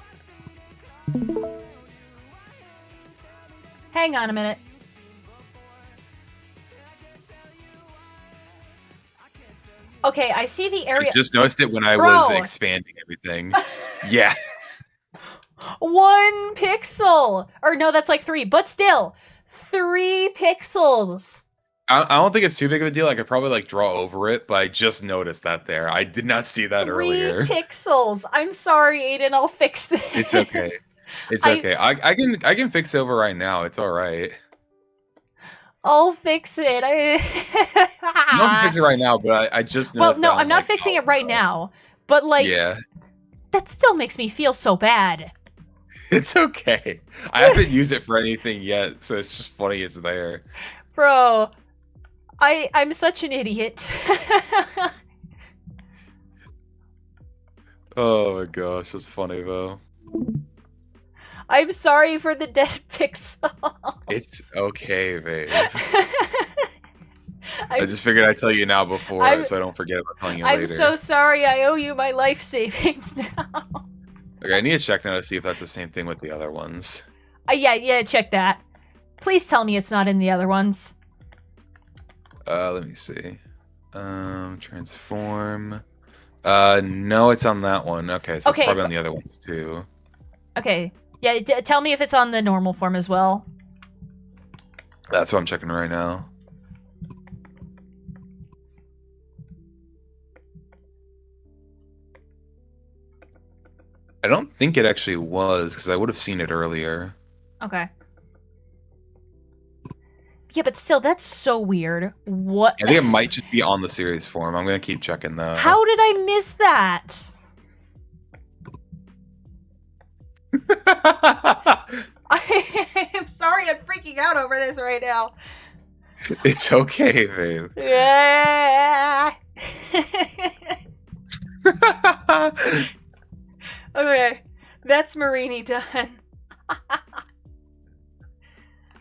Hang on a minute. Okay, I see the area. I just noticed it when I was expanding everything. Yeah. 1 pixel! Or no, that's like 3, but still. 3 pixels! I don't think it's too big of a deal. I could probably like draw over it, but I just noticed that there. I did not see that earlier. 3 pixels! I'm sorry, Aiden, I'll fix this. It's okay. It's okay. I can fix it over right now. It's alright. I'll fix it. I'm not gonna fix it right now, but I just noticed. Well, no, I'm not fixing it right now. But like, yeah, that still makes me feel so bad. It's okay. I haven't used it for anything yet, so it's just funny it's there. Bro, I'm such an idiot. Oh my gosh, that's funny though. I'm sorry for the dead pixels. It's okay, babe. I just figured I'd tell you now before, so I don't forget about telling you later. I'm so sorry. I owe you my life savings now. Okay, I need to check now to see if that's the same thing with the other ones. Yeah, check that. Please tell me it's not in the other ones. Let me see. Transform. No, it's on that one. Okay, so it's probably on the other ones too. Okay. Yeah, tell me if it's on the normal form as well. That's what I'm checking right now. I don't think it actually was, because I would have seen it earlier. Okay. Yeah, but still, that's so weird. What? I think it might just be on the series form. I'm going to keep checking though. How did I miss that? I'm sorry. I'm freaking out over this right now. It's okay, babe. Yeah. Okay, that's Marini done.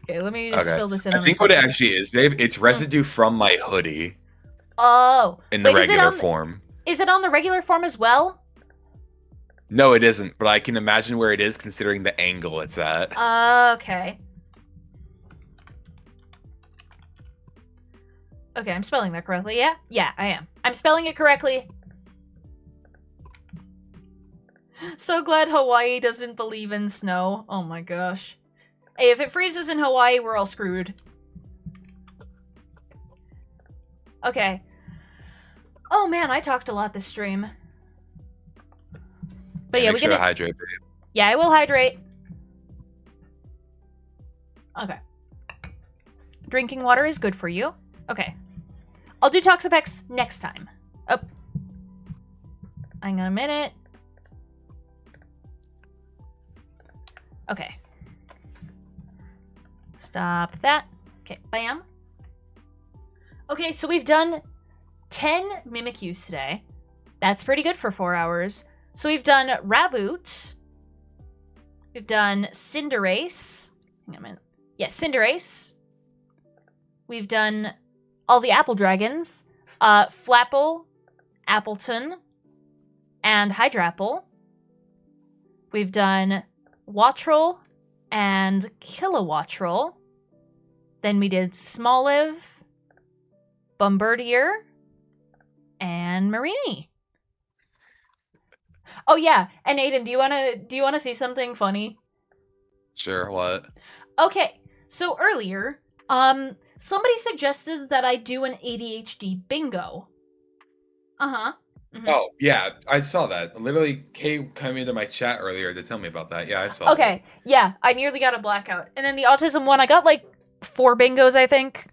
Okay, let me just fill this in. I On think what it actually is, babe, it's residue from my hoodie. Oh, in the regular form. Is it on the regular form as well? No, it isn't, but I can imagine where it is considering the angle it's at. Okay. Okay, I'm spelling that correctly, yeah? Yeah, I am. I'm spelling it correctly. So glad Hawaii doesn't believe in snow. Oh my gosh. Hey, if it freezes in Hawaii, we're all screwed. Okay. Oh man, I talked a lot this stream. But yeah, make sure to hydrate, babe. Yeah, I will hydrate. Okay. Drinking water is good for you. Okay. I'll do Toxapex next time. Oh. Hang on a minute. Okay. Stop that. Okay, bam. Okay, so we've done 10 Mimikyus today. That's pretty good for 4 hours. So we've done Raboot. We've done Cinderace. Hang on a minute. Yeah, Cinderace. We've done all the Apple Dragons. Flapple, Appleton, and Hydrapple. We've done Wattrel and Kilowattrel. Then we did Smoliv, Bombardier, and Marini. Oh yeah, and Aiden, do you wanna see something funny? Sure, what? Okay, so earlier, somebody suggested that I do an ADHD bingo. Uh-huh. Mm-hmm. Oh, yeah, I saw that. Literally, Kay came into my chat earlier to tell me about that. Yeah, I saw Okay, that. yeah, I nearly got a blackout. And then the autism one, I got like 4 bingos, I think.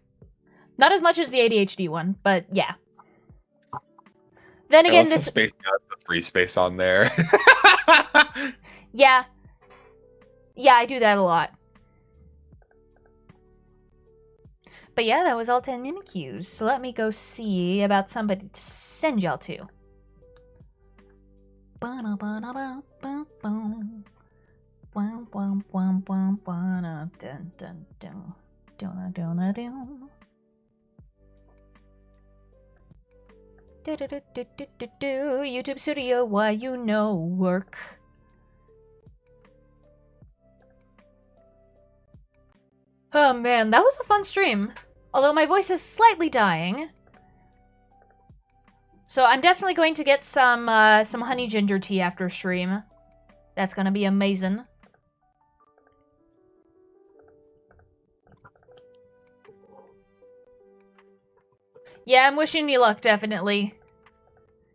Not as much as the ADHD one, but yeah. Then again, this space has the free space on there. Yeah. Yeah, I do that a lot. But yeah, that was all 10 Mimikyus. So let me go see about somebody to send y'all to. YouTube Studio, why you no work? Oh man, that was a fun stream. Although my voice is slightly dying. So I'm definitely going to get some honey ginger tea after stream. That's gonna be amazing. Yeah, I'm wishing me luck, definitely.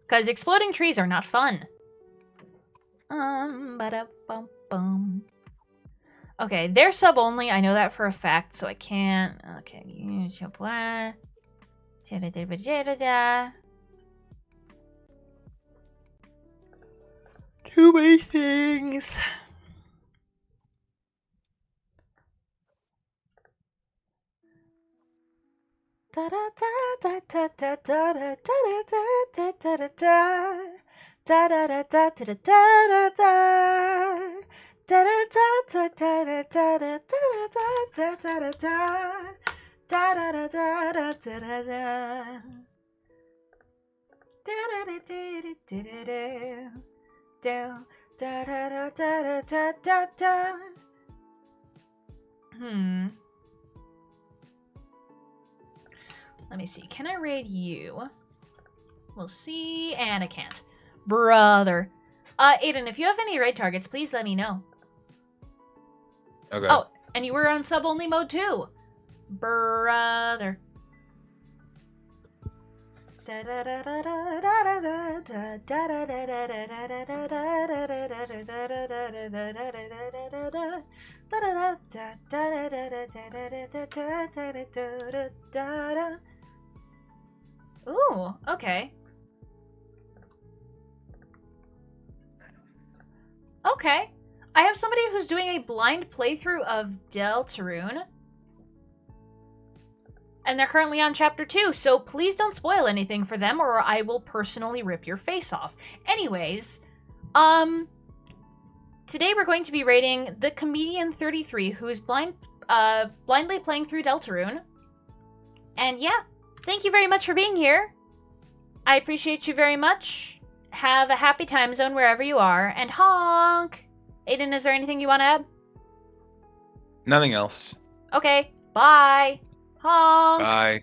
Because exploding trees are not fun. Ba-da-bum-bum. Okay, they're sub only. I know that for a fact, so I can't. Okay. Too many things. Let me see. Can I raid you? We'll see. And I can't. Brother. Aiden, if you have any raid targets, please let me know. Okay. Oh, and you were on sub-only mode too. Brother. Ooh, okay. Okay. I have somebody who's doing a blind playthrough of Deltarune. And they're currently on chapter 2, so please don't spoil anything for them or I will personally rip your face off. Anyways, today we're going to be rating the Comedian 33, who is blindly playing through Deltarune. And yeah, thank you very much for being here. I appreciate you very much. Have a happy time zone wherever you are, and honk! Aiden, is there anything you want to add? Nothing else. Okay, bye. Honk! Bye.